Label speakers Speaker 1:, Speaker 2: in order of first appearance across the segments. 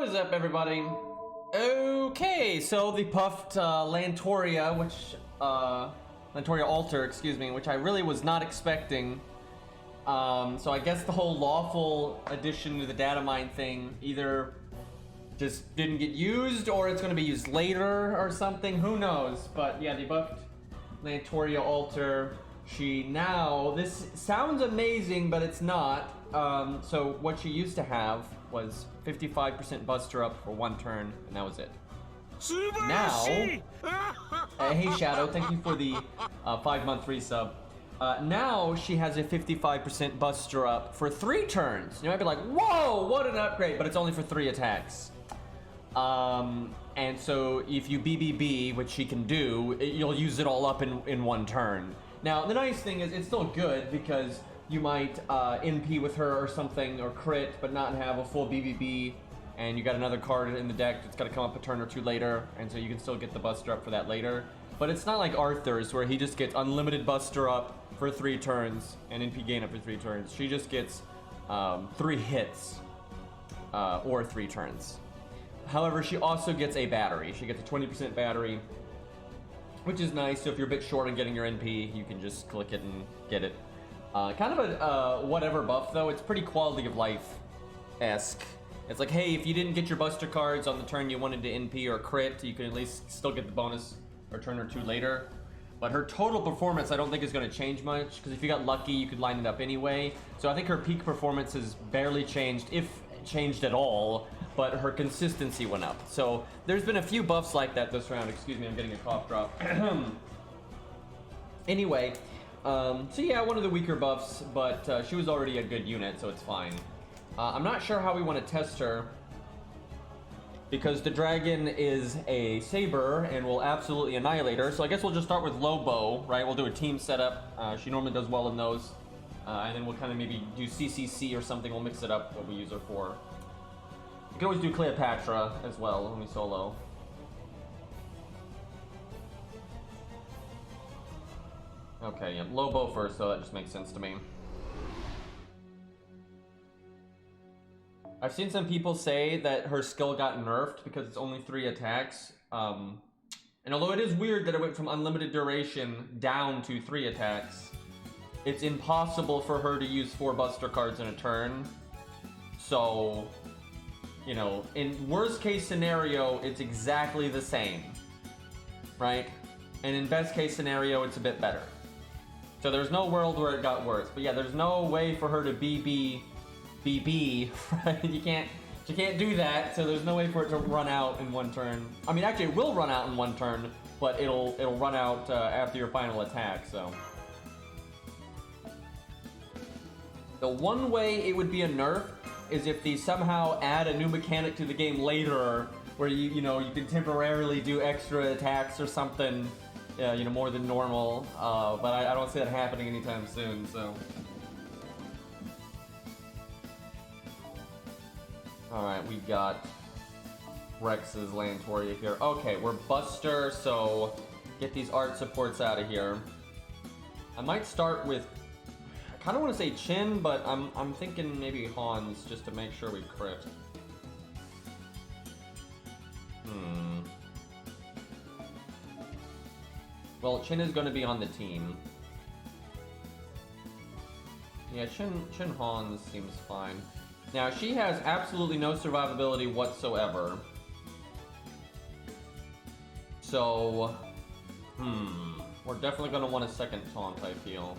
Speaker 1: What is up, everybody? Okay, so the buffed Lantoria, Lantoria Alter, excuse me, which I really was not expecting. So I guess the whole lawful addition to the data mine thing either just didn't get used or it's going to be used later or something. Who knows? But yeah, the buffed Lantoria Alter. This sounds amazing, but it's not. So what she used to have was 55% buster up for one turn, and that was it. Now, hey Shadow, thank you for the 5-month resub. Now she has a 55% buster up for 3 turns. You might be like, whoa, what an upgrade, but it's only for 3 attacks. And so if you BBB, which she can do, you'll use it all up in one turn. Now, the nice thing is it's still good because you might NP with her or something, or crit, but not have a full BBB, and you got another card in the deck that's got to come up a turn or 2 later, and so you can still get the buster up for that later. But it's not like Arthur's, where he just gets unlimited buster up for 3 turns, and NP gain up for 3 turns. She just gets 3 hits, or 3 turns. However, she also gets a battery. She gets a 20% battery, which is nice, so if you're a bit short on getting your NP, you can just click it and get it. Kind of a whatever buff, though. It's pretty quality of life-esque. It's like, hey, if you didn't get your buster cards on the turn you wanted to NP or crit, you can at least still get the bonus a turn or 2 later. But her total performance I don't think is going to change much, because if you got lucky, you could line it up anyway. So I think her peak performance has barely changed, if changed at all, but her consistency went up. So there's been a few buffs like that this round. Excuse me, I'm getting a cough drop. Anyway, so yeah, one of the weaker buffs, but she was already a good unit, so it's fine. I'm not sure how we want to test her, because the dragon is a saber and will absolutely annihilate her, so I guess we'll just start with Lobo, right? We'll do a team setup. She normally does well in those, and then we'll kind of maybe do CCC or something. We'll mix it up, what we use her for. You can always do Cleopatra as well when we solo. Okay, yeah, Lobo first, so that just makes sense to me. I've seen some people say that her skill got nerfed because it's only 3 attacks. And although it is weird that it went from unlimited duration down to 3 attacks, it's impossible for her to use 4 buster cards in a turn. So, you know, in worst case scenario, it's exactly the same, right? And in best case scenario, it's a bit better. So there's no world where it got worse. But yeah, there's no way for her to BB, right? You can't do that, so there's no way for it to run out in 1 turn. I mean, actually, it will run out in 1 turn, but it'll run out after your final attack, so. The one way it would be a nerf is if they somehow add a new mechanic to the game later, where you can temporarily do extra attacks or something, more than normal. But I don't see that happening anytime soon, so. Alright, we got Rex's Lantoria here. Okay, we're Buster, so get these art supports out of here. I might start with, I kind of want to say Chin, but I'm thinking maybe Hans, just to make sure we crit. Well, Chin is going to be on the team. Yeah, Chin Hans seems fine. Now, she has absolutely no survivability whatsoever. So, we're definitely going to want a second taunt, I feel.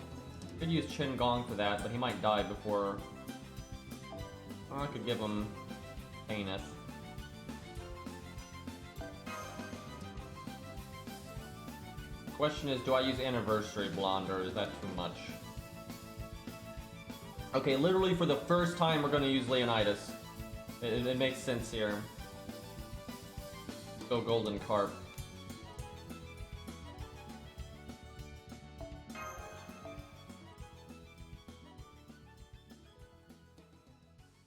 Speaker 1: Could use Chin Gong for that, but he might die before. Or I could give him Aneth. Question is, do I use Anniversary Blonde, or is that too much? Okay, literally for the first time we're going to use Leonidas. It makes sense here. Let's go Golden Carp.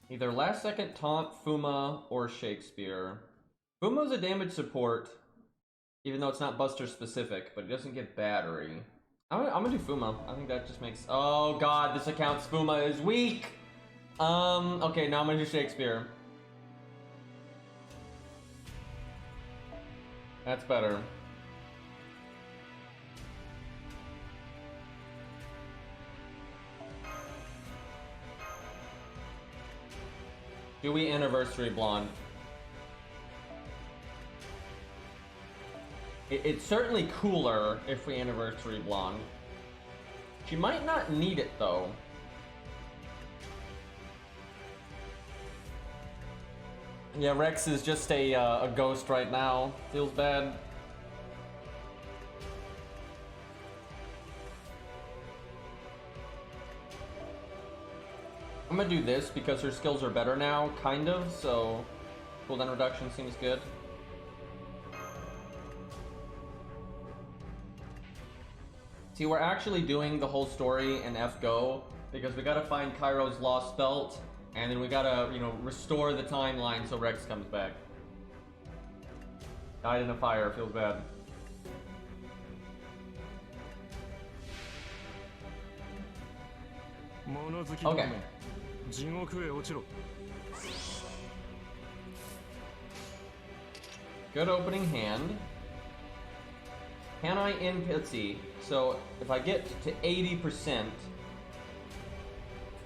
Speaker 1: Either last second taunt, Fuma, or Shakespeare. Fuma's a damage support, even though it's not Buster specific, but it doesn't get battery. I'm gonna do Fuma. I think that just makes... Oh god, this account's Fuma is weak! Okay, now I'm gonna do Shakespeare. That's better. Do we anniversary blonde? It's certainly cooler if we anniversary blonde. She might not need it though. Yeah, Rex is just a ghost right now. Feels bad. I'm gonna do this because her skills are better now, kind of, so cooldown reduction seems good. See, we're actually doing the whole story in FGO because we gotta find Cairo's lost belt, and then we gotta, you know, restore the timeline so Rex comes back. Died in a fire, feels bad. Okay. Good opening hand. Can I in? Let's see. So if I get to 80%,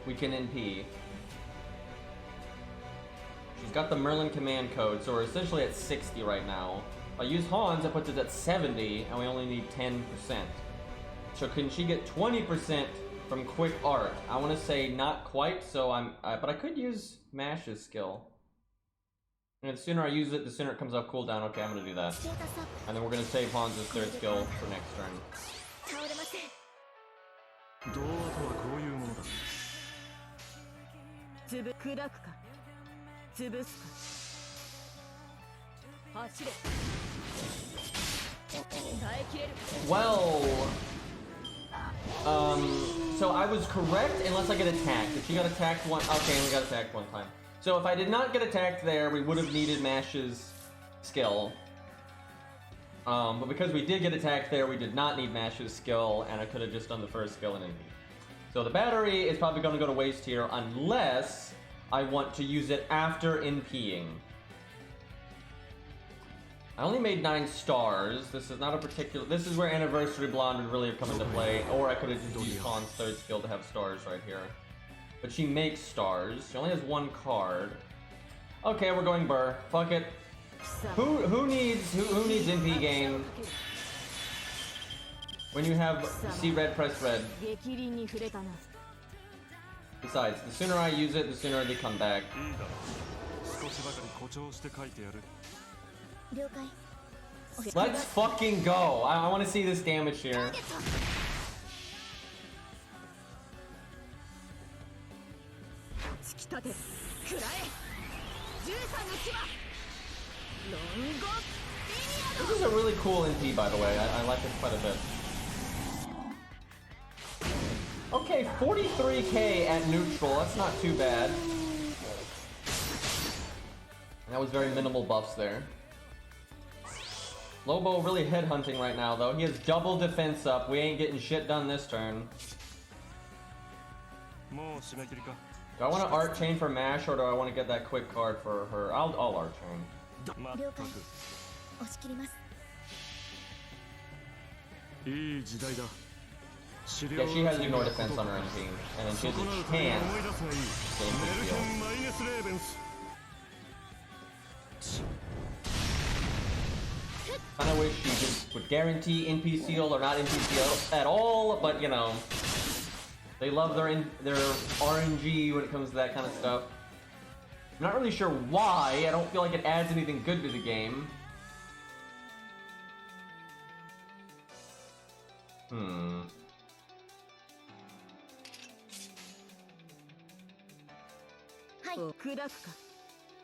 Speaker 1: we can NP. She's got the Merlin command code, so we're essentially at 60 right now. If I use Hans, that puts it at 70, and we only need 10%. So can she get 20% from quick art? I want to say not quite, so but I could use Mash's skill. And the sooner I use it, the sooner it comes off cooldown. Okay, I'm gonna do that. And then we're gonna save Hans' third skill for next turn. Well, so I was correct unless I get attacked. If she got attacked one, okay, and we got attacked one time. So if I did not get attacked there, we would have needed Mash's skill. But because we did get attacked there, we did not need Mash's skill, and I could have just done the first skill and NP. So the battery is probably going to go to waste here unless I want to use it after NPing. I only made 9 stars. This is not a particular... This is where Anniversary Blonde would really have come into play. Or I could have just used Han's third skill to have stars right here. But she makes stars. She only has 1 card. Okay, we're going Burr. Fuck it. Who needs NP game when you have see red, press red? Besides, the sooner I use it, the sooner they come back. Let's fucking go! I want to see this damage here. This is a really cool NP, by the way. I like it quite a bit. Okay, 43k at neutral. That's not too bad. And that was very minimal buffs there. Lobo really headhunting right now, though. He has double defense up. We ain't getting shit done this turn. Do I want to art chain for Mash, or do I want to get that quick card for her? I'll art chain. Yeah, she has ignore defense on her NP, and then she has a chance to NP heal. Kinda wish she just would guarantee NP seal or not NP seal at all, but you know, they love their RNG when it comes to that kind of stuff. I'm not really sure why. I don't feel like it adds anything good to the game.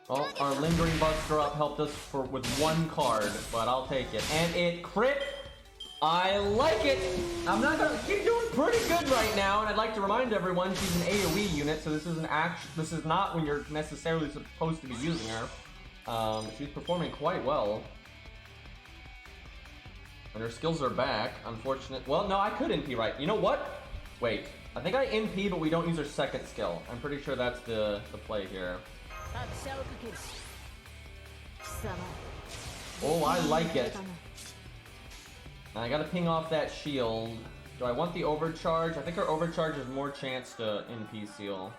Speaker 1: Well, our lingering buster up helped us with 1 card, but I'll take it. And it crit! I like it! I'm not gonna keep doing pretty good right now, and I'd like to remind everyone she's an AoE unit, so this is not when you're necessarily supposed to be using her. She's performing quite well. And her skills are back, unfortunate. Well, no, I could NP right. You know what? Wait. I think I NP, but we don't use her second skill. I'm pretty sure that's the play here. Oh, I like it. I gotta ping off that shield. Do I want the overcharge? I think our overcharge has more chance to NP seal.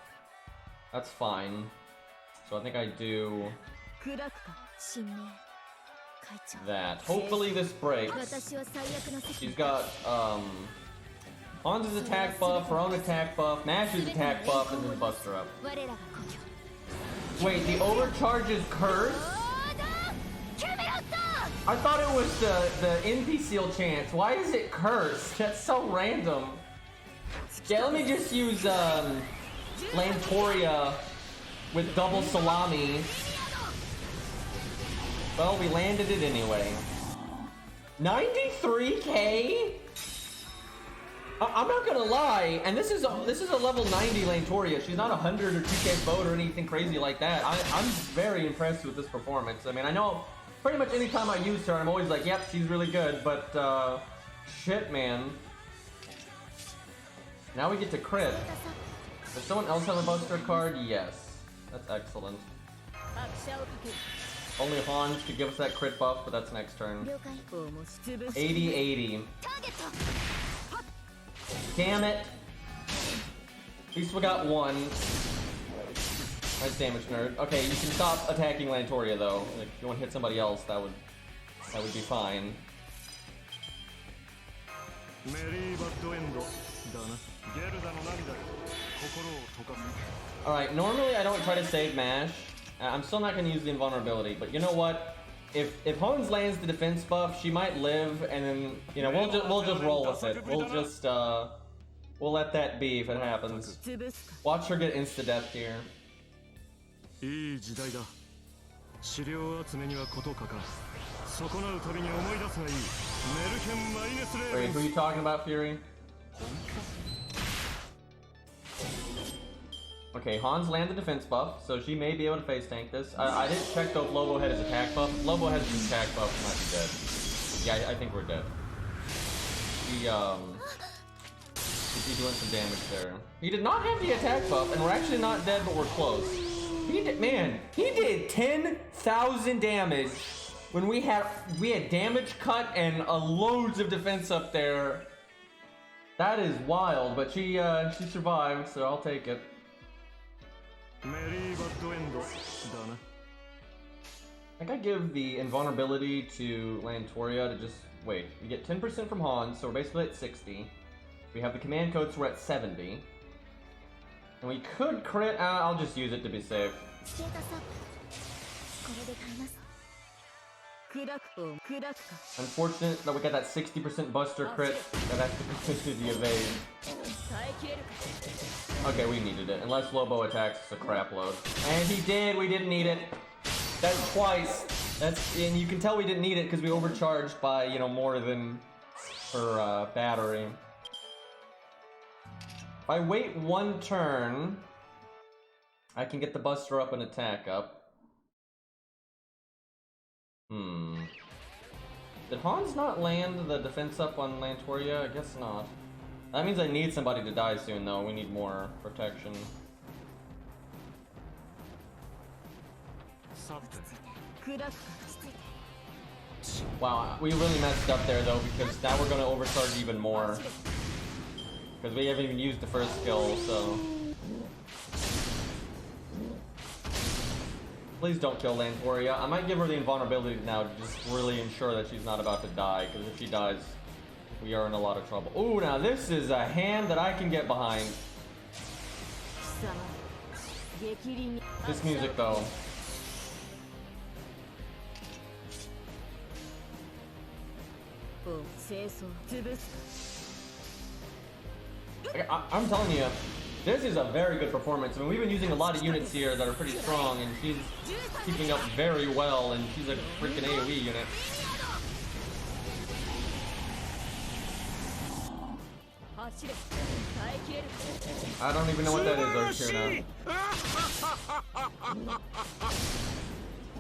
Speaker 1: That's fine. So I think I do that. Hopefully this breaks. She's got Han's attack buff, her own attack buff, Nash's attack buff, and then bust her up. Wait, the overcharge is cursed? I thought it was the NP seal chance. Why is it cursed? That's so random. Yeah, let me just use Lantoria with double salami. Well, we landed it anyway. 93k? I'm not gonna lie, and this is a level 90 Lantoria. She's not 100 or 2k boat or anything crazy like that. I'm very impressed with this performance. I mean, I know pretty much any time I use her, I'm always like, yep, she's really good, but shit, man. Now we get to crit. Does someone else have a buster card? Yes. That's excellent. Only Hans could give us that crit buff, but that's next turn. 80-80. Damn it! At least we got one. Nice damage, nerd. Okay, you can stop attacking Lantoria though. Like, if you want to hit somebody else, that would be fine. Alright, normally I don't try to save Mash. I'm still not going to use the invulnerability, but you know what? If Hans lands the defense buff, she might live, and then, you know, we'll just roll with it. We'll let that be if it happens. Watch her get insta-death here. Wait, who are you talking about, Fury? Okay, Hans landed defense buff, so she may be able to face tank this. I didn't check though if Lobo had his attack buff. If Lobo has his attack buff, we might be dead. Yeah, I think we're dead. He's doing some damage there. He did not have the attack buff, and we're actually not dead, but we're close. He did 10,000 damage when we had damage cut and loads of defense up there. That is wild, but she survived, so I'll take it. I think I give the invulnerability to Lantoria to just wait. We get 10% from Hans, so we're basically at 60. We have the command code, so we're at 70. And we could crit. I'll just use it to be safe. Unfortunate that we got that 60% buster crit that has to continue the evade. Okay, we needed it. Unless Lobo attacks, it's a crap load. And he did, we didn't need it. That's twice. And you can tell we didn't need it because we overcharged by, you know, more than her battery. If I wait one turn, I can get the buster up and attack up. Did Hans not land the defense up on Lantoria? I guess not. That means I need somebody to die soon, though. We need more protection. Wow, we really messed up there, though, because now we're going to overcharge even more. Because we haven't even used the first skill, so... Please don't kill Lantoria. I might give her the invulnerability now to just really ensure that she's not about to die, because if she dies, we are in a lot of trouble. Ooh, now this is a hand that I can get behind. This music, though. I'm telling you, this is a very good performance. I mean, we've been using a lot of units here that are pretty strong, and she's keeping up very well, and she's a freaking AoE unit. I don't even know what that is over here now.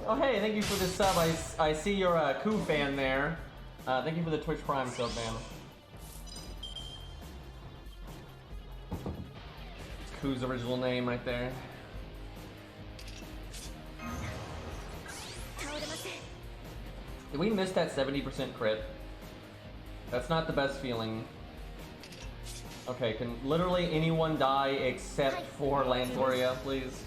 Speaker 1: Oh hey, thank you for the sub. I see you're a Ku fan there. Thank you for the Twitch Prime sub, man. Ku's original name right there. Did we miss that 70% crit? That's not the best feeling. Okay, can literally anyone die except for Lantoria, please?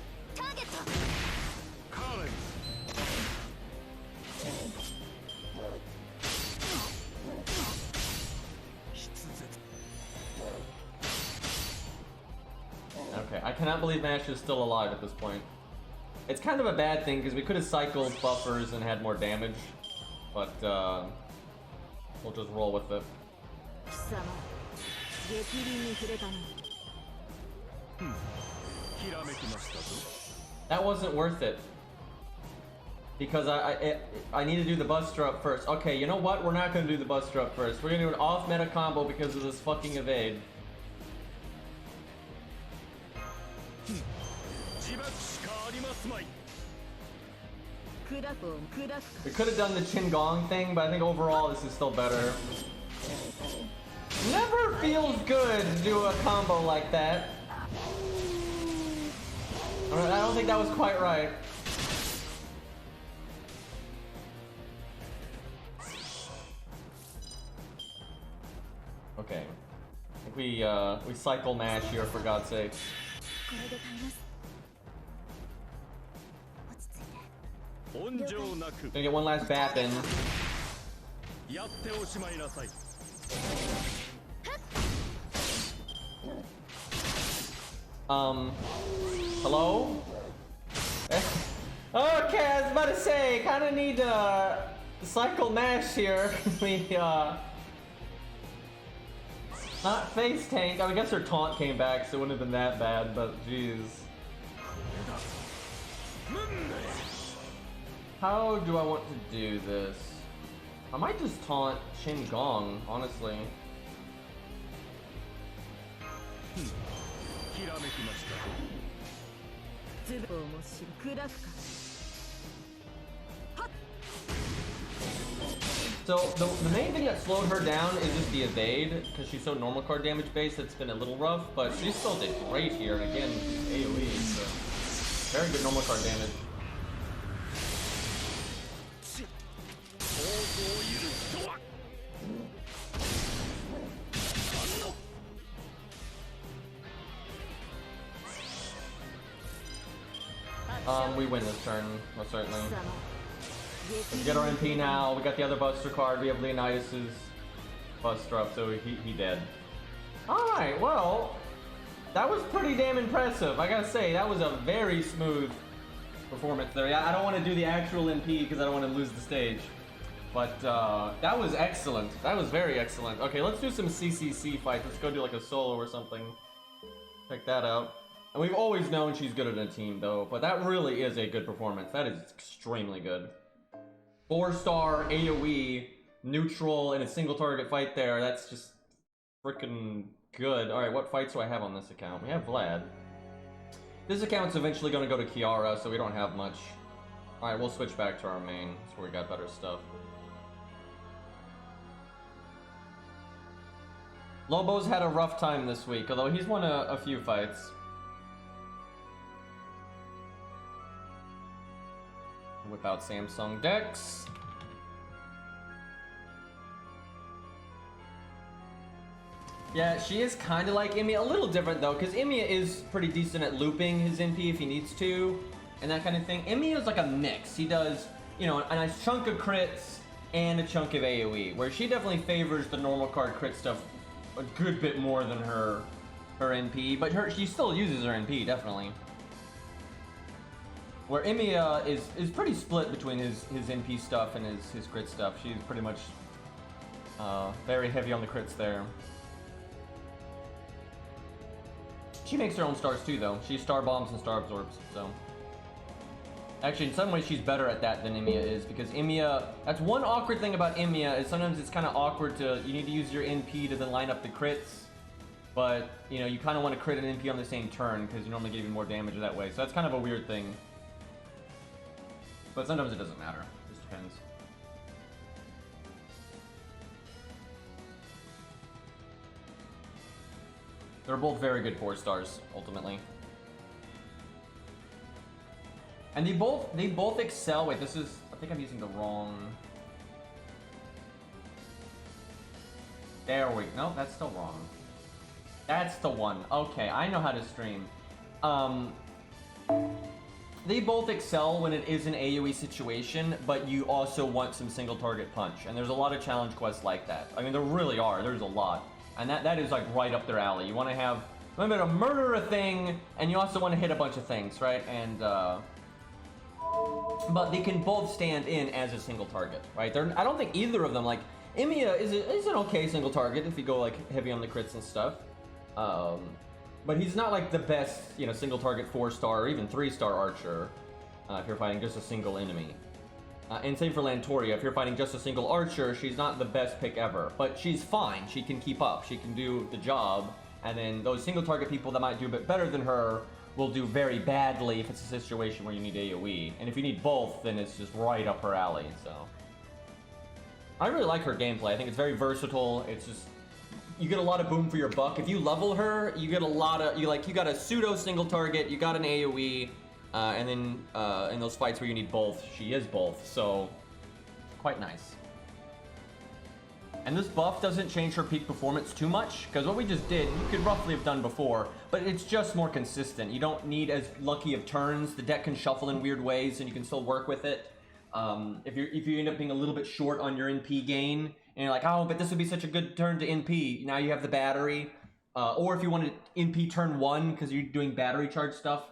Speaker 1: Okay, I cannot believe Mash is still alive at this point. It's kind of a bad thing because we could have cycled buffers and had more damage, but we'll just roll with it. That wasn't worth it because I need to do the Buster up first. Okay, you know what? We're not going to do the Buster up first. We're going to do an off-meta combo because of this fucking evade. We could have done the Qingong thing, but I think overall this is still better. Never feels good to do a combo like that. I don't think that was quite right. Okay. I think we cycle Mash here for God's sake. Gonna get one last bap in. Hello? Okay, I was about to say, kinda need to cycle Mash here. We, not face tank. I mean, I guess her taunt came back, so it wouldn't have been that bad, but jeez. How do I want to do this? I might just taunt Qingong, honestly. So the main thing that slowed her down is just the evade, because she's so normal card damage based. It's been a little rough, but she still did great here. And again, AoE, so very good normal card damage. We win this turn, most certainly. We get our MP now, we got the other Buster card, we have Leonidas's Buster up, so he dead. Alright, well, that was pretty damn impressive. I gotta say, that was a very smooth performance there. Yeah, I don't want to do the actual MP because I don't want to lose the stage. But that was excellent. That was very excellent. Okay, let's do some CCC fights. Let's go do like a solo or something. Check that out. And we've always known she's good at a team, though. But that really is a good performance. That is extremely good. 4-star AoE, neutral, in a single target fight there. That's just freaking good. Alright, what fights do I have on this account? We have Vlad. This account's eventually going to go to Kiara, so we don't have much. Alright, we'll switch back to our main. That's where we got better stuff. Lobo's had a rough time this week, although he's won a few fights. Whip out Samsung decks. Yeah, she is kind of like Emiya, a little different though, because Emiya is pretty decent at looping his MP if he needs to, and that kind of thing. Emiya is like a mix. He does, you know, a nice chunk of crits and a chunk of AoE, where she definitely favors the normal card crit stuff a good bit more than her NP, but she still uses her NP, definitely. Where Emiya is pretty split between his NP stuff and his crit stuff. She's pretty much very heavy on the crits there. She makes her own stars too, though. She star bombs and star absorbs, so. Actually, in some ways, she's better at that than Emiya is, because Emiya, that's one awkward thing about Emiya, is sometimes it's kind of awkward to, you need to use your NP to then line up the crits, but, you know, you kind of want to crit an NP on the same turn, because you normally get even more damage that way, so that's kind of a weird thing. But sometimes it doesn't matter, it just depends. They're both very good 4-stars, ultimately. And they both excel. Wait, this is, I think I'm using the wrong. There we... No, that's still wrong. That's the one. Okay, I know how to stream. They both excel when it is an AoE situation, but you also want some single target punch. And there's a lot of challenge quests like that. I mean, there really are. There's a lot. And that is like right up their alley. You want to have... You want to murder a thing, and you also want to hit a bunch of things, right? And, but they can both stand in as a single target, right? I don't think either of them, like... Emiya is an okay single target if you go, like, heavy on the crits and stuff. But he's not like the best, you know, single target 4-star or even 3-star archer if you're fighting just a single enemy. And same for Lantoria. If you're fighting just a single archer, she's not the best pick ever. But she's fine. She can keep up. She can do the job. And then those single target people that might do a bit better than her will do very badly if it's a situation where you need AoE. And if you need both, then it's just right up her alley, so... I really like her gameplay. I think it's very versatile. It's just... You get a lot of boom for your buck. If you level her, you get a lot of... You got a pseudo single target, you got an AoE, and then in those fights where you need both, she is both, so... Quite nice. And this buff doesn't change her peak performance too much, because what we just did, you could roughly have done before, but it's just more consistent. You don't need as lucky of turns. The deck can shuffle in weird ways, and you can still work with it. If you end up being a little bit short on your NP gain, and you're like, oh, but this would be such a good turn to NP. Now you have the battery. Or if you wanted NP turn 1, because you're doing battery charge stuff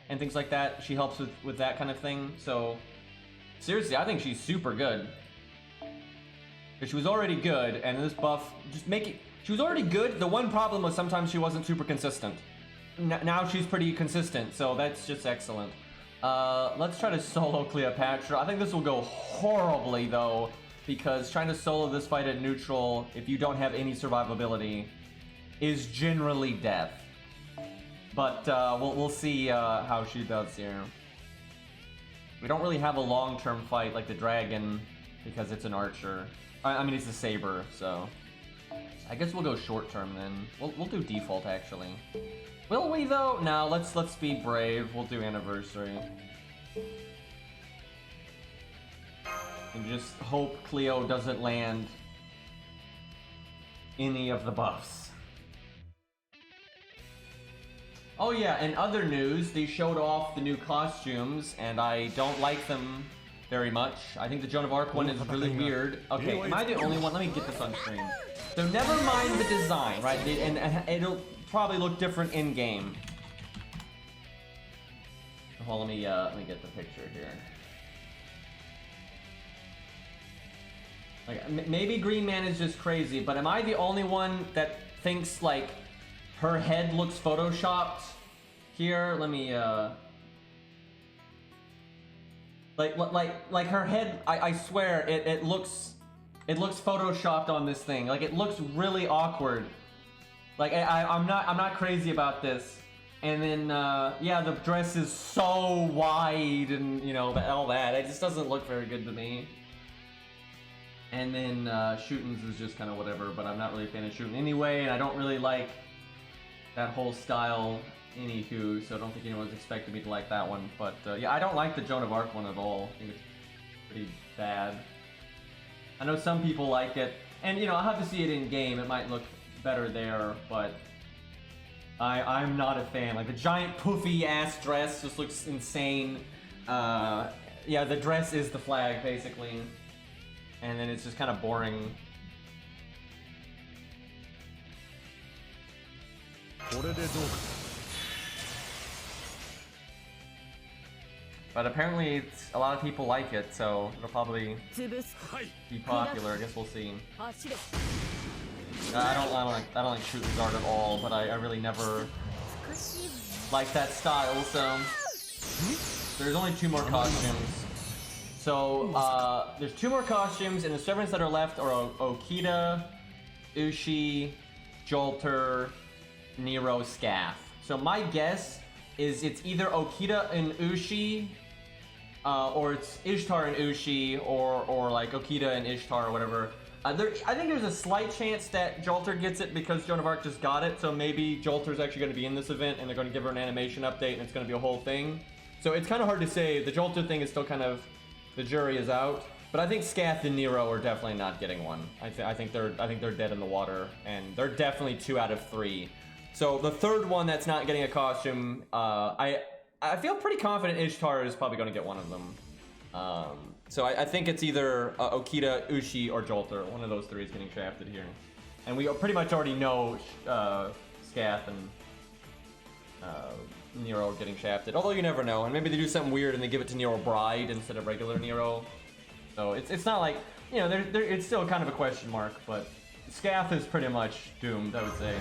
Speaker 1: and things like that, she helps with that kind of thing. So, seriously, I think she's super good. Because she was already good, and this buff, she was already good. The one problem was sometimes she wasn't super consistent. Now she's pretty consistent, so that's just excellent. Let's try to solo Cleopatra. I think this will go horribly, though, because trying to solo this fight at neutral, if you don't have any survivability, is generally death. But we'll see how she does here. We don't really have a long-term fight like the dragon, because it's an archer. I mean, it's a saber, so... I guess we'll go short-term, then. We'll do default, actually. Will we, though? No, let's be brave. We'll do anniversary. And just hope Cleo doesn't land any of the buffs. Oh yeah, in other news, they showed off the new costumes, and I don't like them very much. I think the Joan of Arc one is really weird. Okay, am I the only one? Let me get this on stream. So never mind the design, right? And it'll probably look different in-game. Hold on, let me get the picture here. Like, maybe Green Man is just crazy, but am I the only one that thinks, like, her head looks photoshopped here? Let me, Like her head, I swear, it looks photoshopped on this thing. Like, it looks really awkward. Like, I'm not crazy about this. And then, yeah, the dress is so wide and, you know, all that. It just doesn't look very good to me. And then, Shootins is just kind of whatever, but I'm not really a fan of Shootin' anyway, and I don't really like that whole style anywho, so I don't think anyone's expecting me to like that one. But, yeah, I don't like the Joan of Arc one at all. I think it's pretty bad. I know some people like it, and, you know, I'll have to see it in game. It might look better there, but I'm not a fan. Like, the giant poofy ass dress just looks insane. Yeah, the dress is the flag, basically. And then it's just kind of boring. But apparently a lot of people like it, so it'll probably be popular. I guess we'll see. I don't like Shootin's art at all, but I really never liked that style, so there's only 2 more costumes. So there's 2 more costumes, and the servants that are left are Okita, Ushi, Jolter, Nero, Scath. So my guess is it's either Okita and Ushi, or it's Ishtar and Ushi, or like Okita and Ishtar or whatever. I think there's a slight chance that Jolter gets it because Joan of Arc just got it, so maybe Jolter's actually going to be in this event and they're going to give her an animation update and it's going to be a whole thing. So it's kind of hard to say. The Jolter thing is still kind of, the jury is out. But I think Scath and Nero are definitely not getting one. I think they're dead in the water, and they're definitely 2 out of 3. So the third one that's not getting a costume, I feel pretty confident Ishtar is probably going to get one of them. So I think it's either Okita, Ushi, or Jolter. One of those 3 is getting shafted here. And we pretty much already know Scath and Nero getting shafted. Although you never know. And maybe they do something weird and they give it to Nero Bride instead of regular Nero. So it's not like, you know, it's still kind of a question mark. But Scath is pretty much doomed, I would say.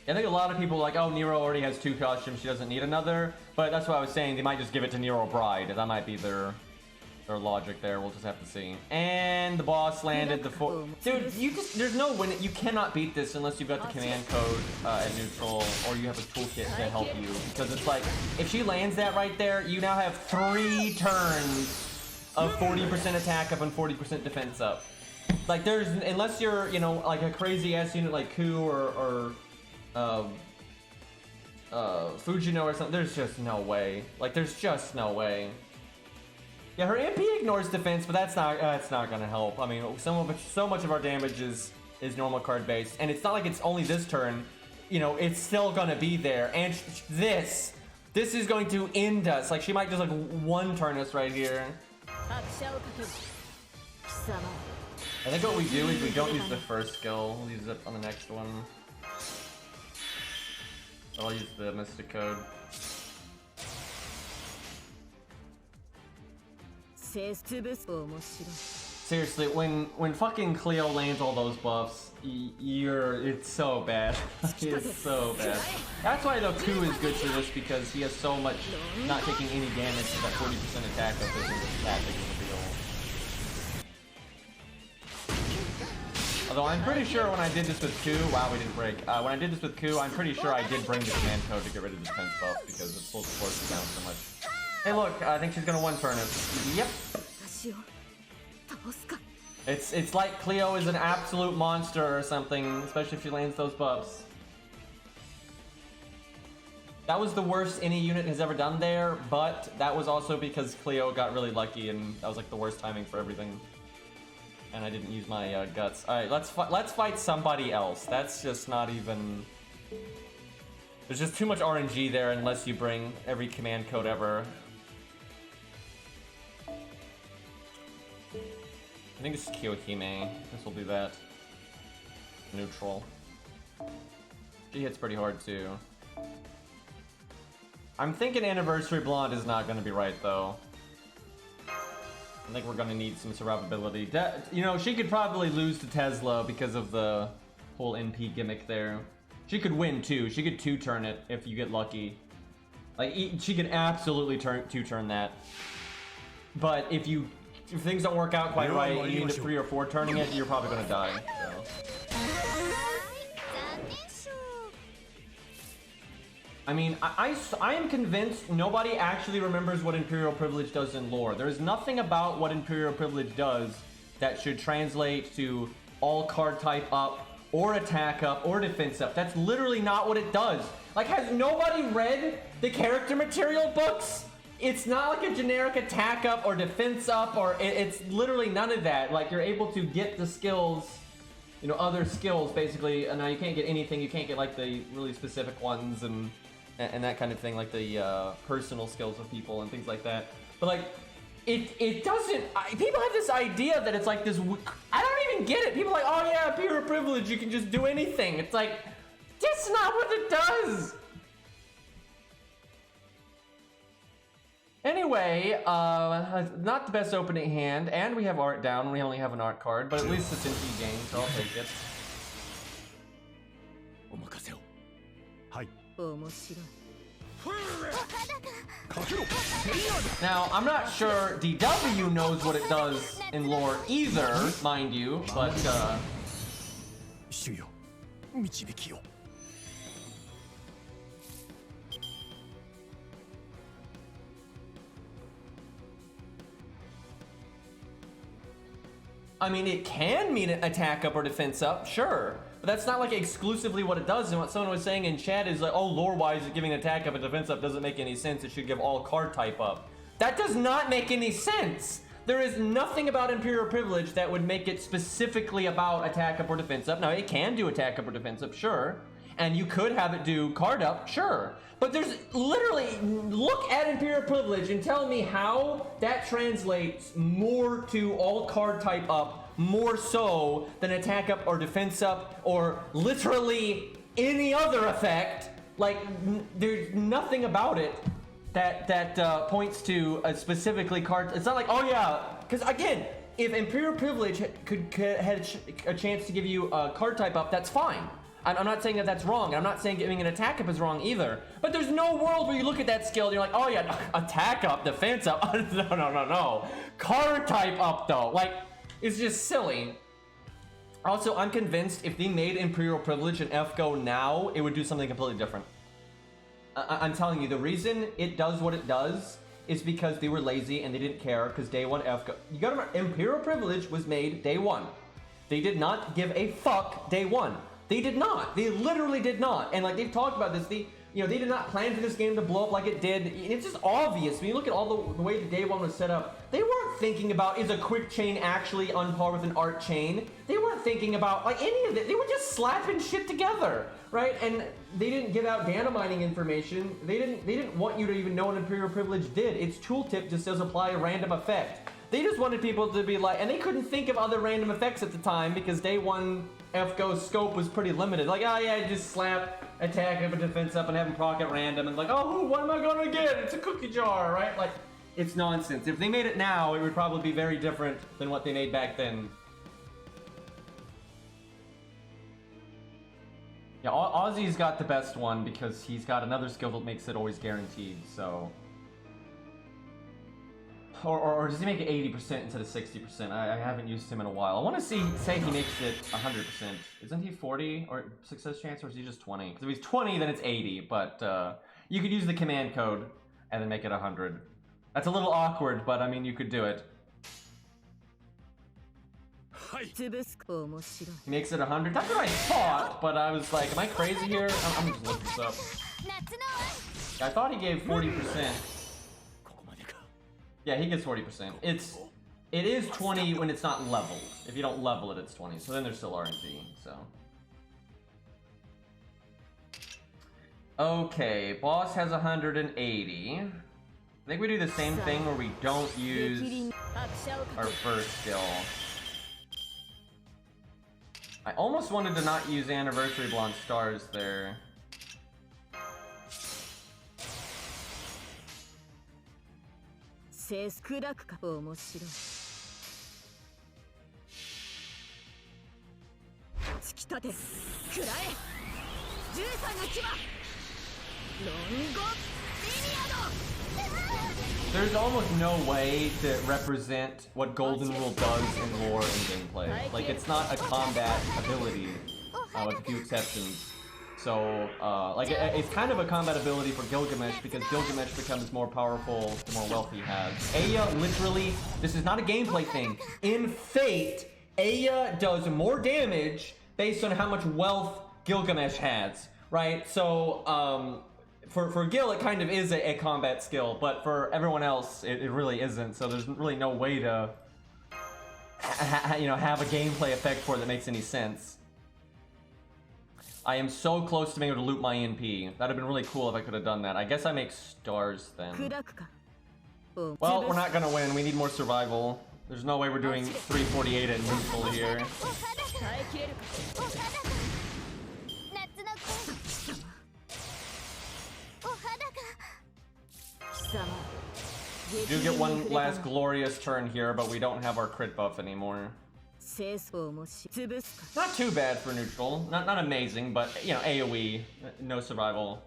Speaker 1: I think a lot of people are like, oh, Nero already has 2 costumes, she doesn't need another. But that's what I was saying, they might just give it to Nero Bride. That might be their logic there. We'll just have to see. And the boss landed the Dude, there's no win. You cannot beat this unless you've got the command code at neutral, or you have a toolkit to help you. Because it's like, if she lands that right there, you now have 3 turns of 40% attack up and 40% defense up. Like, unless you're, you know, like a crazy ass unit like Ku or Fujino or something, there's just no way. Like, there's just no way. Yeah, her MP ignores defense, but that's not gonna help. I mean, so much of our damage is normal card based, and it's not like it's only this turn. You know, it's still gonna be there. And this is going to end us. Like, she might just like 1 turn us right here. I think what we do is we don't use the first skill. We'll use it on the next one. I'll use the Mystic Code. Seriously, when fucking Cleo lands all those buffs, it's so bad. It's so bad. That's why though Ku is good for this, because he has so much not taking any damage to that 40% attack that isn't that big of a deal. Although I'm pretty sure when I did this with Ku, wow, we didn't break. When I did this with Ku, I'm pretty sure I did bring the command code to get rid of the defense buff because it's supposed to force it down so much. Hey, look, I think she's gonna 1-turn it. Yep. It's like Cleo is an absolute monster or something, especially if she lands those buffs. That was the worst any unit has ever done there, but that was also because Cleo got really lucky and that was like the worst timing for everything. And I didn't use my guts. All right, let's fight somebody else. That's just not even. There's just too much RNG there unless you bring every command code ever. I think this is Kiyohime. This will do that. Neutral. She hits pretty hard too. I'm thinking Anniversary Blonde is not going to be right though. I think we're gonna need some survivability. You know, she could probably lose to Tesla because of the whole NP gimmick there. She could win too. She could 2-turn it if you get lucky. Like, she could absolutely 2-turn that. But if things don't work out quite right and you end up 3 or 4 turning it, you're probably gonna die. So. I mean, I am convinced nobody actually remembers what Imperial Privilege does in lore. There is nothing about what Imperial Privilege does that should translate to all card type up, or attack up, or defense up. That's literally not what it does. Like, has nobody read the character material books? It's not like a generic attack up or defense up, or it's literally none of that. Like, you're able to get the skills, you know, other skills basically, and now you can't get anything. You can't get like the really specific ones and that kind of thing, like the personal skills of people and things like that. But like, it doesn't. People have this idea that it's like this. I don't even get it. People are like, oh yeah, Imperial Privilege, you can just do anything. It's like, that's not what it does. Anyway, not the best opening hand, and we have art down. We only have an art card, but at least it's an E-game, so I'll take it. Now, I'm not sure DW knows what it does in lore either, mind you, but I mean, it can mean attack up or defense up, sure. But that's not like exclusively what it does. And what someone was saying in chat is like, oh, lore-wise, giving attack up and defense up doesn't make any sense. It should give all card type up. That does not make any sense. There is nothing about Imperial Privilege that would make it specifically about attack up or defense up. Now, it can do attack up or defense up, sure. And you could have it do card up, sure. But there's literally, look at Imperial Privilege and tell me how that translates more to all card type up, more so than attack up or defense up, or literally any other effect. Like, there's nothing about it that points to a specifically card. It's not like, oh yeah, because again, if Imperial Privilege had a chance to give you a card type up, that's fine. I'm not saying that that's wrong. I'm not saying giving an attack up is wrong either. But there's no world where you look at that skill and you're like, oh yeah, attack up, defense up. No. Card type up though. Like, it's just silly. Also, I'm convinced if they made Imperial Privilege an FGO now, it would do something completely different. I'm telling you, the reason it does what it does is because they were lazy and they didn't care, because day one FGO. You gotta remember, Imperial Privilege was made day one. They did not give a fuck day one. They did not. They literally did not. And like they've talked about this, they did not plan for this game to blow up like it did. It's just obvious. When you look at all the way the day one was set up, they weren't thinking about, is a quick chain actually on par with an art chain? They weren't thinking about like any of it. They were just slapping shit together, right? And they didn't give out data mining information. They didn't want you to even know what Imperial Privilege did. Its tooltip just says apply a random effect. They just wanted people to be like, and they couldn't think of other random effects at the time because day one FGO's scope was pretty limited. Like, oh yeah, just slap, attack up, and defense up, and have them proc at random, and like, oh, what am I gonna get? It's a cookie jar, right? Like, it's nonsense. If they made it now, it would probably be very different than what they made back then. Yeah, Ozzy's got the best one because he's got another skill that makes it always guaranteed, so... Or does he make it 80% instead of 60%? I haven't used him in a while. I want to say he makes it 100%. Isn't he 40 or success chance, or is he just 20? Because if he's 20, then it's 80. But you could use the command code and then make it 100. That's a little awkward, but I mean, you could do it. He makes it 100. That's what I thought, but I was like, am I crazy here? I'm just looking this up. I thought he gave 40%. Yeah, he gets 40%. It is 20 when it's not leveled. If you don't level it, it's 20. So then there's still RNG, so. Okay, boss has 180. I think we do the same thing where we don't use our first skill. I almost wanted to not use Anniversary Blonde Stars there.
Speaker 2: There's
Speaker 1: almost no way to represent what Golden Rule does in lore and gameplay. Like, it's not a combat ability, with a few exceptions. So, like, it's kind of a combat ability for Gilgamesh because Gilgamesh becomes more powerful the more wealth he has. Aya, literally, this is not a gameplay thing. In Fate, Aya does more damage based on how much wealth Gilgamesh has, right? So, for Gil, it kind of is a combat skill, but for everyone else, it really isn't. So there's really no way to, have a gameplay effect for it that makes any sense. I am so close to being able to loot my ENP. That'd have been really cool if I could have done that. I guess I make stars then. Well, we're not gonna win. We need more survival. There's no way we're doing 348 at neutral here. We do get one last glorious turn here, but we don't have our crit buff anymore. Not too bad for neutral. Not amazing, but, AoE. No survival.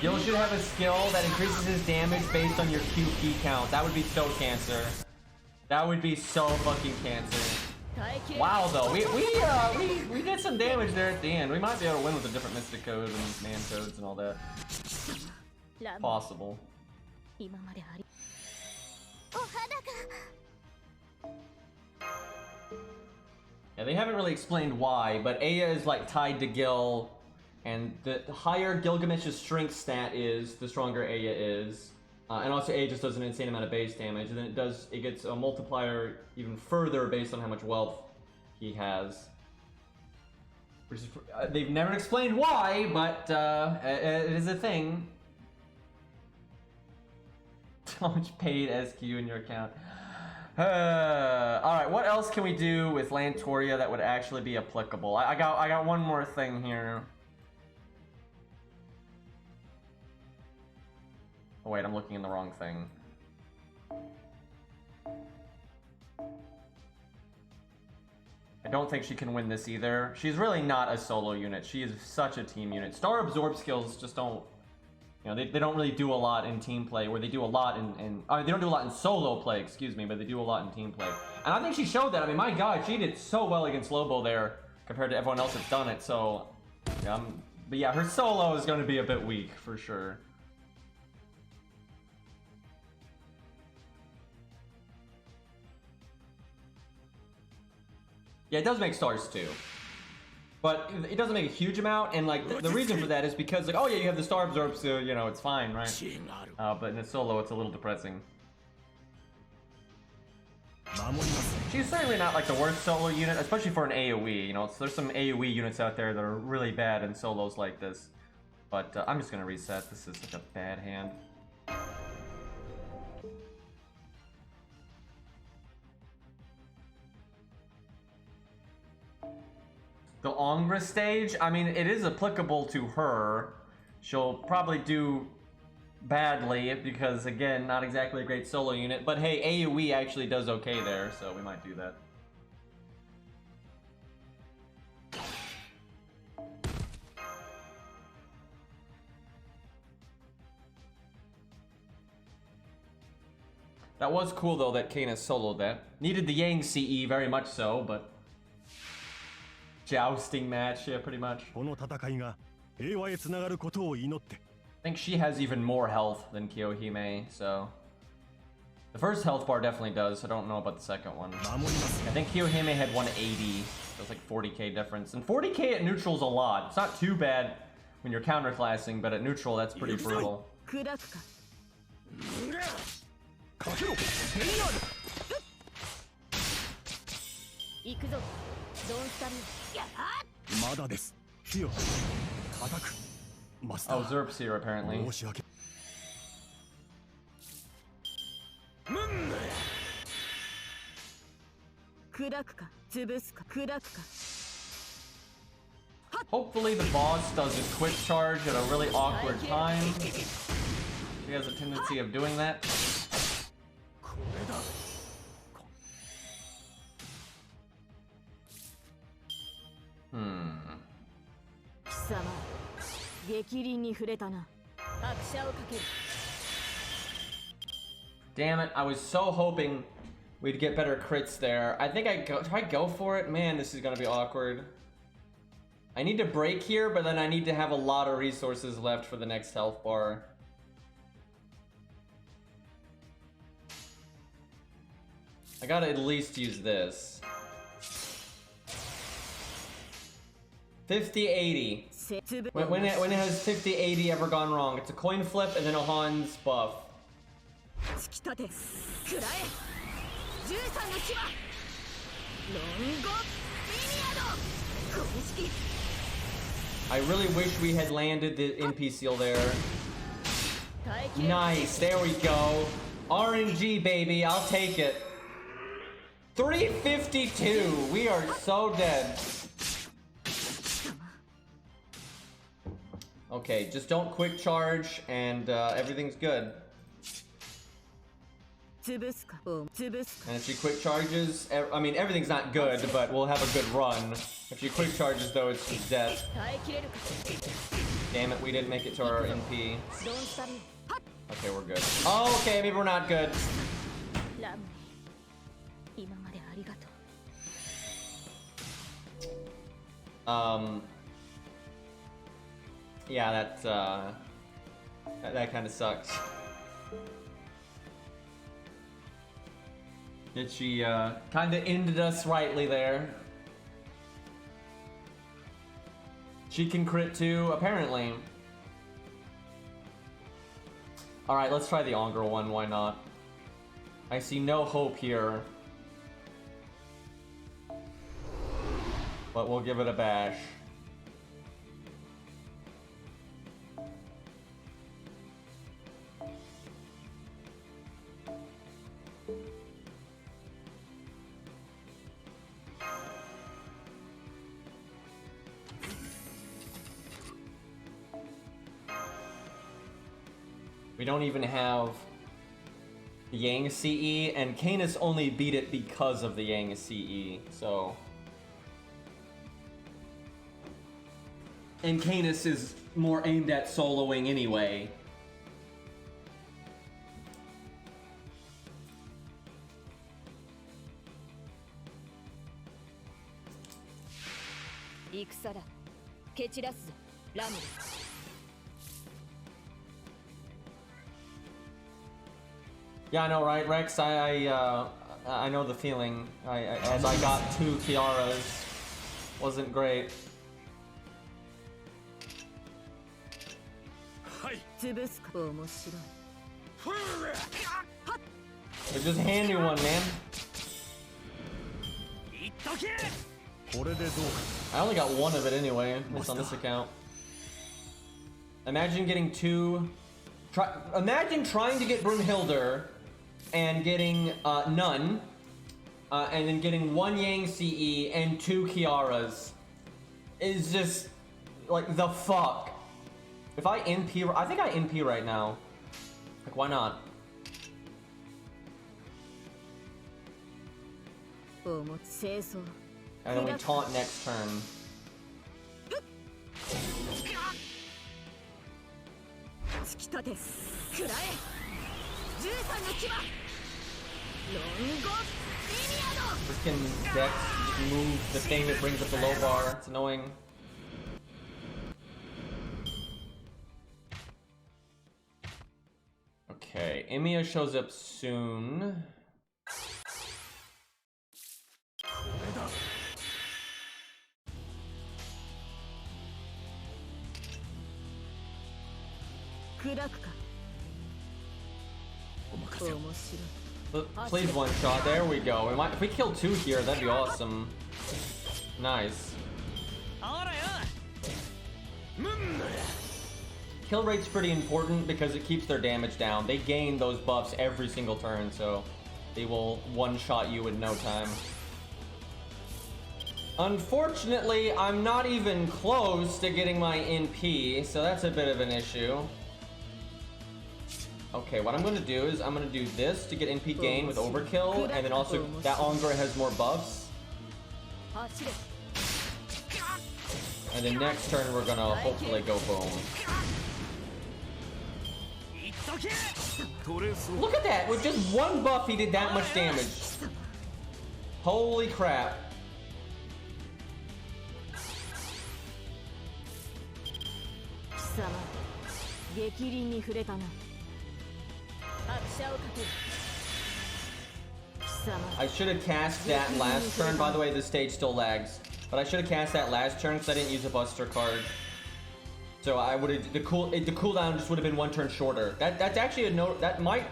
Speaker 1: Gil should have a skill that increases his damage based on your QP count. That would be so cancer. That would be so fucking cancer. Wow, though. We did some damage there at the end. We might be able to win with the different Mystic codes and Man codes and all that. Possible. Yeah, they haven't really explained why, but Aya is like tied to Gil And the higher Gilgamesh's strength stat is, the stronger Aya is. And also Aya just does an insane amount of base damage, and then it gets a multiplier even further based on how much wealth he has. Which is, they've never explained why, but it is a thing. How much paid SQ in your account? Alright, what else can we do with Lantoria that would actually be applicable? I got one more thing here. Oh wait, I'm looking in the wrong thing. I don't think she can win this either. She's really not a solo unit. She is such a team unit. Star Absorb skills just don't... You know, they don't really do a lot in team play, where they do a lot in they don't do a lot in solo play, excuse me, but they do a lot in team play. And I think she showed that. I mean, my god, she did so well against Lobo there compared to everyone else that's done it, so... but yeah, her solo is going to be a bit weak, for sure. Yeah, it does make stars too. But it doesn't make a huge amount, and like the reason for that is because like, oh yeah, you have the star absorb, so you know it's fine, right? But in a solo, it's a little depressing. She's certainly not like the worst solo unit, especially for an AoE. You know, there's some AoE units out there that are really bad in solos like this. But I'm just gonna reset. This is such a bad hand. The Ongra stage, I mean, it is applicable to her. She'll probably do badly because, again, not exactly a great solo unit. But hey, AoE actually does okay there, so we might do that. That was cool, though, that Kana soloed that. Needed the Yang CE very much so, but... Jousting match, yeah, pretty much. I think she has even more health than Kiyohime, so... The first health bar definitely does, I don't know about the second one. I think Kiyohime had 180, so it's like 40k difference. And 40k at neutral is a lot. It's not too bad when you're counterclassing, but at neutral that's pretty brutal. Oh, Zerp's here apparently. Hopefully the boss does a quick charge at a really awkward time. She has a tendency of doing that. Damn it, I was so hoping we'd get better crits there. I think do I go for it? Man, this is gonna be awkward. I need to break here, but then I need to have a lot of resources left for the next health bar. I gotta at least use this. 50-80. When has 50-80 ever gone wrong? It's a coin flip and then a Han's buff. I really wish we had landed the NP seal there. Nice, there we go. RNG, baby, I'll take it. 352, we are so dead. Okay, just don't quick charge and everything's good. And if she quick charges, I mean everything's not good, but we'll have a good run. If she quick charges though, it's just death. Damn it, we didn't make it to our NP. Okay, we're good. Oh, okay, maybe we're not good. Yeah, that kind of sucks. Did she kind of ended us rightly there? She can crit too, apparently. Alright, let's try the Augur one, why not? I see no hope here. But we'll give it a bash. We don't even have the Yang CE, and Canis only beat it because of the Yang CE, so... And Canis is more aimed at soloing anyway. Yeah, I know, right, Rex? I know the feeling. As I got 2 Kiaras, wasn't great. They just hand you one, man. I only got 1 of it anyway, just on this account. Imagine getting 2. Imagine trying to get Brunhilde and getting none, and then getting 1 Yang CE and 2 Kiaras. Is just like the fuck. If I NP, I think I NP right now. Like, why not? And then we taunt next turn. Freaking Dex move the thing that brings up the low bar. It's annoying. Okay, Emiya shows up soon. Please one shot. There we go. If we kill 2 here, that'd be awesome. Nice. Kill rate's pretty important because it keeps their damage down. They gain those buffs every single turn, so they will one-shot you in no time. Unfortunately, I'm not even close to getting my NP, so that's a bit of an issue. Okay, what I'm gonna do is I'm gonna do this to get NP gain with Overkill, and then also that Augur has more buffs. And then next turn we're gonna hopefully go boom. Look at that! With just 1 buff he did that much damage. Holy crap. I should have cast that last turn. By the way, this stage still lags. But I should have cast that last turn because I didn't use a Buster card. So I would have the cooldown just would have been 1 turn shorter. That's actually a note that might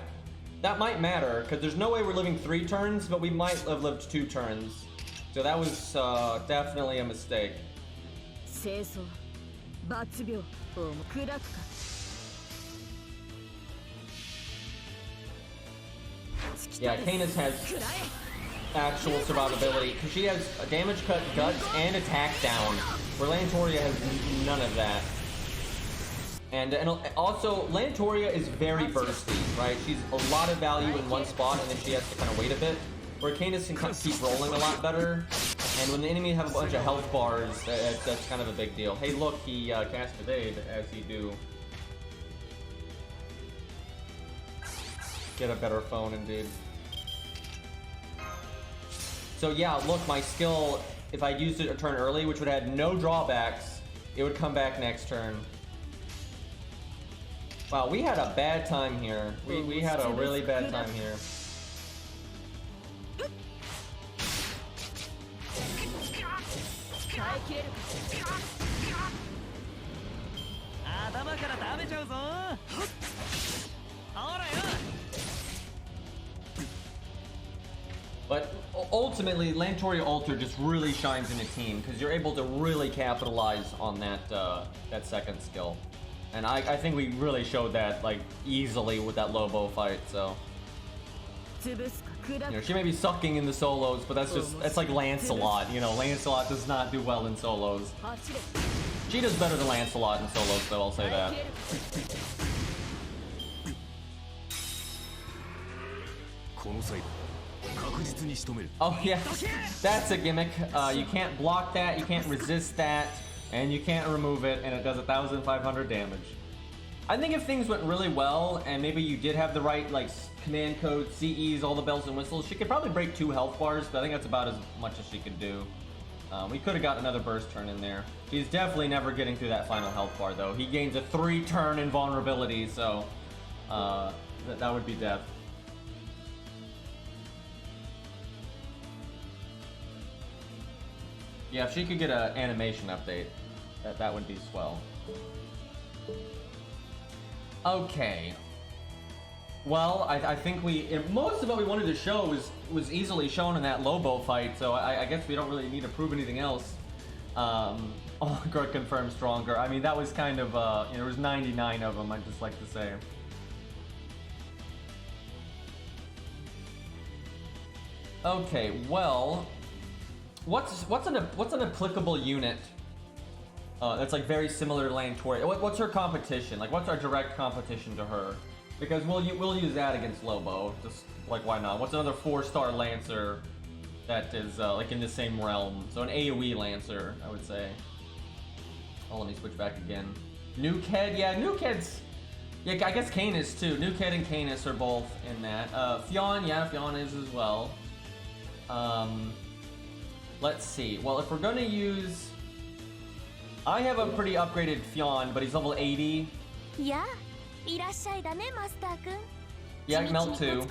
Speaker 1: matter because there's no way we're living 3 turns, but we might have lived 2 turns. So that was definitely a mistake. Yeah, Canis has actual survivability because she has a damage cut, guts, and attack down, where Lantoria has none of that. And also, Lantoria is very bursty, right? She's a lot of value in one spot, and then she has to kind of wait a bit. Where Canis can kind of keep rolling a lot better. And when the enemy have a bunch of health bars, that's kind of a big deal. Hey, look, he cast Evade, as he do. Get a better phone, indeed. So yeah, look, my skill, if I used it a turn early, which would have had no drawbacks, it would come back next turn. Wow, we had a bad time here. We had a really bad time here. But ultimately, Lantoria Alter just really shines in a team because you're able to really capitalize on that that second skill, and I think we really showed that like easily with that Lobo fight. So you know, she may be sucking in the solos, but that's like Lancelot. You know, Lancelot does not do well in solos. She does better than Lancelot in solos, though. I'll say that. Oh yeah, that's a gimmick. You can't block that, you can't resist that, and you can't remove it, and it does 1,500 damage. I think if things went really well, and maybe you did have the right like command code, CEs, all the bells and whistles, she could probably break 2 health bars, but I think that's about as much as she could do. We could have got another burst turn in there. He's definitely never getting through that final health bar though. He gains a 3-turn invulnerability, so that would be death. Yeah, if she could get an animation update, that would be swell. Okay. Well, I think most of what we wanted to show was easily shown in that Lobo fight, so I guess we don't really need to prove anything else. Grud confirmed stronger. I mean, that was kind of, you know, there was 99 of them, I'd just like to say. Okay, well, what's an applicable unit that's like very similar to Lantoria? What's her competition? Like, what's our direct competition to her? Because we'll use that against Lobo. Just like, why not? What's another 4-star Lancer that is like in the same realm? So an AoE Lancer, I would say. Oh, let me switch back again. Nukehead, yeah, Nukehead's. Yeah, I guess Canis too. Nukehead and Canis are both in that. Fionn, yeah, Fionn is as well. Let's see. Well, if we're gonna use, I have a pretty upgraded Fionn, but he's level 80.
Speaker 2: Yeah.
Speaker 1: Yeah, Melt too.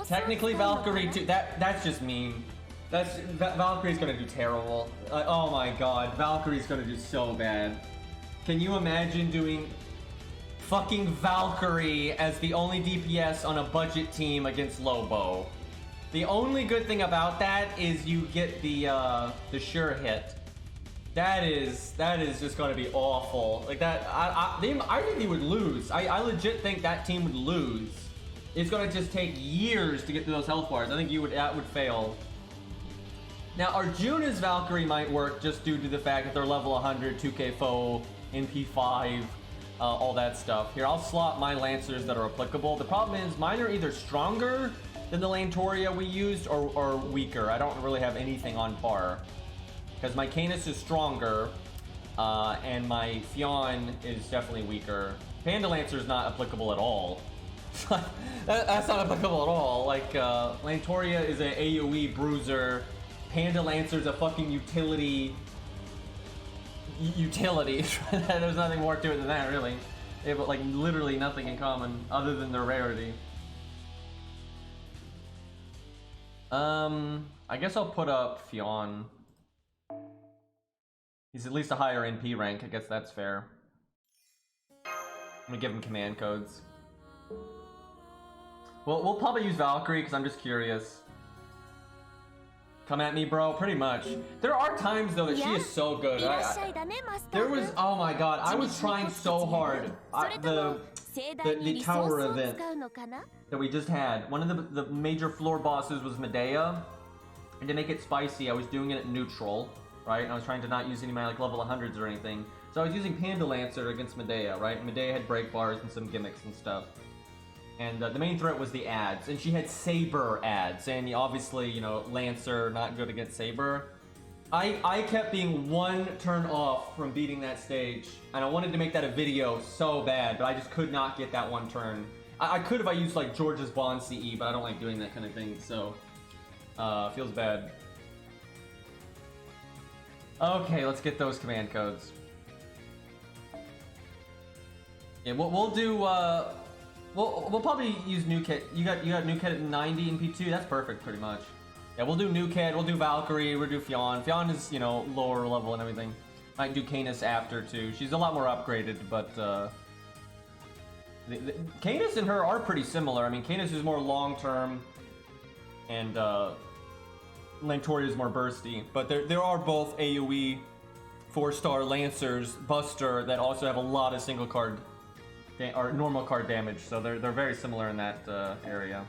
Speaker 1: Technically Valkyrie too. That's just mean. Valkyrie's gonna do terrible. Oh my god, Valkyrie's gonna do so bad. Can you imagine doing fucking Valkyrie as the only DPS on a budget team against Lobo? The only good thing about that is you get the sure hit. That is just going to be awful. Like that, I think they would lose. I legit think that team would lose. It's going to just take years to get to those health bars. I think that would fail. Now Arjuna's Valkyrie might work just due to the fact that they're level 100, 2k foe, NP5, all that stuff. Here, I'll slot my Lancers that are applicable. The problem is mine are either stronger than the Lantoria we used or weaker. I don't really have anything on par. Because my Canis is stronger, and my Fionn is definitely weaker. Panda Lancer is not applicable at all. That's not applicable at all. Like, Lantoria is an AoE bruiser. Panda Lancer is a fucking utility. There's nothing more to it than that, really. They have, like, literally nothing in common other than their rarity. I guess I'll put up Fionn. He's at least a higher NP rank. I guess that's fair. I'm gonna give him command codes. Well, we'll probably use Valkyrie because I'm just curious. Come at me, bro. Pretty much. There are times though that she is so good. There was, oh my god, I was trying so hard. The tower event that we just had. One of the major floor bosses was Medea, and to make it spicy, I was doing it at neutral. Right, and I was trying to not use any of my like level 100s or anything. So I was using Panda Lancer against Medea, right? And Medea had break bars and some gimmicks and stuff. And the main threat was the ads, and she had Saber ads, and obviously, you know, Lancer not good against Saber. I kept being 1 turn off from beating that stage, and I wanted to make that a video so bad, but I just could not get that 1 turn. I could if I used like George's Bond CE, but I don't like doing that kind of thing, so feels bad. Okay, let's get those command codes. Yeah, we'll do. We'll probably use Nukehead. You got Nukehead at 90 in P2. That's perfect, pretty much. Yeah, we'll do Nukehead. We'll do Valkyrie. We'll do Fionn. Fionn is, you know, lower level and everything. Might do Canis after too. She's a lot more upgraded, but Canis and her are pretty similar. I mean, Canis is more long-term, and Lantoria is more bursty. But there are both AoE 4-star Lancers, Buster, that also have a lot of single card or normal card damage. So they're very similar in that area.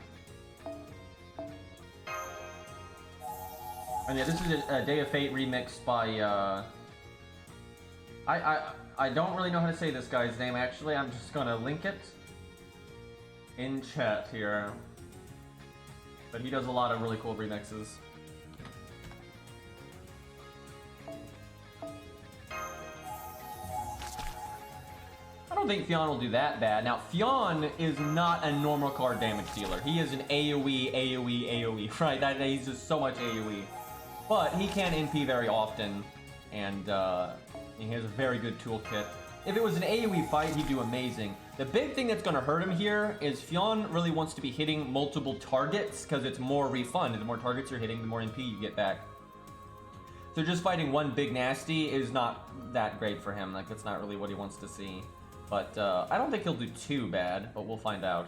Speaker 1: And yeah, this is a Day of Fate remix by I don't really know how to say this guy's name, actually. I'm just gonna link it in chat here. But he does a lot of really cool remixes. I don't think Fionn will do that bad. Now, Fionn is not a normal card damage dealer. He is an AoE, right? He's just so much AoE. But he can NP very often, and he has a very good toolkit. If it was an AoE fight, he'd do amazing. The big thing that's going to hurt him here is Fionn really wants to be hitting multiple targets because it's more refund. The more targets you're hitting, the more NP you get back. So just fighting one big nasty is not that great for him. Like, that's not really what he wants to see. But I don't think he'll do too bad, but we'll find out.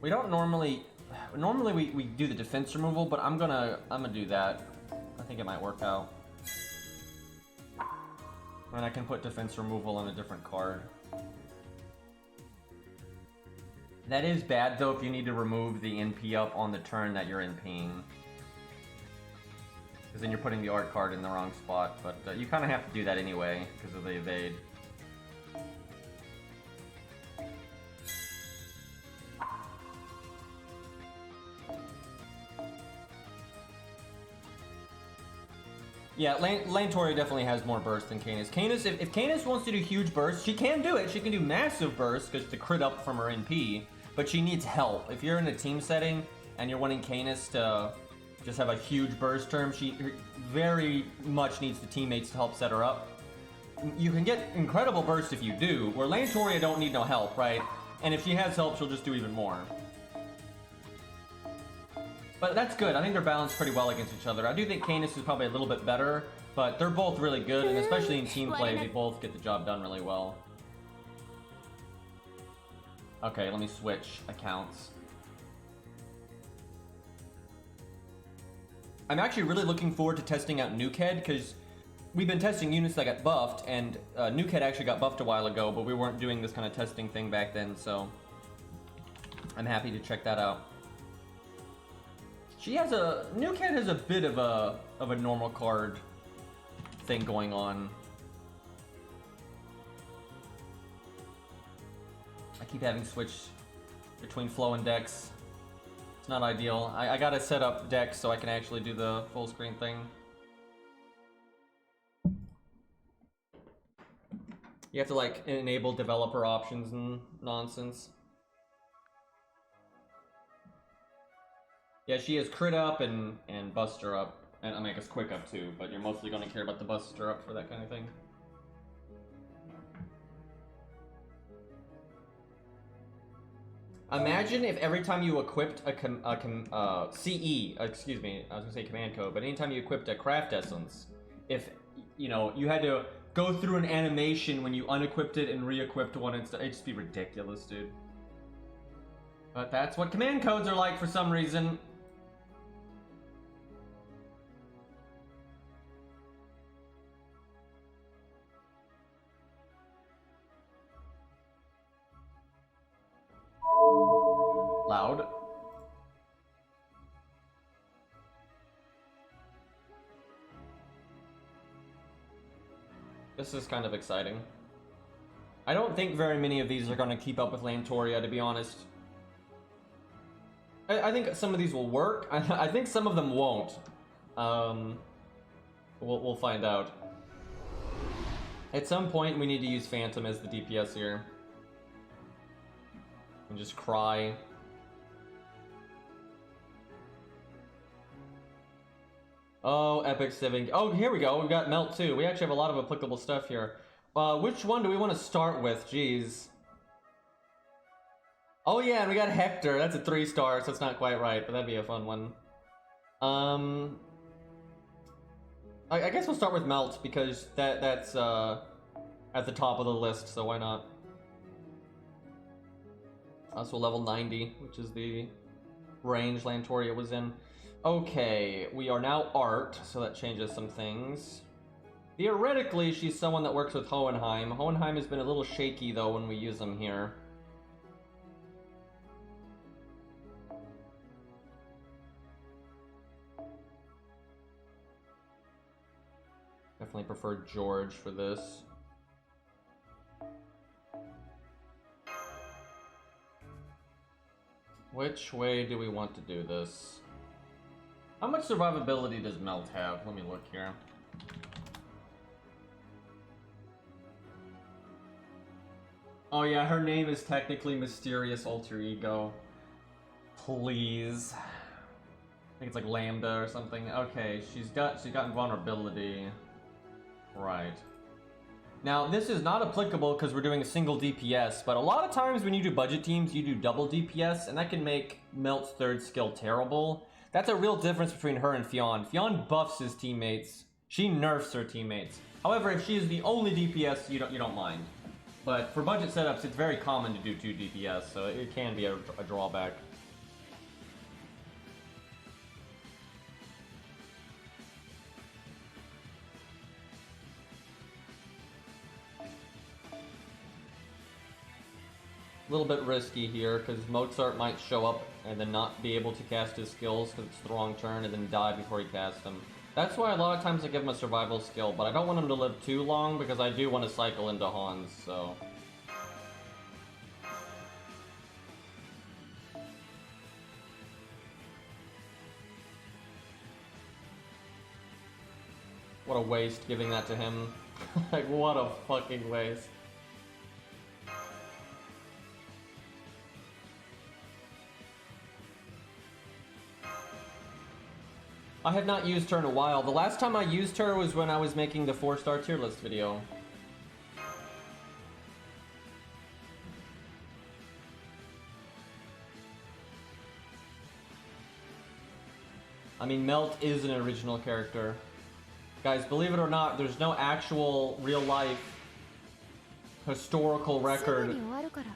Speaker 1: We don't normally we do the defense removal, but I'm gonna do that. I think it might work out. And I can put defense removal on a different card. That is bad though if you need to remove the NP up on the turn that you're NPing. Because then you're putting the art card in the wrong spot, but you kind of have to do that anyway because of the evade. Yeah, Lantoria definitely has more burst than Canis. If Canis wants to do huge bursts, she can do it. She can do massive bursts because to crit up from her NP, but she needs help. If you're in a team setting and you're wanting Canis to just have a huge burst term, she very much needs the teammates to help set her up. You can get incredible burst if you do, where Lantoria don't need no help, right? And if she has help, she'll just do even more. But that's good. I think they're balanced pretty well against each other. I do think Canis is probably a little bit better, but they're both really good, and especially in team play, they both get the job done really well. Okay, let me switch accounts. I'm actually really looking forward to testing out Nukehead, because we've been testing units that got buffed, and Nukehead actually got buffed a while ago, but we weren't doing this kind of testing thing back then, so I'm happy to check that out. Nukehead has a bit of a normal card thing going on. I keep having to switch between flow and decks. It's not ideal. I gotta set up decks so I can actually do the full screen thing. You have to like enable developer options and nonsense. Yeah, she has crit up and buster up, and I guess quick up too, but you're mostly going to care about the buster up for that kind of thing. Imagine if every time you equipped a CE, excuse me, I was going to say command code, but anytime you equipped a craft essence, if, you know, you had to go through an animation when you unequipped it and re-equipped one, it'd just be ridiculous, dude. But that's what command codes are like for some reason. Loud. This is kind of exciting. I don't think very many of these are going to keep up with Lantoria, to be honest. I think some of these will work. I think some of them won't. We'll find out. At some point, we need to use Phantom as the DPS here. And just cry. Oh, Epic Civic. Oh, here we go. We've got Melt too. We actually have a lot of applicable stuff here. Which one do we want to start with? Jeez. Oh yeah, and we got Hector. That's a 3-star, so it's not quite right, but that'd be a fun one. I guess we'll start with Melt because that's at the top of the list, so why not? So level 90, which is the range Lantoria was in. Okay, we are now Art, so that changes some things. Theoretically, she's someone that works with Hohenheim. Hohenheim has been a little shaky, though, when we use him here. Definitely prefer George for this. Which way do we want to do this? How much survivability does Melt have? Let me look here. Oh yeah, her name is technically Mysterious Alter Ego. Please. I think it's like Lambda or something. Okay, she's got invulnerability. Right. Now, this is not applicable because we're doing a single DPS, but a lot of times when you do budget teams, you do double DPS, and that can make Melt's third skill terrible. That's a real difference between her and Fionn. Fionn buffs his teammates. She nerfs her teammates. However, if she is the only DPS, you don't mind. But for budget setups, it's very common to do 2 DPS, so it can be a drawback. A little bit risky here, because Mozart might show up and then not be able to cast his skills because it's the wrong turn and then die before he casts them. That's why a lot of times I give him a survival skill, but I don't want him to live too long because I do want to cycle into Hans, so... What a waste giving that to him. Like, what a fucking waste. I have not used her in a while. The last time I used her was when I was making the 4-star tier list video. I mean, Melt is an original character. Guys, believe it or not, there's no actual real-life historical record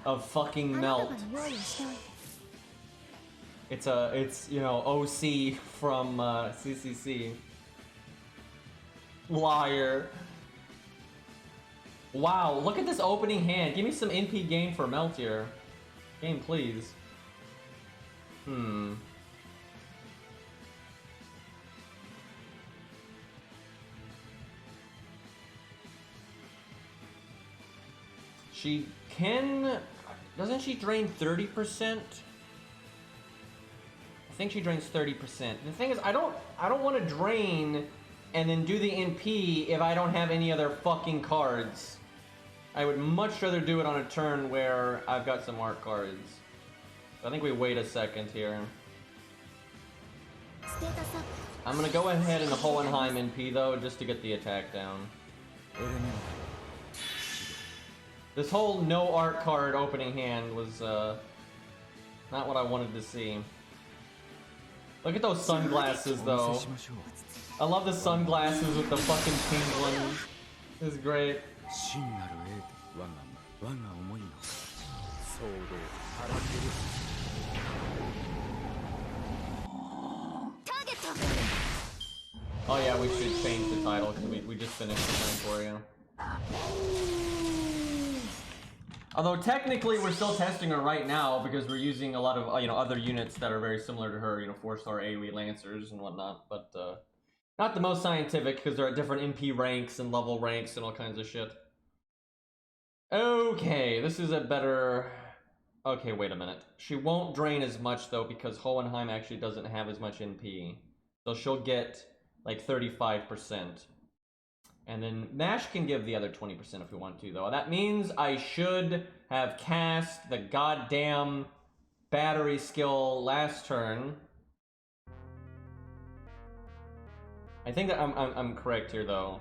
Speaker 1: of fucking Melt. It's you know, OC from CCC. Liar. Wow, look at this opening hand. Give me some NP gain for Melt here. Game, please. She can... Doesn't she drain 30%? I think she drains 30%. The thing is, I don't want to drain and then do the NP if I don't have any other fucking cards. I would much rather do it on a turn where I've got some art cards. I think we wait a second here. I'm gonna go ahead and Hohenheim NP though, just to get the attack down. This whole no art card opening hand was not what I wanted to see. Look at those sunglasses though. I love the sunglasses with the fucking penguin. This is great. Oh yeah, we should change the title because we just finished the Artoria. Although technically we're still testing her right now because we're using a lot of other units that are very similar to her, 4-star AoE Lancers and whatnot, but not the most scientific because they're at different MP ranks and level ranks and all kinds of shit. Okay, this is a better... Okay, wait a minute. She won't drain as much though because Hohenheim actually doesn't have as much NP. So she'll get like 35%. And then Nash can give the other 20% if we want to, though. That means I should have cast the goddamn battery skill last turn. I think that I'm correct here, though.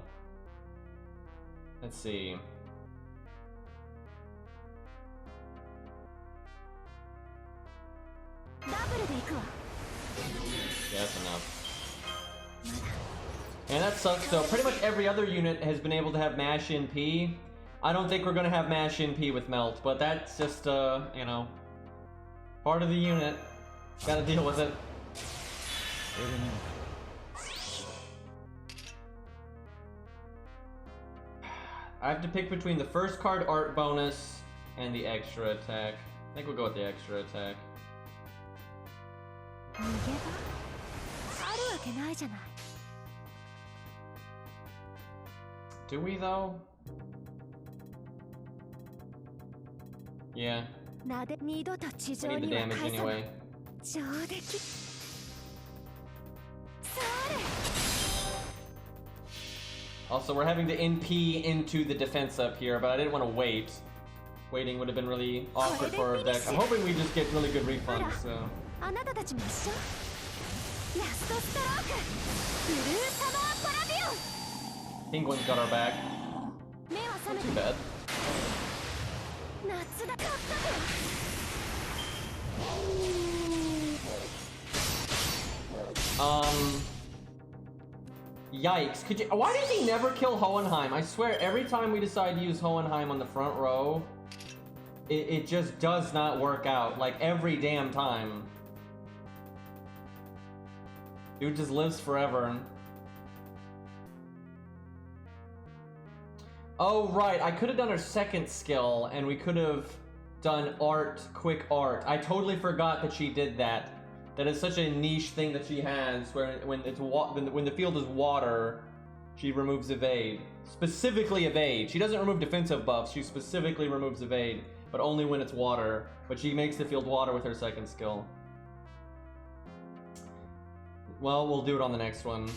Speaker 1: Let's see. Yeah, that's enough. And that sucks though. Pretty much every other unit has been able to have mash NP. I don't think we're gonna have mash NP with melt, but that's just you know, part of the unit. Gotta deal with it. I have to pick between the first card art bonus and the extra attack. I think we'll go with the extra attack. Do we though? Yeah. I need the damage anyway. Also, we're having to NP into the defense up here, but I didn't want to wait. Waiting would have been really awkward for our deck. I'm hoping we just get really good refunds, so... Penguin's got our back. Not too bad. Yikes, could you— why does he never kill Hohenheim? I swear, every time we decide to use Hohenheim on the front row, it just does not work out, like every damn time. Dude just lives forever. Oh right, I could have done her second skill and we could have done art, quick art. I totally forgot that she did that. That is such a niche thing that she has, where when the field is water, she removes evade. Specifically evade. She doesn't remove defensive buffs, she specifically removes evade, but only when it's water. But she makes the field water with her second skill. Well, we'll do it on the next one.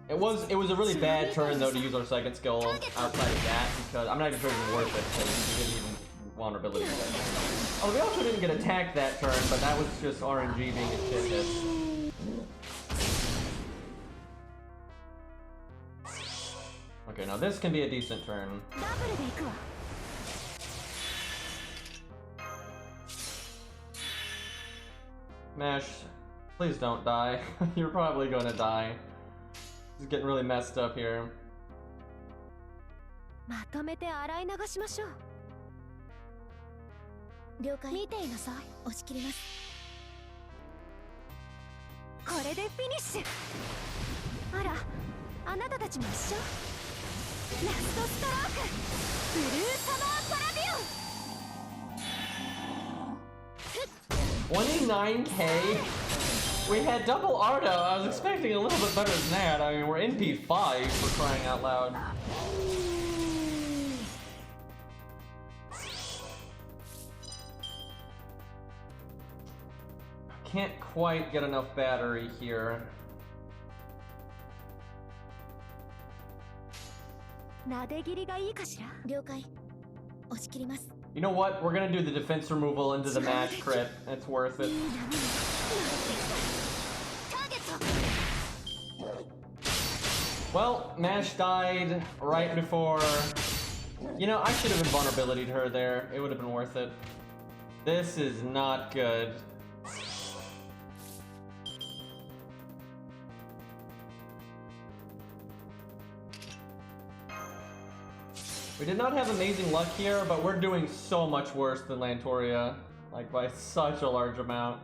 Speaker 1: It was a really bad turn though to use our second skill outside of that, because I'm not even sure it was worth it, because we didn't even vulnerability. Oh, we also didn't get attacked that turn, but that was just RNG being a shit hit. Okay, now this can be a decent turn. Mash, please don't die. You're probably gonna die. This is getting really messed up here. $29K? We had double Arto. I was expecting a little bit better than that. I mean, we're NP5 for crying out loud. Can't quite get enough battery here. You know what? We're gonna do the defense removal into the match crit. It's worth it. Well, Mash died right before... You know, I should have invulnerability'd her there. It would have been worth it. This is not good. We did not have amazing luck here, but we're doing so much worse than Lantoria. Like, by such a large amount.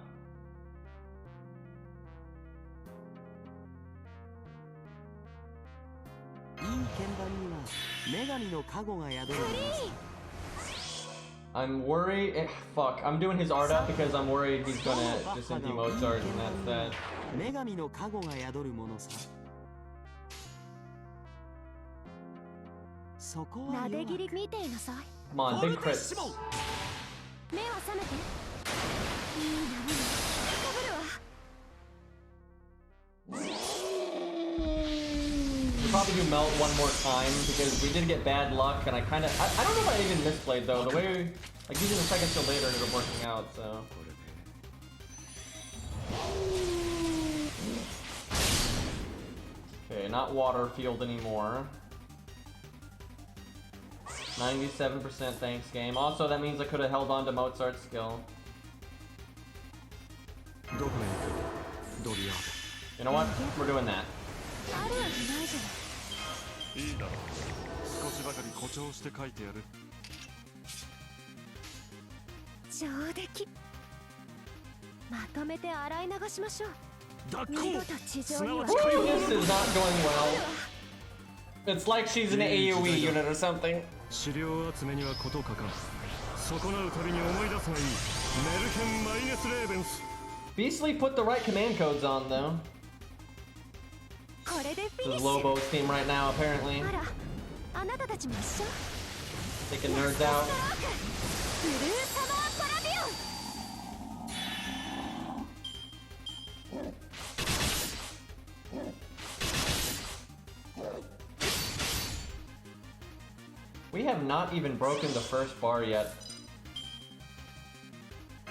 Speaker 1: I'm worried. Fuck, I'm doing his art up because I'm worried he's gonna just empty Mozart, and that's that. Come on, big crits. We'll probably do melt one more time because we did get bad luck, and I don't know if I even misplayed though. The way, like using the second skill later ended up working out, so. Okay, not water field anymore. 97% thanks game. Also, that means I could have held on to Mozart's skill. You know what? We're doing that.
Speaker 2: あるわけないじゃない。
Speaker 3: いいだろう。少しばかり誇張して書いてやる。
Speaker 2: 上出来。まとめて洗い流しましょう。
Speaker 3: 抱っこ。
Speaker 2: 二度と地上には。
Speaker 1: This is not going well. It's like she's an AoE unit or something.
Speaker 3: 資料集めにはことかかん。損なうたびに思い出すがいい。メルヘン・マイネス・レーベンス。
Speaker 1: Beastly put the right command codes on though.
Speaker 2: これでフィ
Speaker 1: This
Speaker 2: ニッ
Speaker 1: is
Speaker 2: シュ。
Speaker 1: Lobo's team right now, apparently.
Speaker 2: あら、あなたたちも一緒。
Speaker 1: Taking nerds out.
Speaker 2: ブルーサマーパラビオン。
Speaker 1: We have not even broken the first bar yet.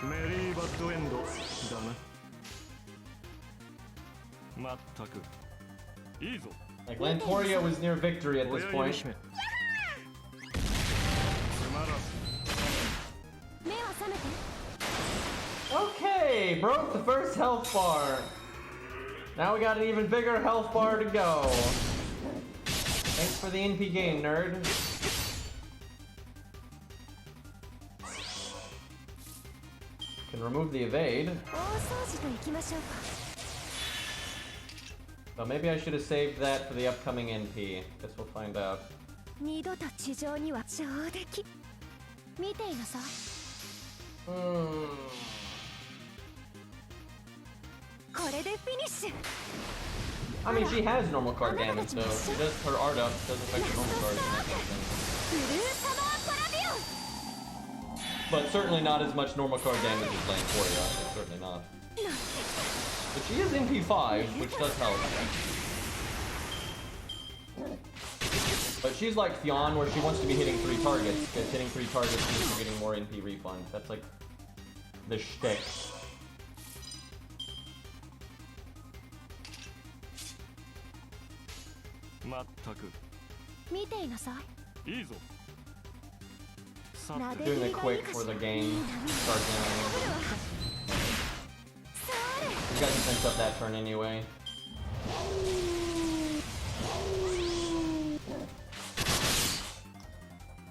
Speaker 3: メリーバッドエンドだな。まったくいいぞ。
Speaker 1: Like Lantoria was near victory at this
Speaker 3: 親
Speaker 1: point.
Speaker 3: 姫。つまらず。
Speaker 2: 目は覚めて。
Speaker 1: Okay, broke the first health bar. Now we got an even bigger health bar to go. Thanks for the NP game, nerd. Can remove the evade.
Speaker 2: 大掃除と行きましょうか。
Speaker 1: So maybe I should have saved that for the upcoming NP. Guess we'll find out.
Speaker 2: 二度と地上には上出来。見ていなさい。 これでフィニッシュ。
Speaker 1: I mean, she has normal card damage, so she does her art up, does affect her normal cards and that kind of thing.
Speaker 2: ブルーサマーパラビオン。
Speaker 1: But certainly not as much normal card damage as Lantoria. Certainly not. But she is MP5, which does help. But she's like Fionn, where she wants to be hitting 3 targets, because hitting 3 targets means you're getting more NP refunds. That's like the shtick.
Speaker 2: 見ていなさい。
Speaker 3: いいぞ。さ
Speaker 1: Doing it quick for the game starts now. You guys finished up that turn anyway.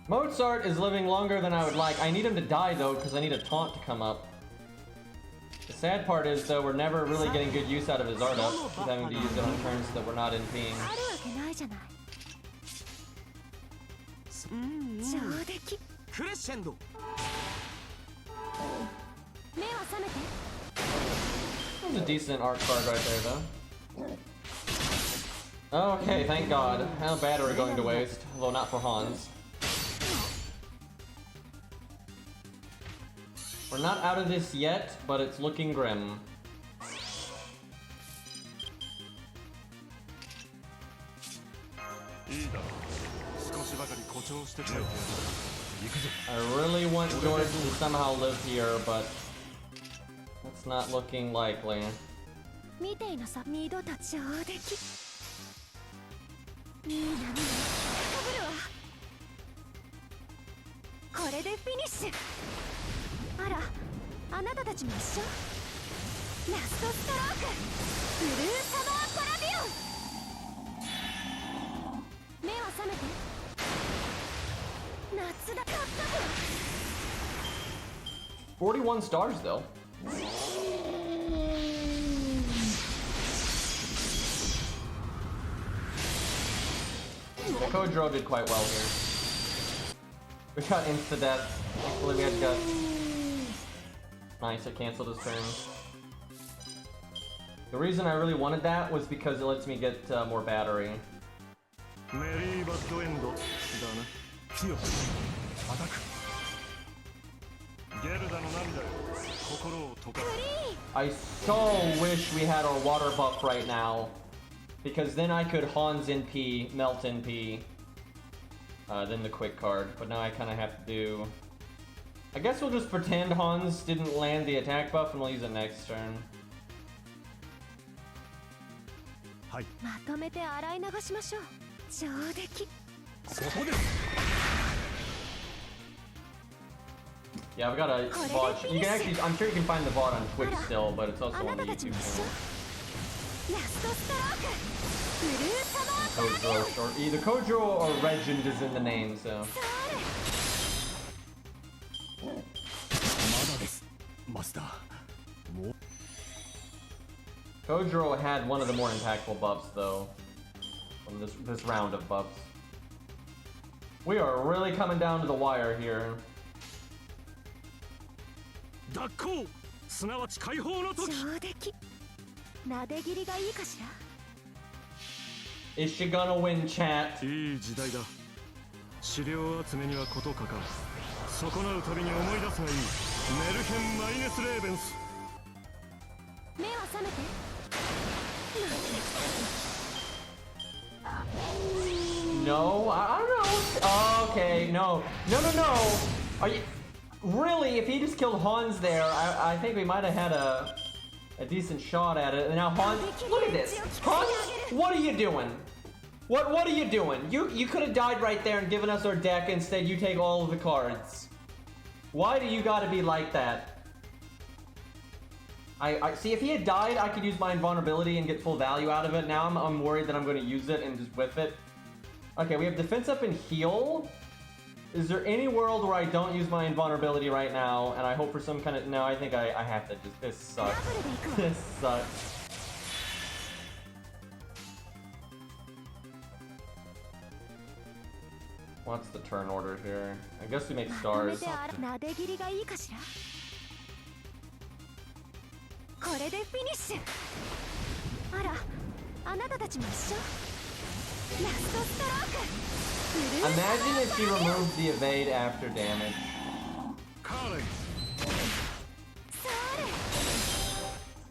Speaker 1: Mozart is living longer than I would like. I need him to die though, because I need a taunt to come up. The sad part is though, we're never really getting good use out of his art up. He's having to use it on turns that we're not NPing.
Speaker 2: あるわけないじゃない。上出来。
Speaker 4: クレッシェンド。
Speaker 2: 目は覚めて。
Speaker 1: That was a decent art card right there though. Okay, thank God. How bad are we going to waste? Although not for Hans. We're not out of this yet, but it's looking grim. I really want George to somehow live here, but it's not looking likely.
Speaker 2: 見ていなさい。二度と上出来。いい波がかぶるわ。これでフィニッシュ。あら、あなたたちも一緒。ラストストローク。ブルーサマーパラビオン。目は覚めて。夏だ。勝ったぞ。
Speaker 1: 41 stars though. The Kodro did quite well here. We got insta-death. Thankfully we had guts. Nice, it canceled his turn. The reason I really wanted that was because it lets me get more battery. I so wish we had our water buff right now, because then I could Hans NP, Melt NP, then the quick card. But now I kind of have to do... I guess we'll just pretend Hans didn't land the attack buff and we'll use it next turn.
Speaker 2: まとめて洗い流しましょう。上出来。
Speaker 1: Yeah, I've got a VOD. You can actually, I'm sure you can find the VOD on Twitch still, but it's also on the YouTube channel.
Speaker 2: ラストストロークブルーサマーパラディ
Speaker 1: Kojiro, or either Kojiro or Regent is in the name, so.
Speaker 2: それ
Speaker 3: まだですマスターもう
Speaker 1: Kojiro had one of the more impactful buffs, though, from this round of buffs. We are really coming down to the wire here.
Speaker 3: 脱行すなわち解放の時
Speaker 2: 上出来なで切りがいいかしら
Speaker 1: Is she gonna win, chat?
Speaker 3: いい時代だ資料集めには事欠かん損なうたびに思い出すがいいメルヘン・マイネス・レーベンス
Speaker 2: 目は覚めて
Speaker 1: No, I don't know. Oh, okay, no. Are you really? If he just killed Hans there, I think we might have had a decent shot at it. And now Hans, look at this. Hans, what are you doing? What are you doing? You could have died right there and given us our deck. Instead, you take all of the cards. Why do you gotta be like that? I see, if he had died, I could use my invulnerability and get full value out of it. Now I'm worried that I'm going to use it and just whiff it. Okay, we have defense up and heal. Is there any world where I don't use my invulnerability right now and I hope for some kind of... No, I think I have to just... This sucks. This sucks. What's the turn order here? I guess we make
Speaker 2: まとめ
Speaker 1: stars.
Speaker 2: てなで切りがいいかしらこれでフィニッシュあらあなたたちも一緒ラストストロークブルー
Speaker 1: Imagine if she removed the evade after damage.
Speaker 3: カーレン
Speaker 2: そ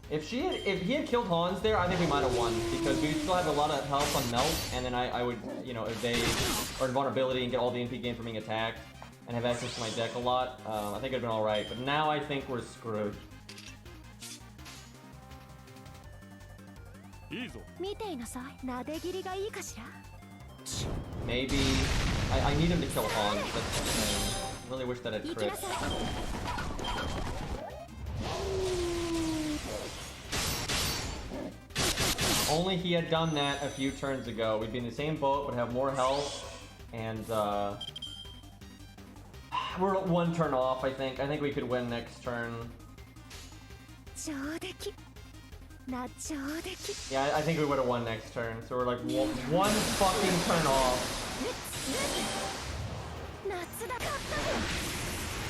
Speaker 2: れ
Speaker 1: If he had killed Hans there, I think we might have won because we still have a lot of health on melt, and then I would, you know, evade or invulnerability and get all the MP gain from being attacked, and have access to my deck a lot. I think it'd been all right, but now I think we're screwed.
Speaker 3: いいぞ
Speaker 2: 見ていなさいなで切りがいいかしら
Speaker 1: Maybe I need him to kill Hans. That's the thing. I really wish that I'd
Speaker 2: 行き
Speaker 1: crit.
Speaker 2: なさい
Speaker 1: Only he had done that a few turns ago. We'd be in the same boat, but have more health, and we're one turn off. I think we could win next turn.
Speaker 2: 上出来な上出来
Speaker 1: Yeah, I think we would have won next turn. So we're like one fucking turn off.
Speaker 2: 夏だかっ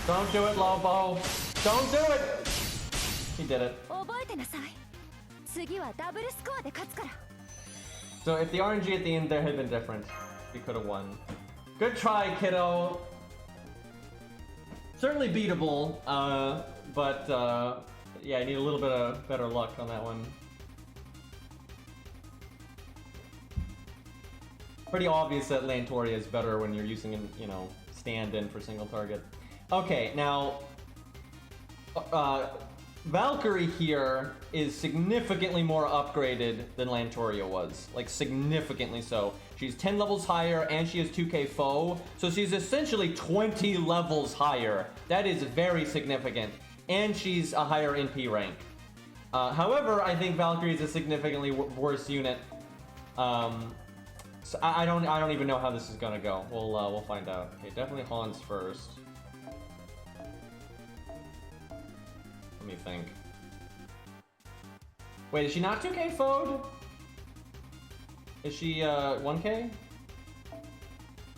Speaker 2: た
Speaker 1: Don't do it, Lobo. Don't do it. He did it.
Speaker 2: 覚えてなさい次はダブルスコアで勝つから
Speaker 1: So if the RNG at the end there had been different, we could have won. Good try, kiddo. Certainly beatable, but yeah, I need a little bit of better luck on that one. Pretty obvious that Lantoria is better when you're using an, you know, stand-in for single target. Okay, now Valkyrie here is significantly more upgraded than Lantoria was. Like, significantly so. She's 10 levels higher, and she has 2k foe, so she's essentially 20 levels higher. That is very significant. And she's a higher NP rank. However, I think Valkyrie is a significantly worse unit. So I don't even know how this is gonna go. We'll find out. Okay, definitely Hans first. Let me think. Wait, is she not 2k foed? Is she 1k?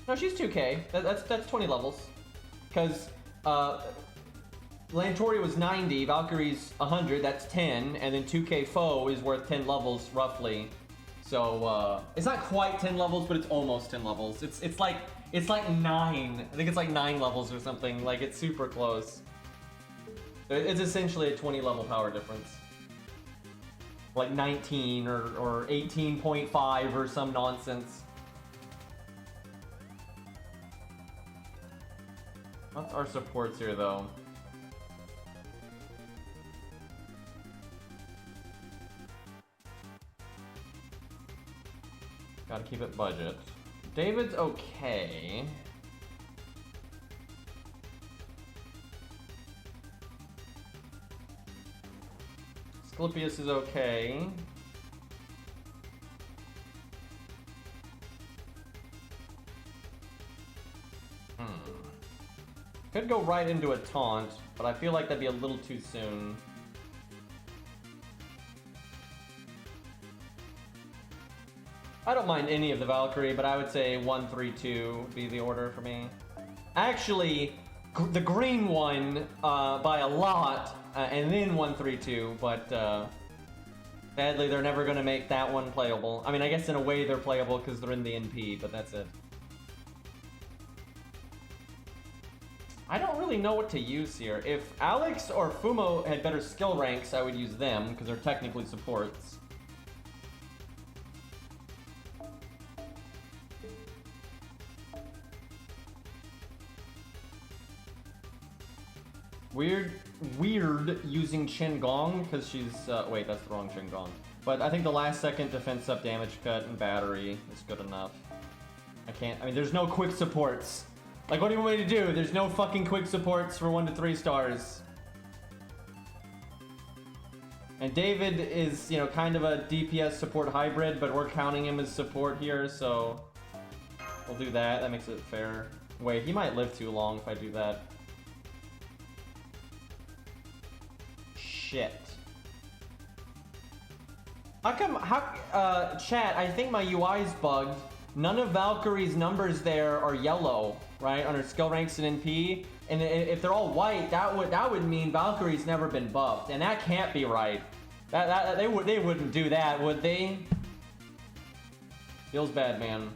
Speaker 1: No, she's 2k. That's 20 levels. Because Lantoria was 90, Valkyrie's 100, that's 10, and then 2k foe is worth 10 levels roughly. So it's not quite 10 levels, but it's almost 10 levels. It's like 9. I think it's like 9 levels or something. Like, it's super close. It's essentially a 20 level power difference. Like 19 or 18.5 or some nonsense. What's our supports here though? Gotta keep it budget. David's okay. Asclepius is okay. Could go right into a taunt, but I feel like that'd be a little too soon. I don't mind any of the Valkyrie, but I would say 1, 3, 2 would be the order for me. Actually, the green one by a lot, and then 1, 3, 2, but sadly they're never gonna make that one playable. I mean, I guess in a way they're playable because they're in the NP, but that's it. I don't really know what to use here. If Alex or Fumo had better skill ranks, I would use them, because they're technically supports. Weird using Qingong, because she's, wait, that's the wrong Qingong. But I think the last second defense up damage cut and battery is good enough. I mean, there's no quick supports. Like, what do you want me to do? There's no fucking quick supports for 1 to 3 stars. And David is, you know, kind of a DPS support hybrid, but we're counting him as support here, so we'll do that. That makes it fair. Wait, he might live too long if I do that. Shit. Chat, I think my UI's bugged. None of Valkyrie's numbers there are yellow, right? Under skill ranks and NP. And if they're all white, that would mean Valkyrie's never been buffed. And that can't be right. They wouldn't do that, would they? Feels bad, man.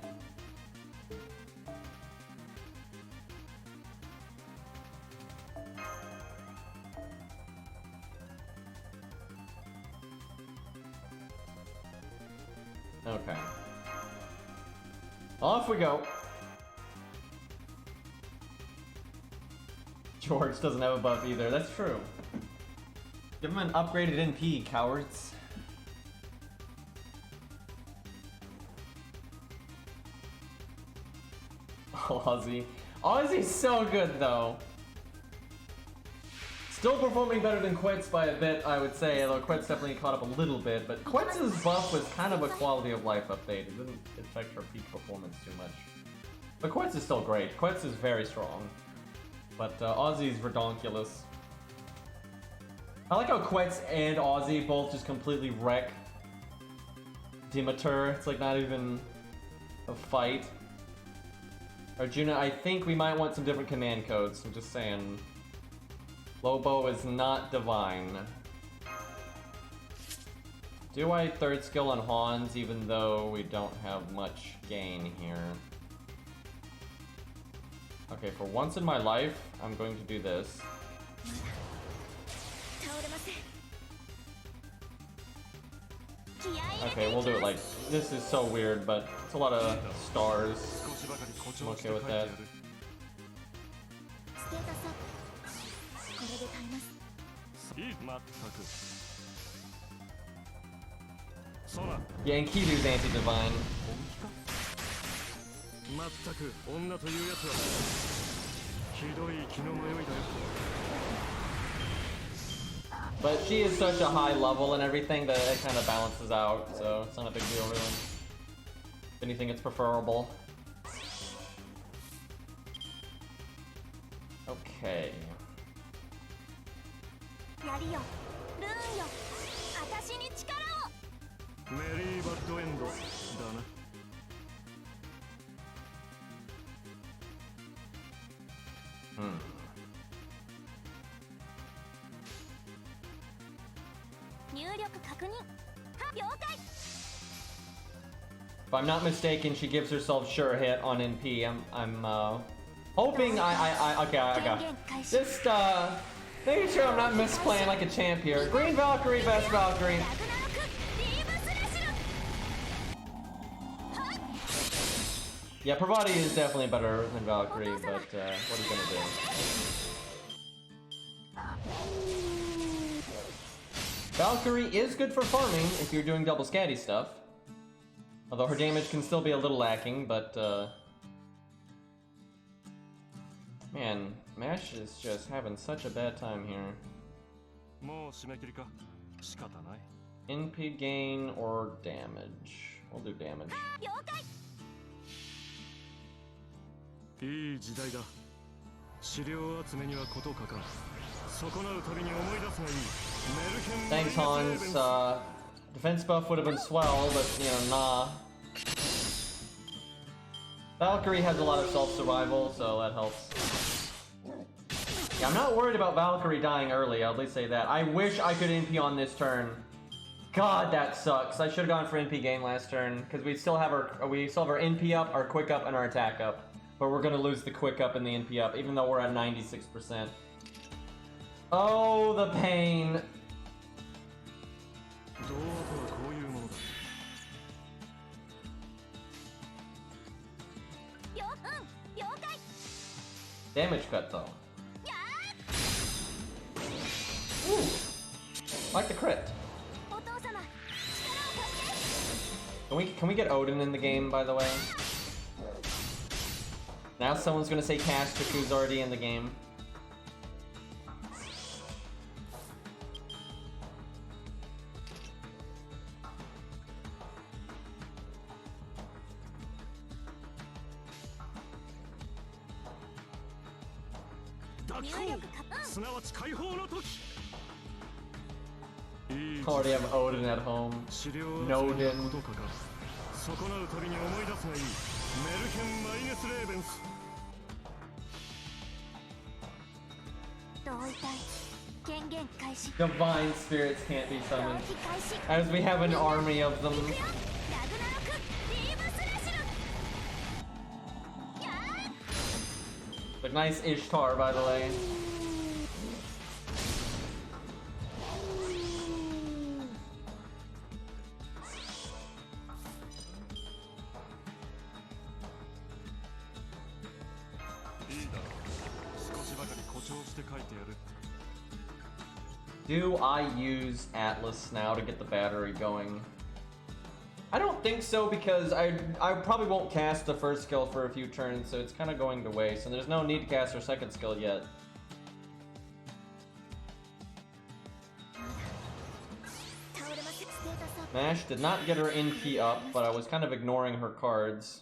Speaker 1: Okay. Off we go. George doesn't have a buff either. That's true. Give him an upgraded NP, cowards. Oh, Ozzy. Ozzy's so good, though. Still performing better than Quetz by a bit, I would say, although Quetz definitely caught up a little bit, but Quetz's buff was kind of a quality of life update. It didn't affect her peak performance too much. But Quetz is still great. Quetz is very strong. But Ozzy's redonkulous. I like how Quetz and Ozzy both just completely wreck Demeter. It's like not even a fight. Arjuna, I think we might want some different command codes. I'm just saying. Lobo is not divine. Do I third skill on Hans even though we don't have much gain here? Okay, for once in my life, I'm going to do this. Okay, we'll do it like... This is so weird, but it's a lot of stars. I'm okay with that. Yeah, and Kiryu's anti-divine. But she is such a high level and everything that it kind of balances out, so it's not a big deal really. If anything, it's preferable. Okay. If I'm not mistaken, she gives herself sure hit on NP. I'm hoping okay, I got just making sure I'm not misplaying like a champ here. Green Valkyrie, best Valkyrie. Yeah, Pravati is definitely better than Valkyrie, but what are you gonna do? Valkyrie is good for farming if you're doing double scatty stuff. Although her damage can still be a little lacking, but man, Mash is just having such a bad time here. NP gain or damage? We'll do damage.
Speaker 3: 資料集めには事欠かん。損なうたびに思い出すがいい。メルヘン
Speaker 1: Thanks, Hans. Defense buff would have been swell, but you know, nah. Valkyrie has a lot of self-survival, so that helps. Yeah, I'm not worried about Valkyrie dying early, I'll at least say that. I wish I could NP on this turn. God, that sucks. I should have gone for NP gain last turn, because we still have our NP up, our quick up, and our attack up. But we're gonna lose the quick up and the NP up, even though we're at 96%. Oh, the pain. Damage cut though. Ooh. Like the crit. Can we get Odin in the game, by the way? Now someone's gonna say Castraku's already in the game. Already have Odin at home. Nodin. Divine spirits can't be summoned, as we have an army of them. But nice Ishtar, by the way. Do I use Atlas now to get the battery going? I don't think so, because I probably won't cast the first skill for a few turns, so it's kind of going to waste, and there's no need to cast her second skill yet. Mash did not get her NP up, but I was kind of ignoring her cards.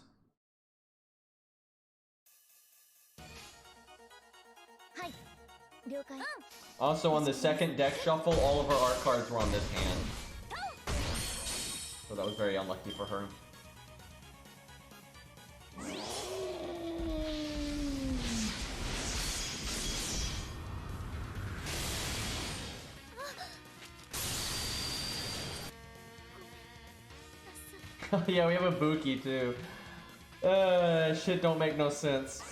Speaker 1: Also, on the second deck shuffle, all of her art cards were on this hand. So that was very unlucky for her. Yeah, we have a Buki too. Shit don't make no sense.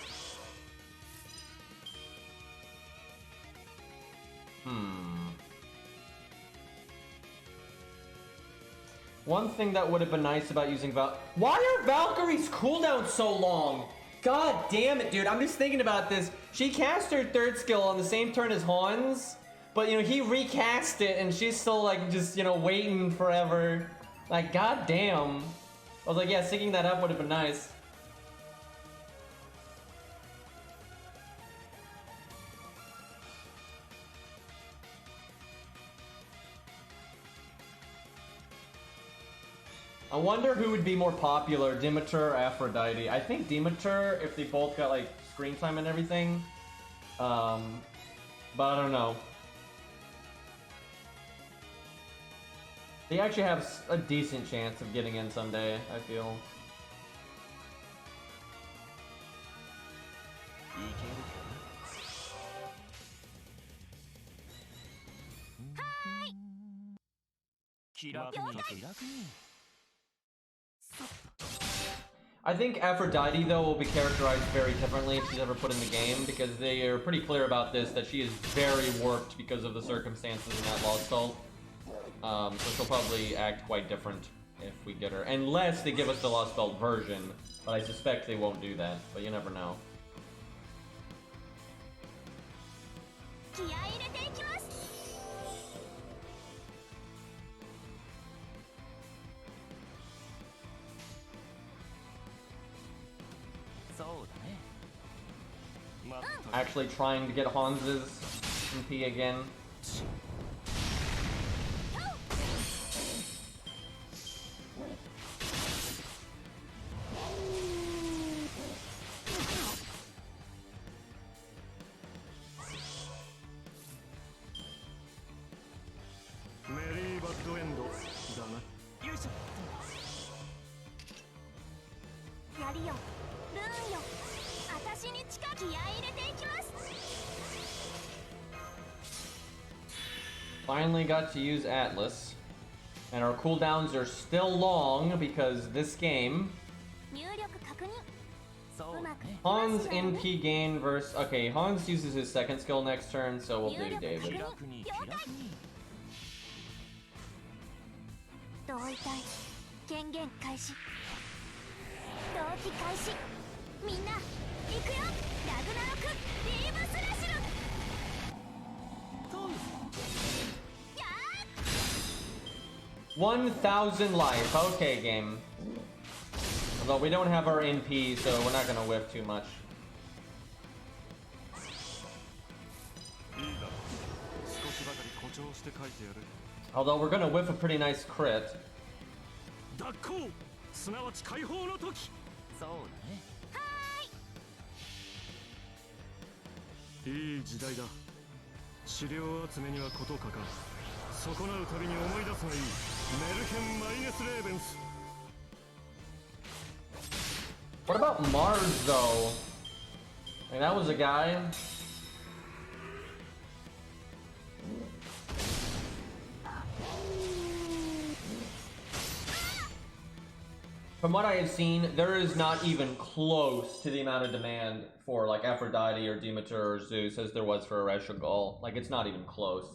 Speaker 1: One thing that would have been nice about using Why are Valkyrie's cooldowns so long? God damn it, dude. I'm just thinking about this. She cast her third skill on the same turn as Hans, but, you know, he recast it and she's still, like, just, you know, waiting forever. Like, god damn. I was like, yeah, syncing that up would have been nice. I wonder who would be more popular, Demeter or Aphrodite. I think Demeter, if they both got, like, screen time and everything. But I don't know. They actually have a decent chance of getting in someday, I feel. I think Aphrodite, though, will be characterized very differently if she's ever put in the game, because they are pretty clear about this, that she is very warped because of the circumstances in that Lost Cult. So she'll probably act quite different if we get her. Unless they give us the Lost Belt version, but I suspect they won't do that, but you never know. Actually trying to get Hans's MP again. Finally got to use Atlas. And our cooldowns are still long because this game...
Speaker 2: 入力確認
Speaker 4: そうね
Speaker 1: Hans NP gain versus... Okay, Hans uses his second skill next turn, so we'll do David.
Speaker 4: 気楽に気楽に
Speaker 2: 同意体権限開始同期開始みんな行くよラグナロクリーブスラッシュ
Speaker 4: そう
Speaker 2: や
Speaker 1: 1,000 life. Okay, game. Although we don't have our NP, so we're not gonna whiff too much.
Speaker 3: いいだろう少しばかり誇張して書いてやる
Speaker 1: Although we're gonna whiff a pretty nice crit.
Speaker 3: 脱行すなわち解放の時
Speaker 4: そうだね
Speaker 3: いい時代だ資料集めには事欠かん損なうたびに思い出すがいいメルヘン・マイネス・レーベンス
Speaker 1: What about Mars, though? Like, that was a guy. From what I have seen, there is not even close to the amount of demand for like Aphrodite or Demeter or Zeus as there was for FGO. Like, it's not even close.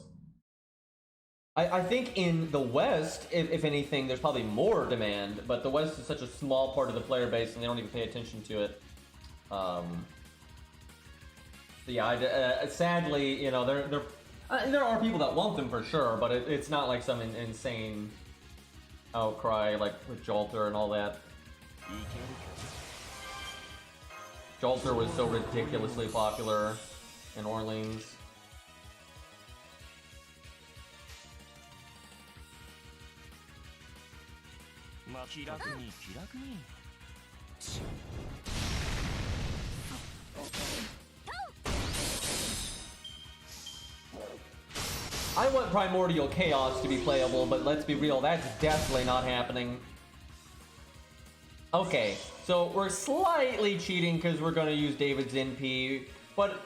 Speaker 1: I think in the West, if anything, there's probably more demand, but the West is such a small part of the player base and they don't even pay attention to it. Yeah, sadly, you know, there are people that want them for sure, but it's not like some insane outcry like with Jolter and all that.
Speaker 4: いけるか
Speaker 1: Jolter was so ridiculously popular in Orleans.
Speaker 4: まあ気楽に気楽に
Speaker 1: I want Primordial Chaos to be playable, but let's be real, that's definitely not happening. Okay, so we're slightly cheating because we're going to use David's NP, but,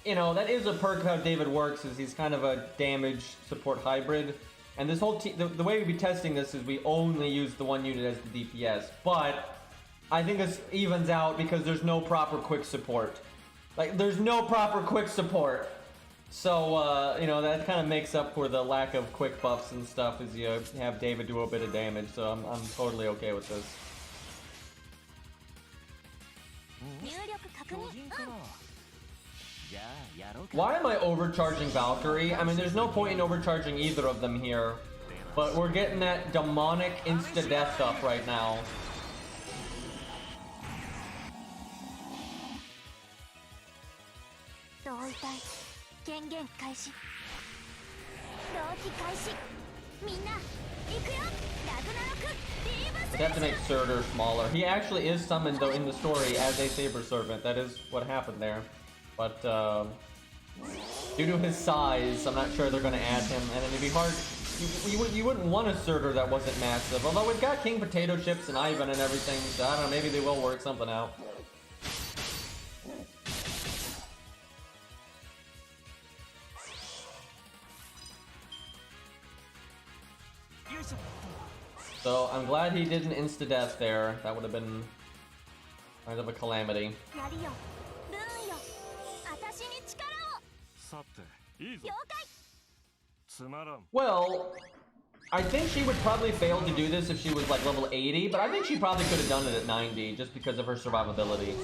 Speaker 1: you know, that is a perk of how David works, is he's kind of a damage support hybrid. And this whole the way we'd be testing this is we only use the one unit as the DPS, but I think this evens out because there's no proper quick support. Like, there's no proper quick support. So, you know, that kind of makes up for the lack of quick buffs and stuff as you have David do a bit of damage, so I'm totally okay with this.
Speaker 2: 入力確
Speaker 4: 巨
Speaker 2: 認
Speaker 4: 人かなじゃあやろうか
Speaker 1: Why am I overcharging Valkyrie? I mean, there's no point in overcharging either of them here, but we're getting that demonic insta-death up right now.
Speaker 2: 同意体権限開始同期開始みんな行くよラグナロクリーブス
Speaker 1: We have to make Surtur smaller. He actually is summoned, though, in the story as a Saber Servant. That is what happened there. But, due to his size, I'm not sure they're going to add him, and it'd be hard. You wouldn't want a Surtur that wasn't massive. Although we've got King Potato Chips and Ivan and everything, so I don't know, maybe they will work something out. So I'm glad he didn't insta-death there. That would have been kind of a calamity.
Speaker 2: やりよルーンよ私に力を
Speaker 3: さていいぞ
Speaker 2: 了解
Speaker 3: つまらん
Speaker 1: Well, I think she would probably fail to do this if she was like level 80, but I think she probably could have done it at 90 just because of her survivability.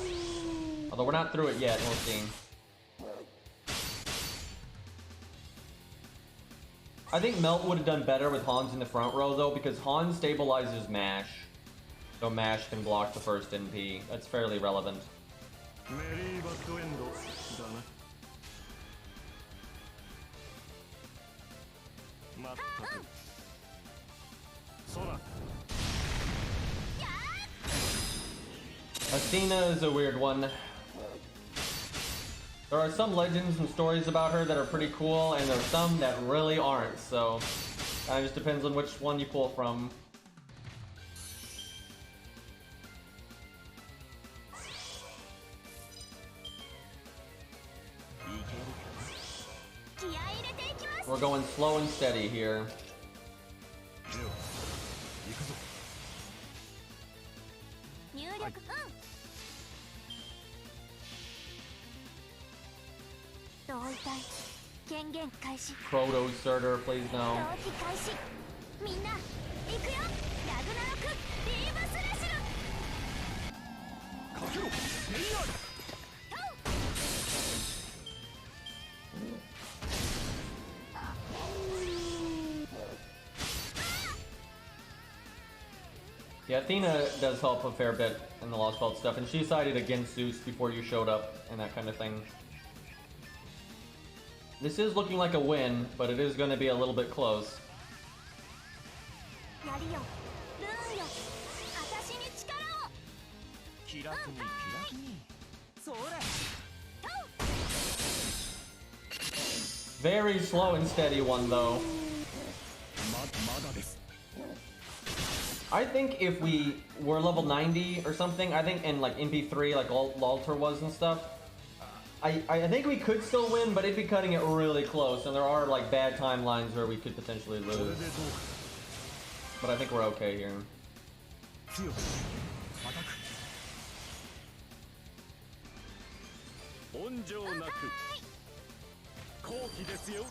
Speaker 1: Although we're not through it yet, we'll see. I think Melt would have done better with Hans in the front row though, because Hans stabilizes Mash. So Mash can block the first NP. That's fairly relevant.
Speaker 3: メリーバッドエンドだなまったくそら
Speaker 1: Athena is a weird one. There are some legends and stories about her that are pretty cool, and there are some that really aren't, so it just depends on which one you pull from.
Speaker 4: いけるか
Speaker 2: 気合い入れていきます
Speaker 1: We're going slow and steady here.
Speaker 3: では行くぞ。
Speaker 2: 入力同意体権限開始
Speaker 1: Proto Surter, please
Speaker 2: 同
Speaker 1: no.
Speaker 2: 期開始みんな行くよラグナロクリーブスレシル
Speaker 3: かけろメイヤー
Speaker 1: Yeah, Athena does help a fair bit in the Lost Belt stuff, and she sided against Zeus before you showed up and that kind of thing. This is looking like a win, but it is going to be a little bit close.
Speaker 2: やりよルーンよ私に力を
Speaker 4: 気楽に気楽にそれ
Speaker 1: Very slow and steady one, though.
Speaker 3: まだです。
Speaker 1: I think if we were level 90 or something, I think in like MP3, like Alter was and stuff, I think we could still win, but it'd be cutting it really close, and there are like bad timelines where we could potentially
Speaker 3: それ
Speaker 1: lose.
Speaker 3: でどうか。
Speaker 1: But I think we're okay here.
Speaker 3: 強くアタック。温情なく。好機ですよ。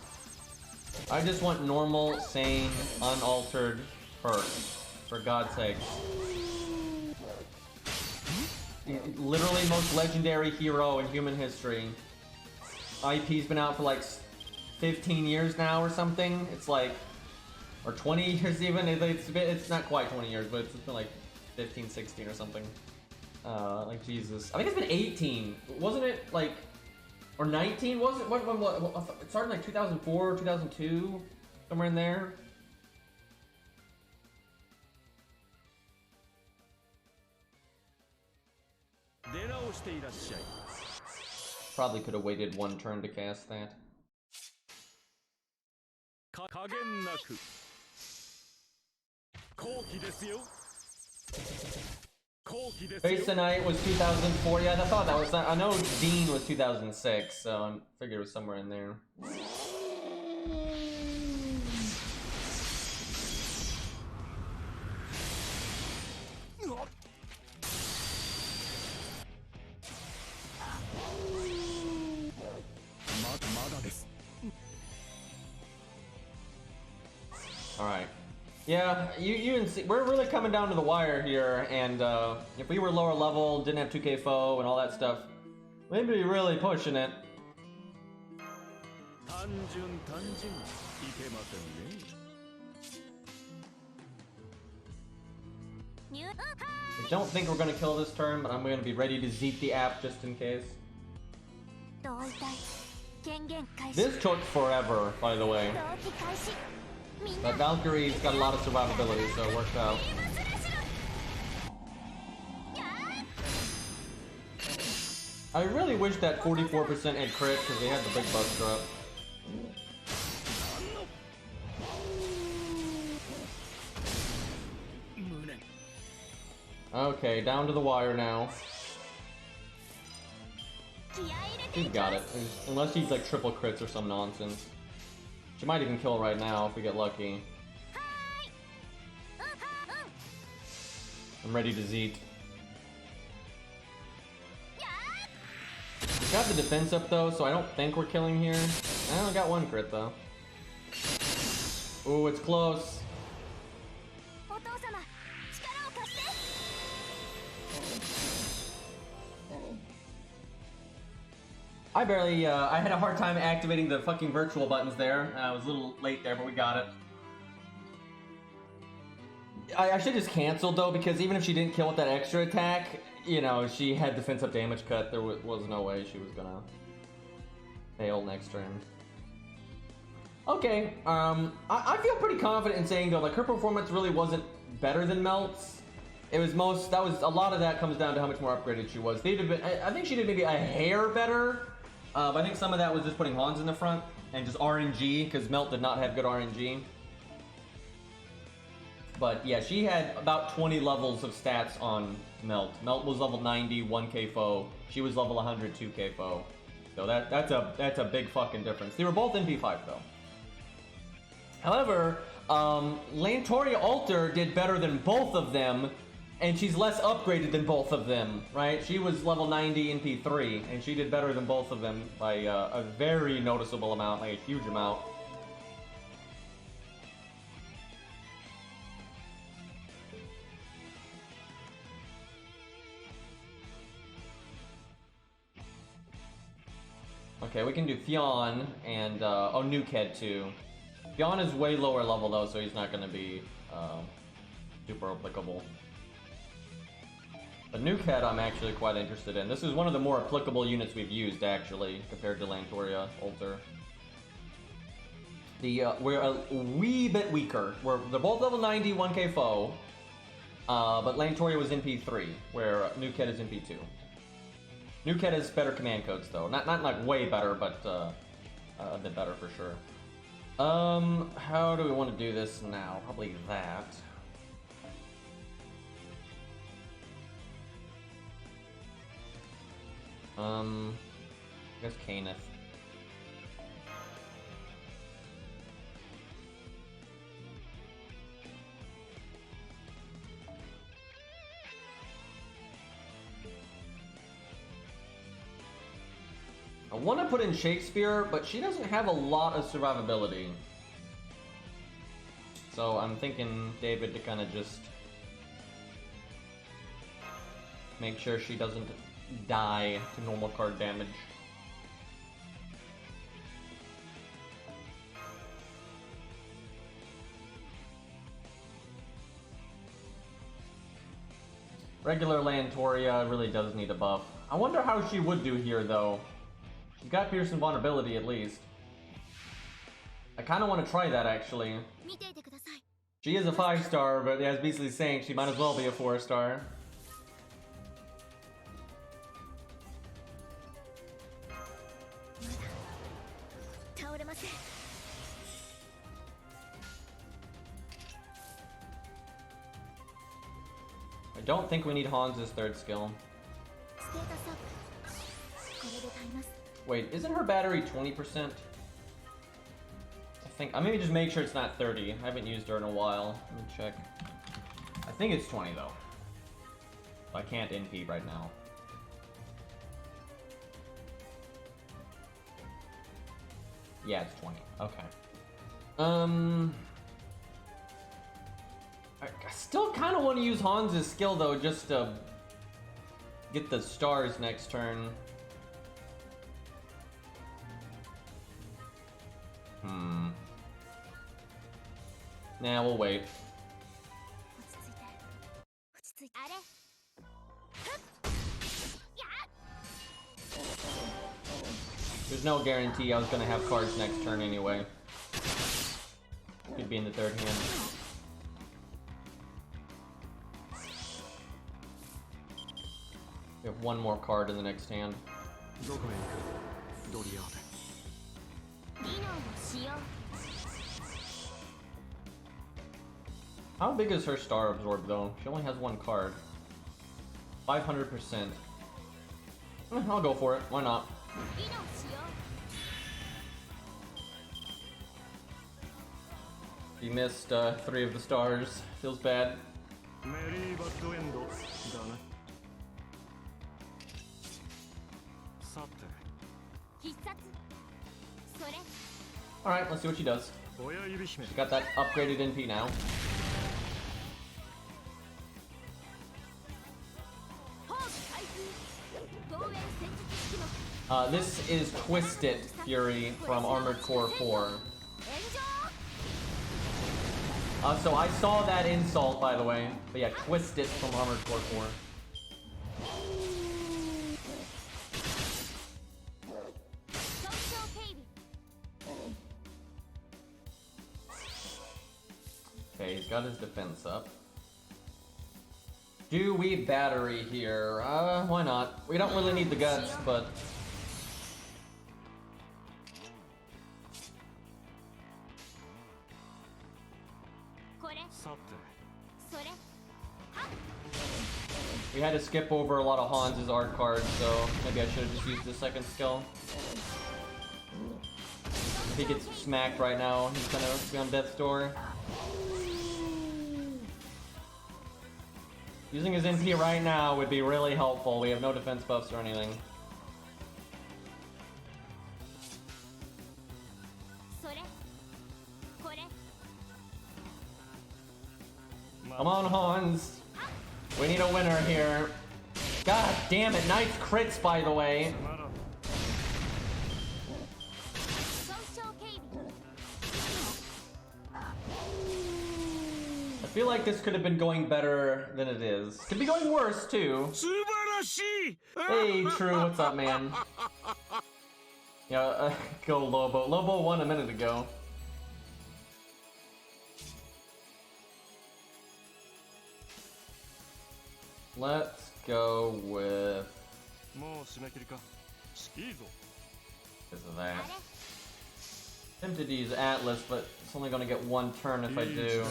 Speaker 1: I just want normal, sane, unaltered perks. For God's sake. Literally most legendary hero in human history. IP's been out for like 15 years now or something. It's like, or 20 years even. It's not quite 20 years, but it's been like 15, 16 or something. Like Jesus. I think it's been 18. Wasn't it like, or 19? Was it? What? It started in like 2004, 2002, somewhere in there. Probably could have waited one turn to cast that. Face the Night was 2004. Yeah, I thought that was. I know Dean was 2006, so I figured it was somewhere in there. Alright. Yeah, you can see, we're really coming down to the wire here, and if we were lower level, didn't have 2K foe and all that stuff, we'd be really pushing it. I don't think we're going to kill this turn, but I'm going to be ready to zeet the app just in case. This took forever, by the way. But Valkyrie's got a lot of survivability, so it worked out. I really wish that 44% had crit, because they had the big bust drop. Okay, down to the wire now. She's got it. Unless she's like triple crits or some nonsense. She might even kill right now if we get lucky. I'm ready to zeet. We got the defense up though, so I don't think we're killing here. I only got one crit though. Ooh, it's close. I had a hard time activating the fucking virtual buttons there. I was a little late there, but we got it. I should just canceled though, because even if she didn't kill with that extra attack, you know, she had defense up damage cut. There was no way she was gonna fail next turn. Okay, I feel pretty confident in saying though, like her performance really wasn't better than Melt's. It was a lot of that comes down to how much more upgraded she was. I think she did maybe a hair better. I think some of that was just putting Hans in the front and just RNG, because Melt did not have good RNG. But yeah, she had about 20 levels of stats on Melt. Melt was level 90, 1k foe. She was level 100, 2k foe. So that's a big fucking difference. They were both MP5 though. However, Lantoria Alter did better than both of them, and she's less upgraded than both of them, right? She was level 90 in P3, and she did better than both of them by a very noticeable amount, like a huge amount. Okay, we can do Fionn and, oh, Nuked too. Fionn is way lower level though, so he's not going to be super applicable. But Nuked I'm actually quite interested in. This is one of the more applicable units we've used, actually, compared to Lantoria Alter. We're a wee bit weaker. They're both level 90, 1k foe, but Lantoria was in P3, where Nuked is in P2. Nuked has better command codes though. Not like way better, but a bit better for sure. How do we want to do this now? Probably that. I guess Caneth. I want to put in Shakespeare, but she doesn't have a lot of survivability. So I'm thinking David to kind of just make sure she doesn't die to normal card damage. Regular Lantoria really does need a buff. I wonder how she would do here though. She's got Pierce and Vulnerability at least. I kind of want to try that actually. She is a 5-star, but as Beasley's saying, she might as well be a 4-star. I don't think we need Hans's third skill. Wait, isn't her battery 20%? I maybe just make sure it's not 30. I haven't used her in a while. Let me check. I think it's 20 though. I can't NP right now. Yeah, it's 20. Okay. I still kind of want to use Hans's skill though, just to get the stars next turn. Nah, we'll wait. There's no guarantee I was gonna have cards next turn anyway. Could be in the third hand. We have one more card in the next hand. How big is her star absorb though? She only has one card. 500%. I'll go for it. Why not? He missed 3 of the stars. Feels bad. Alright, let's see what she does. She got that upgraded NP now. This is Twisted Fury from Armored Core 4. So I saw that insult, by the way. But yeah, Twisted from Armored Core 4. Okay, he's got his defense up. Do we battery here? Why not? We don't really need the guts, but... We had to skip over a lot of Hans's art cards, so maybe I should have just used the second skill. If he gets smacked right now, he's gonna be on death's door. Using his NP right now would be really helpful. We have no defense buffs or anything. Come on, Hans. We need a winner here. God damn it, nice crits, by the way. I feel like this could have been going better than it is. Could be going worse, too. Hey, True, what's up, man? Yeah, go Lobo. Lobo won a minute ago. Let's go with... Because of that. Tempted to use Atlas, but it's only gonna get one turn if I do.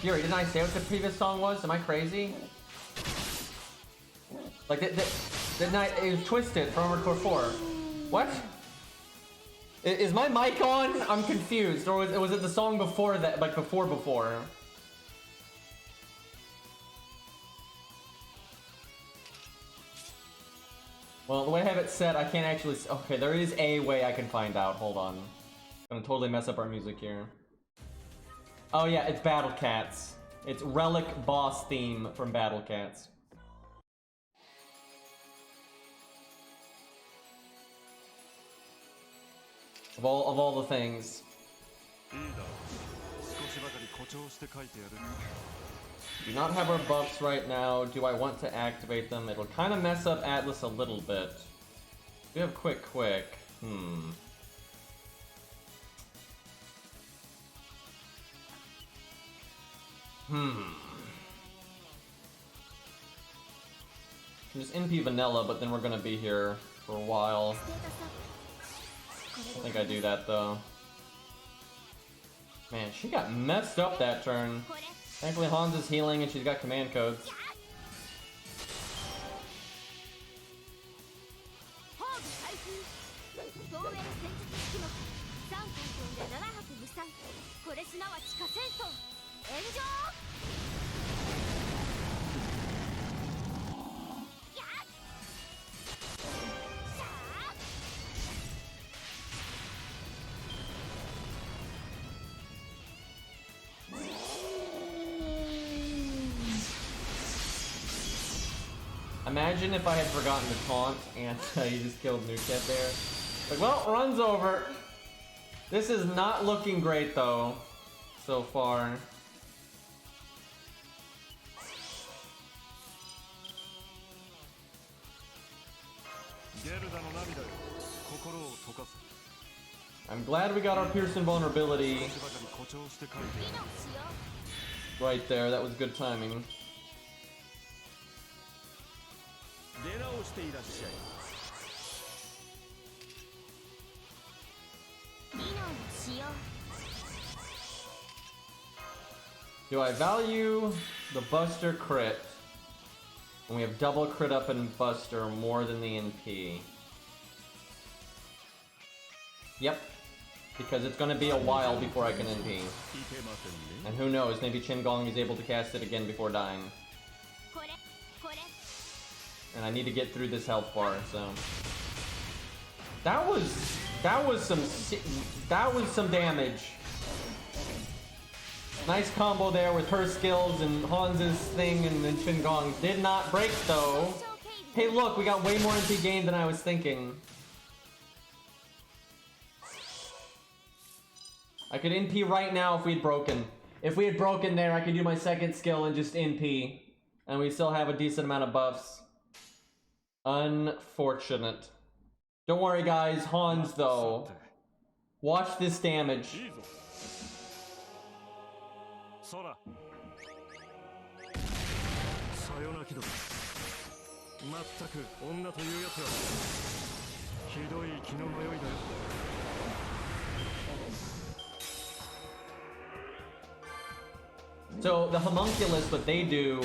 Speaker 1: Fury, didn't I say what the previous song was? Am I crazy? Like, didn't I? It was Twisted from Artoria 4. What? Is my mic on? I'm confused. Or was it the song before that? Like, before? Well, the way I have it set, I can't actually... Okay, there is a way I can find out. Hold on. I'm gonna totally mess up our music here. Oh yeah, it's Battle Cats. It's Relic Boss theme from Battle Cats. Of all the things. Do not have our buffs right now. Do I want to activate them? It'll kind of mess up Atlas a little bit. We have quick. Just NP vanilla, but then we're gonna be here for a while. I think I do that though. Man, she got messed up that turn. Thankfully Hans is healing and she's got command codes. Imagine if I had forgotten to taunt and you just killed Nuket there. Like, well, run's over. This is not looking great though, so far. I'm glad we got our Pierce invulnerability right there. That was good timing. Do I value the Buster crit when we have double crit up in Buster more than the NP? Yep, because it's gonna be a while before I can NP. And who knows, maybe Qingong is able to cast it again before dying. And I need to get through this health bar, so... That was some damage. Nice combo there with her skills and Hans's thing and then Qingong. Did not break though. Hey look, we got way more NP gain than I was thinking. I could NP right now if we'd broken. If we had broken there, I could do my second skill and just NP. And we still have a decent amount of buffs. Unfortunate. Don't worry guys, Hans though. Watch this damage. So the homunculus, what they do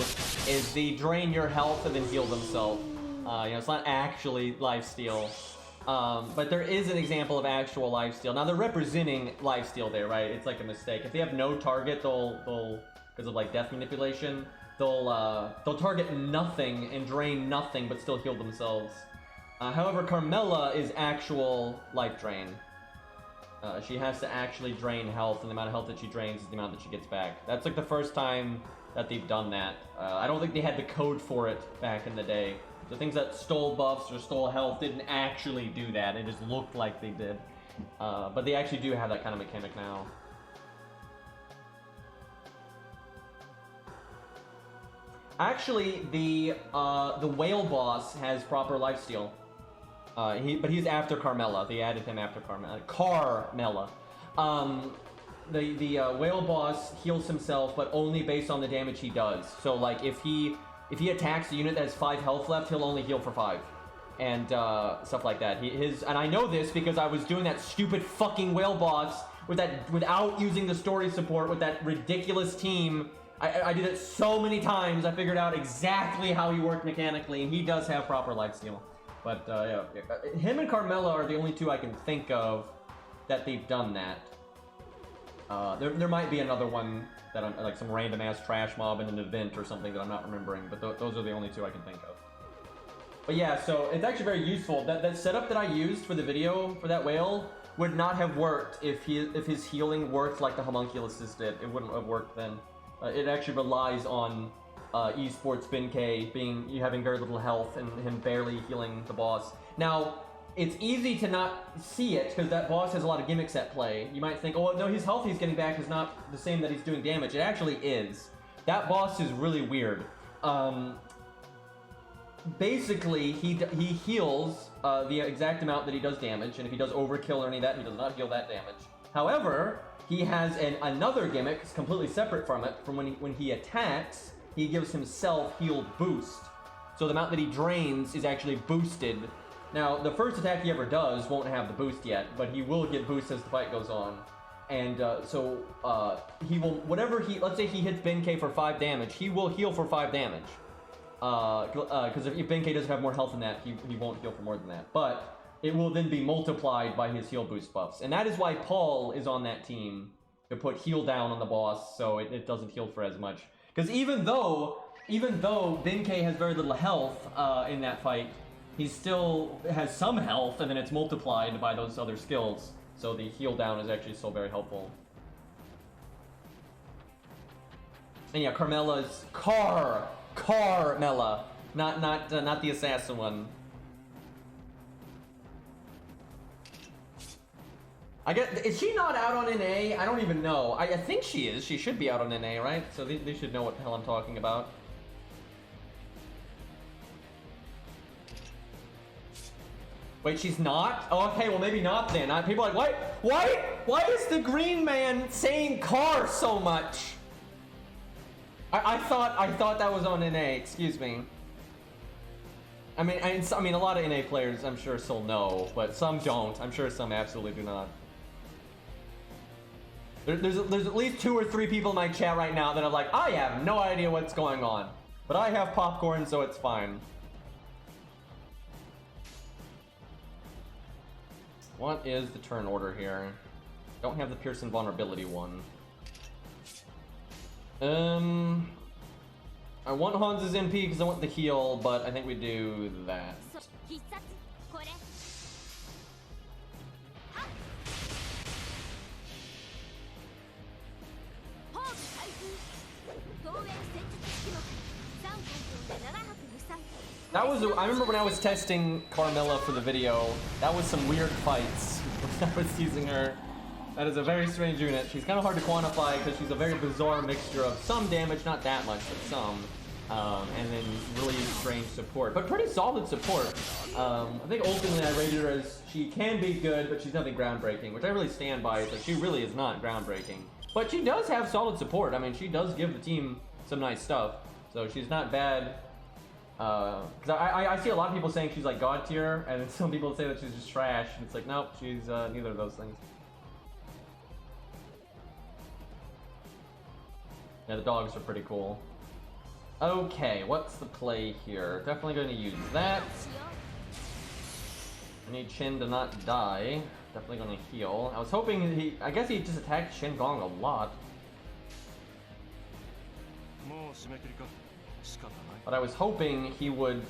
Speaker 1: is they drain your health and then heal themselves. It's not actually lifesteal. But there is an example of actual lifesteal. Now they're representing lifesteal there, right? It's like a mistake. If they have no target, they'll because of like death manipulation, they'll target nothing and drain nothing, but still heal themselves. However, Carmella is actual life drain. She has to actually drain health, and the amount of health that she drains is the amount that she gets back. That's like the first time that they've done that. I don't think they had the code for it back in the day. The things that stole buffs or stole health didn't actually do that. It just looked like they did. But they actually do have that kind of mechanic now. Actually, the whale boss has proper lifesteal. But he's after Carmella. They added him after Carmella. The whale boss heals himself, but only based on the damage he does. So like if he attacks a unit that has 5 health left, he'll only heal for 5, and stuff like that. And I know this because I was doing that stupid fucking whale boss without using the story support with that ridiculous team. I did it so many times. I figured out exactly how he worked mechanically, and he does have proper lifesteal. But yeah, him and Carmella are the only two I can think of that they've done that. There might be another one that I'm like some random ass trash mob in an event or something that I'm not remembering, but those are the only two I can think of. But yeah, so it's actually very useful. That setup that I used for the video for that whale would not have worked if his healing worked like the homunculuses did. It wouldn't have worked then. It actually relies on esports Bin-K having very little health and him barely healing the boss. Now, it's easy to not see it because that boss has a lot of gimmicks at play. You might think, oh no, his health he's getting back is not the same that he's doing damage. It actually is. That boss is really weird. Basically, he heals the exact amount that he does damage, and if he does overkill or any of that, he does not heal that damage. However, he has another gimmick, it's completely separate from it. From when he attacks, he gives himself healed boost. So the amount that he drains is actually boosted. Now, the first attack he ever does won't have the boost yet, but he will get boost as the fight goes on. And he will, let's say he hits Bin-K for 5 damage, he will heal for 5 damage. Because if Bin-K doesn't have more health than that, he won't heal for more than that. But it will then be multiplied by his heal boost buffs. And that is why Paul is on that team, to put heal down on the boss so it doesn't heal for as much. Because even though Bin-K has very little health in that fight, he still has some health, and then it's multiplied by those other skills. So the heal down is actually still very helpful. And yeah, Carmella's Carmella, not the assassin one. Is she not out on NA? I don't even know. I think she is. She should be out on NA, right? So they should know what the hell I'm talking about. Wait, she's not? Oh, okay, well maybe not then. People are like, why is the green man saying car so much? I thought that was on NA, excuse me. I mean, a lot of NA players I'm sure still know, but some don't. I'm sure some absolutely do not. There's at least 2 or 3 people in my chat right now that are like, I have no idea what's going on, but I have popcorn, so it's fine. What is the turn order here? Don't have the Pearson vulnerability one. I want Hans's MP because I want the heal, but I think we do that. That was, I remember when I was testing Carmella for the video, that was some weird fights when I was using her. That is a very strange unit. She's kind of hard to quantify because she's a very bizarre mixture of some damage, not that much, but some, and then really strange support, but pretty solid support. I think ultimately I rated her as she can be good, but she's nothing groundbreaking, which I really stand by, that she really is not groundbreaking. But she does have solid support. I mean, she does give the team some nice stuff, so she's not bad. Because I see a lot of people saying she's like god tier, and then some people say that she's just trash, and it's like, nope, she's neither of those things. Yeah, the dogs are pretty cool. Okay, what's the play here? Definitely going to use that. I need Shin to not die. Definitely going to heal. I was hoping I guess he just attacked Shin Gong a lot. But I was hoping he would,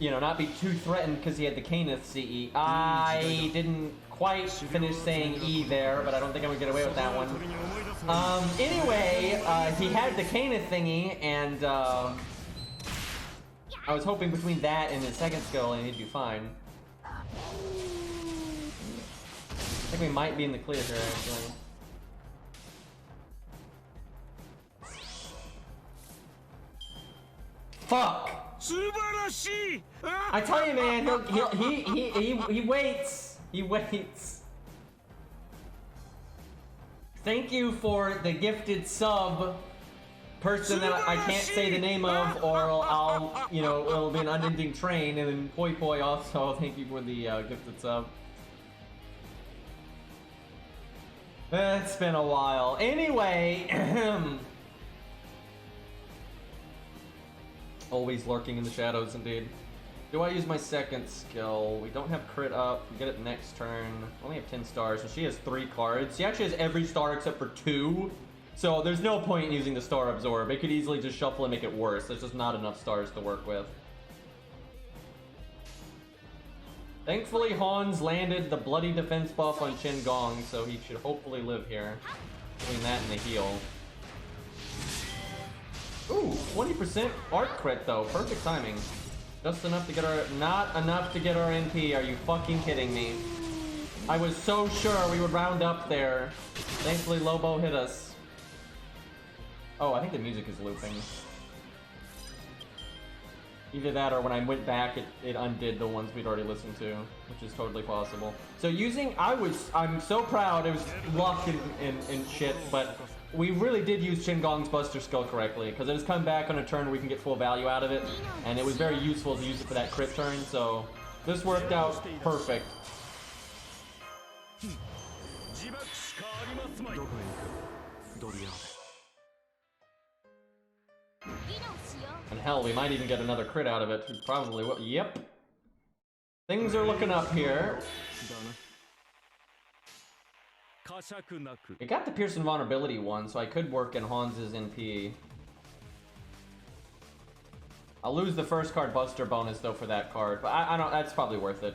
Speaker 1: you know, not be too threatened because he had the Canis CE. I didn't quite finish saying E there, but I don't think I'm gonna get away with that one. Anyway, he had the Canis thingy, and I was hoping between that and his second skill, and he'd be fine. I think we might be in the clear here, actually. Fuck! I tell you, man, he waits. He waits. Thank you for the gifted sub, person that I can't say the name of, or I'll, you know, it'll be an unending train. And then Poi Poi also, thank you for the gifted sub. It's been a while. Anyway, always lurking in the shadows, indeed. Do I use my second skill? We don't have crit up. We get it next turn. We only have 10 stars, so she has 3 cards. She actually has every star except for 2. So there's no point in using the Star Absorb. It could easily just shuffle and make it worse. There's just not enough stars to work with. Thankfully, Hans landed the bloody defense buff on Shin Gong, so he should hopefully live here. Between that and the heal. Ooh, 20% art crit though. Perfect timing. Just enough to get our... Not enough to get our NP. Are you fucking kidding me? I was so sure we would round up there. Thankfully, Lobo hit us. Oh, I think the music is looping. Either that or when I went back, it undid the ones we'd already listened to, which is totally possible. So using... I'm so proud. It was luck and shit, but... We really did use Shin Gong's Buster skill correctly, because it has come back on a turn where we can get full value out of it, and it was very useful to use it for that crit turn, so this worked out perfect. And hell, we might even get another crit out of it. We probably will. Yep. Things are looking up here. It got the Pearson Vulnerability one, so I could work in Hans's NP. I'll lose the first card Buster bonus though for that card, but I don't. That's probably worth it.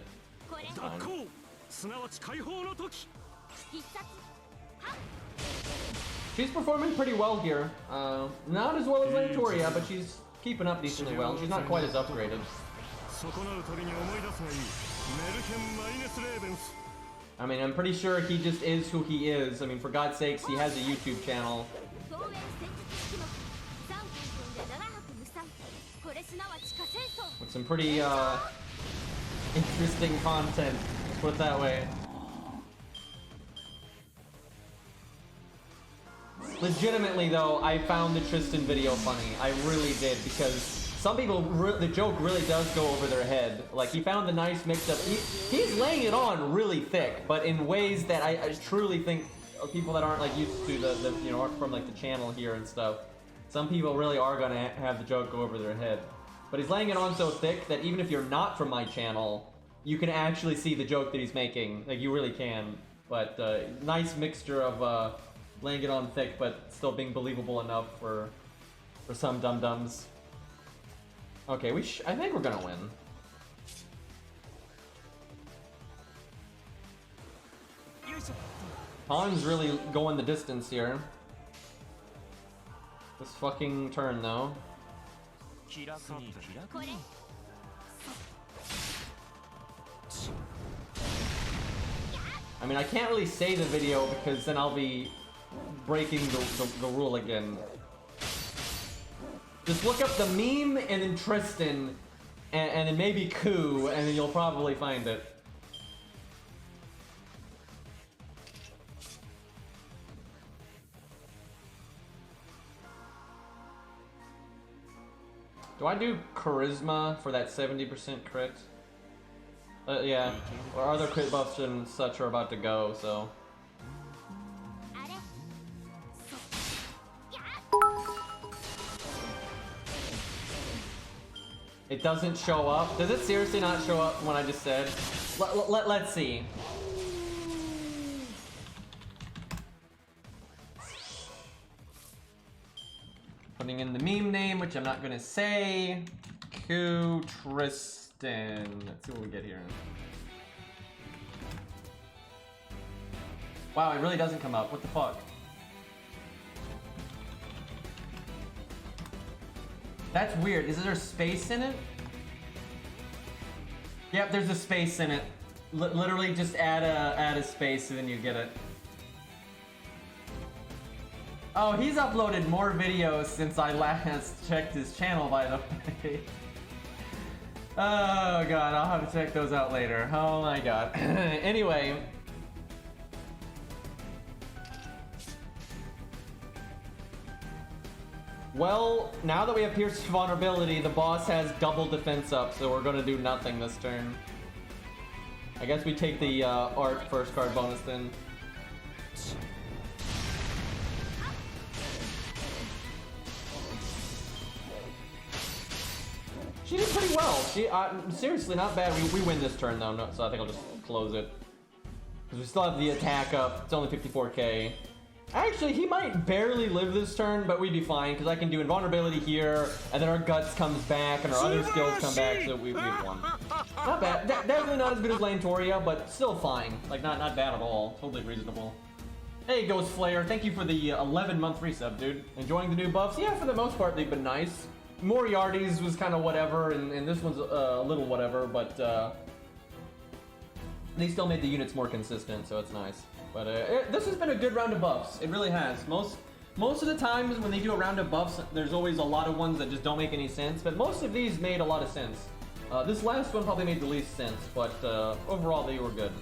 Speaker 1: She's performing pretty well here. Not as well as Artoria, but she's keeping up decently well. She's not quite as upgraded. I mean, I'm pretty sure he just is who he is. I mean, for God's sakes, he has a YouTube channel. With some pretty, interesting content, let's put it that way. Legitimately, though, I found the Tristan video funny. I really did, because some people, the joke really does go over their head. Like, he found the nice mix-up. He's laying it on really thick, but in ways that I truly think people that aren't, like, used to the you know, from, like, the channel here and stuff, some people really are gonna have the joke go over their head. But he's laying it on so thick that even if you're not from my channel, you can actually see the joke that he's making. Like, you really can. But, nice mixture of, laying it on thick, but still being believable enough for some dum-dums. Okay, I think we're gonna win. Han's really going the distance here. This fucking turn, though. I mean, I can't really say the video because then I'll be breaking the rule again. Just look up the meme and then Tristan, and then maybe Ku, and then you'll probably find it. Do I do Charisma for that 70% crit? Yeah. Our other crit buffs and such are about to go, so... It doesn't show up. Does it seriously not show up when I just said? Let's see. Putting in the meme name, which I'm not gonna say. Q Tristan. Let's see what we get here. Wow, it really doesn't come up. What the fuck? That's weird. Is there space in it? Yep, there's a space in it. Literally just add a space and then you get it. Oh, he's uploaded more videos since I last checked his channel, by the way. Oh god, I'll have to check those out later. Oh my god. Anyway. Well, now that we have Pierce's vulnerability, the boss has double defense up, so we're gonna do nothing this turn. I guess we take the art first card bonus then. She did pretty well. She seriously not bad. We win this turn though, no, so I think I'll just close it. Because we still have the attack up. It's only 54k. Actually, he might barely live this turn, but we'd be fine because I can do invulnerability here, and then our guts comes back, and our other skills come back, so we've won. Not bad. Definitely not as good as Lantoria, but still fine. Like not bad at all. Totally reasonable. Hey, Ghost Flayer, thank you for the 11-month resub, dude. Enjoying the new buffs? Yeah, for the most part, they've been nice. Moriarty's was kind of whatever, and this one's a little whatever, but they still made the units more consistent, so it's nice. But this has been a good round of buffs. It really has. Most of the times when they do a round of buffs, there's always a lot of ones that just don't make any sense, but most of these made a lot of sense. This last one probably made the least sense, but overall they were good.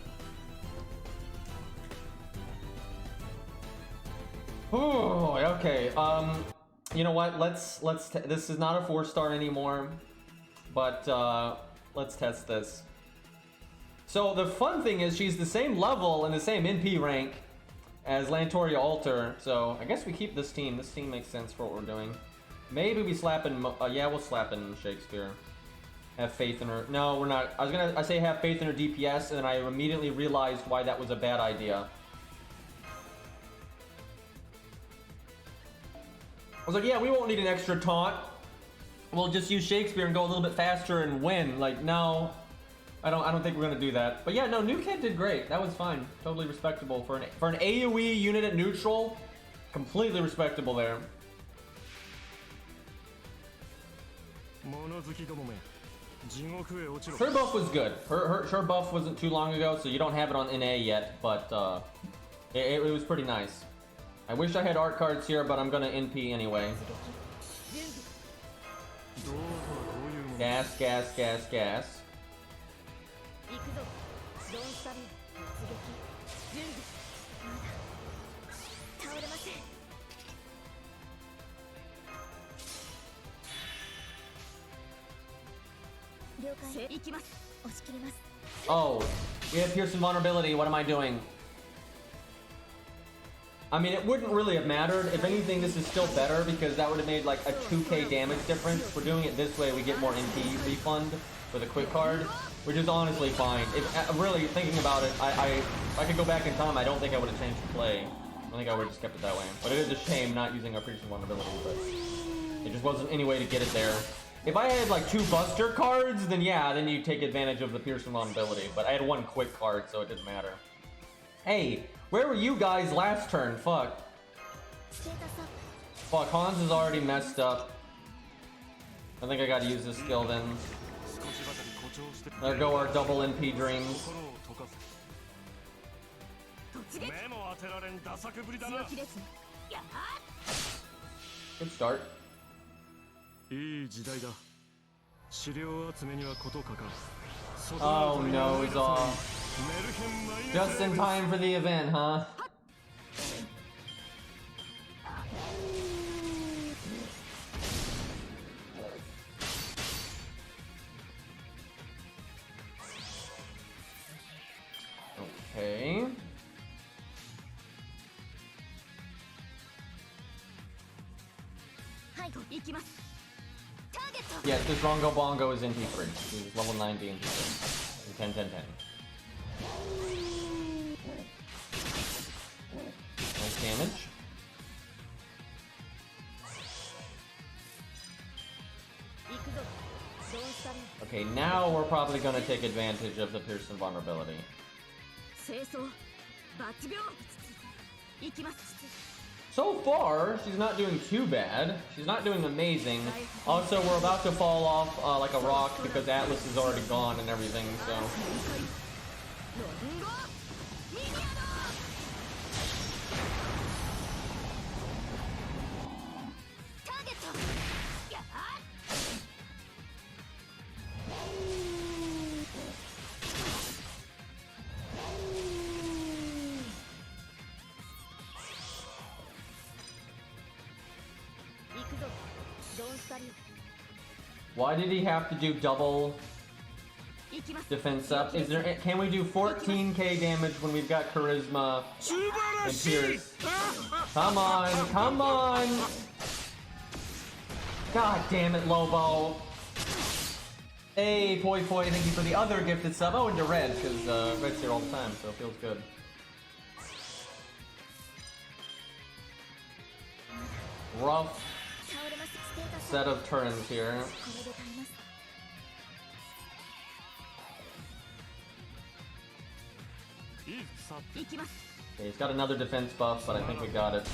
Speaker 1: Oh, okay. You know what? This is not a 4-star anymore, but let's test this. So the fun thing is she's the same level and the same NP rank as Lantoria Alter, so I guess we keep this team. This team makes sense for what we're doing. Maybe we slap in, yeah, we'll slap in Shakespeare. Have faith in her. No, we're not. I say have faith in her DPS, and then I immediately realized why that was a bad idea. I was like, yeah, we won't need an extra taunt. We'll just use Shakespeare and go a little bit faster and win. Like, no. I don't think we're gonna do that. But yeah, no, New Kid did great. That was fine. Totally respectable for an AoE unit at neutral. Completely respectable there. Her buff was good. Her buff wasn't too long ago, so you don't have it on NA yet, but it was pretty nice. I wish I had art cards here, but I'm gonna NP anyway. Gas, gas, gas, gas. Oh, we have Pierce and vulnerability. What am I doing? I mean, it wouldn't really have mattered. If anything, this is still better because that would have made like a 2k damage difference. If we're doing it this way, we get more NP refund for the quick card, which is honestly fine. If really thinking about it, if I could go back in time, I don't think I would have changed the play. I think I would have just kept it that way. But it is a shame not using our Pierce and vulnerability, but it just wasn't any way to get it there. If I had like 2 Buster cards, then yeah, then you take advantage of the Pierce and vulnerability. But I had 1 quick card, so it didn't matter. Hey, where were you guys last turn? Fuck. Fuck, Hans is already messed up. I think I gotta use this skill then. There go our double NP dreams. Good start. Oh no, he's off. Just in time for the event, huh? Okay. Yes, this Rongo Bongo is NP free. He's level 90 NP free. 10, 10, 10. Nice damage. Okay, now we're probably gonna take advantage of the Pearson vulnerability. So far, she's not doing too bad. She's not doing amazing. Also, we're about to fall off like a rock because Atlas is already gone and everything, so... Why did he have to do double defense up? Is there? Can we do 14k damage when we've got charisma and Pierce? Come on, come on! God damn it, Lobo! Hey, Poi Poi, thank you for the other gifted sub. Oh, and to Red, because Red's here all the time, so it feels good. Rough set of turns here. Okay, he's got another defense buff, but I think we got it.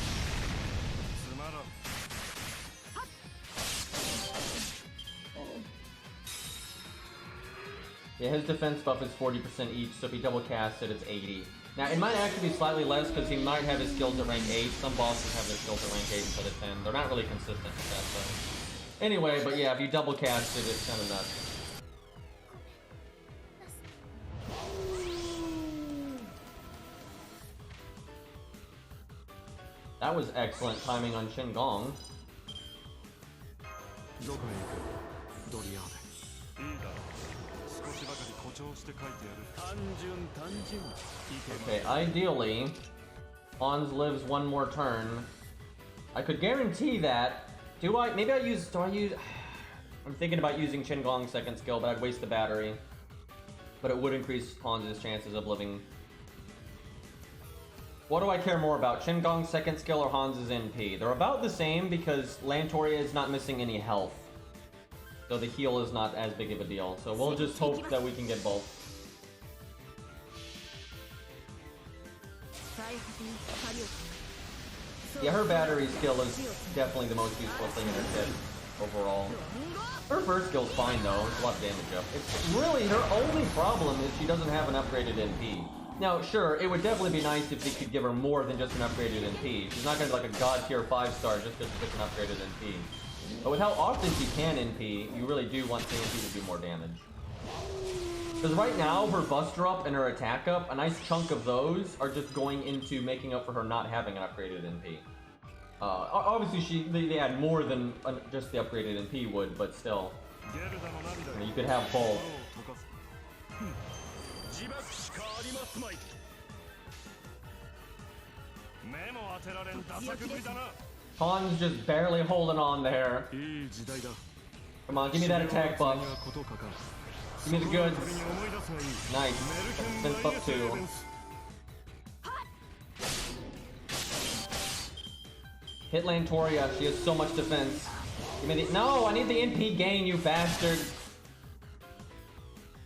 Speaker 1: Yeah, his defense buff is 40% each, so if he double casts it, it's 80. Now, it might actually be slightly less because he might have his skills at rank 8. Some bosses have their skills at rank 8 instead of 10. They're not really consistent with that, though. Anyway, but yeah, if you double cast it, it's kind of nuts. That was excellent timing on Shingon. Okay, ideally, Hans lives one more turn. I could guarantee that. Do I use... I'm thinking about using Qingong's second skill, but I'd waste the battery. But it would increase Hans' chances of living. What do I care more about, Qingong's second skill or Hans' NP? They're about the same because Lantoria is not missing any health. So the heal is not as big of a deal. So we'll just hope that we can get both. Yeah, her battery skill is definitely the most useful thing in her kit overall. Her first skill's fine though, it's a lot of damage up. It's really, her only problem is she doesn't have an upgraded NP. Now, sure, it would definitely be nice if they could give her more than just an upgraded NP. She's not gonna be like a god tier 5-star just because she gets an upgraded NP. But with how often she can NP, you really do want the NP to do more damage. Because right now, her Buster Up and her Attack Up, a nice chunk of those are just going into making up for her not having an upgraded NP. Obviously, they add more than just the upgraded NP would, but still. I mean, you could have both. Han's just barely holding on there. Come on, give me that attack buff. Give me the goods. Nice. Defense buff 2. Hit Lantoria. She has so much defense. Give me the... No, I need the NP gain, you bastard.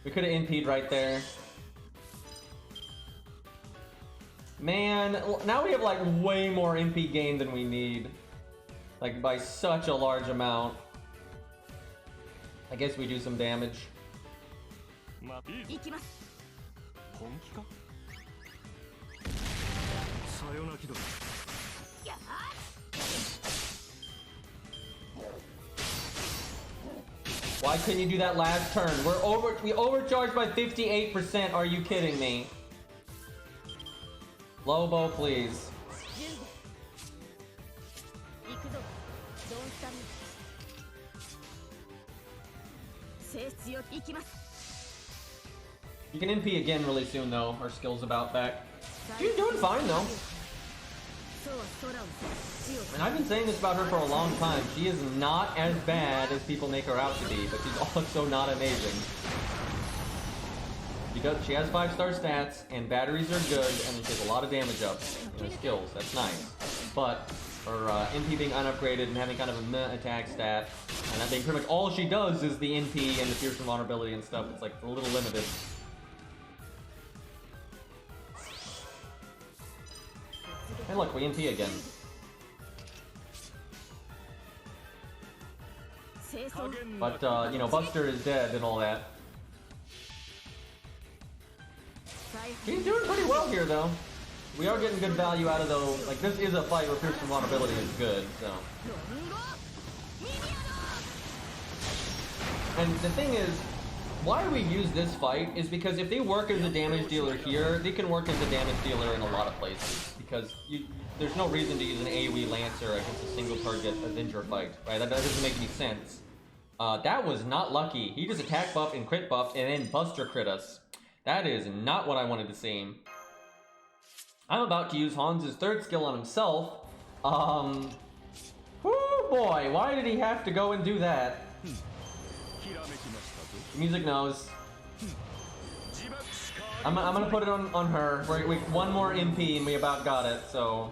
Speaker 1: We could have NP'd right there. Man, now we have like way more NP gain than we need. Like by such a large amount. I guess we do some damage. Why couldn't you do that last turn? We overcharged by 58%. Are you kidding me? Lobo, please. You can NP again really soon though. Our skill's about back. She's doing fine though. And I've been saying this about her for a long time. She is not as bad as people make her out to be, but she's also not amazing. She has 5-star stats, and batteries are good, and she has a lot of damage up. You know, skills, that's nice. But her NP being unupgraded and having kind of a meh attack stat, and that being pretty much all she does is the NP and the fearsome vulnerability and stuff, it's like a little limited. And look, we NP again. But, you know, Buster is dead and all that. She's doing pretty well here, though. We are getting good value out of, though. Like, this is a fight where fearsome vulnerability is good, so. And the thing is, why we use this fight is because if they work as a damage dealer here, they can work as a damage dealer in a lot of places. Because there's no reason to use an AoE Lancer against a single target Avenger fight, right? That doesn't make any sense. That was not lucky. He just attack buffed and crit buffed and then Buster crit us. That is not what I wanted to see. I'm about to use Hans' third skill on himself. Whoo boy, why did he have to go and do that? The music knows. I'm gonna put it on her. We one more MP and we about got it, so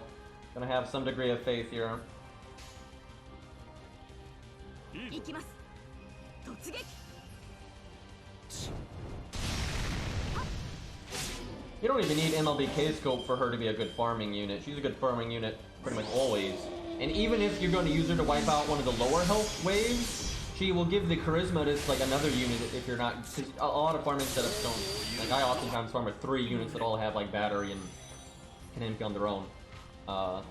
Speaker 1: gonna have some degree of faith here. You don't even need MLBK scope for her to be a good farming unit. She's a good farming unit pretty much always. And even if you're going to use her to wipe out one of the lower health waves, she will give the charisma to like another unit if you're not. A lot of farming setups don't. Like I oftentimes farm with 3 units that all have like battery and can MP on their own.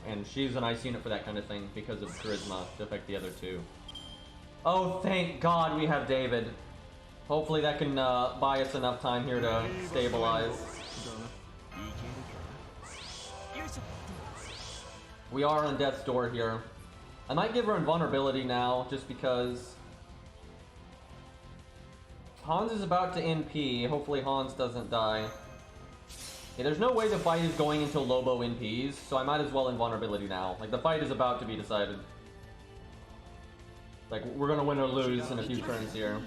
Speaker 1: And she's a nice unit for that kind of thing because of charisma to affect the other 2. Oh, thank God we have David. Hopefully that can buy us enough time here to stabilize. We are on death's door here. I might give her invulnerability now, just because Hans is about to NP. Hopefully Hans doesn't die. Yeah, there's no way the fight is going until Lobo NPs, so I might as well invulnerability now. Like, the fight is about to be decided. Like, we're gonna win or lose in a few turns here.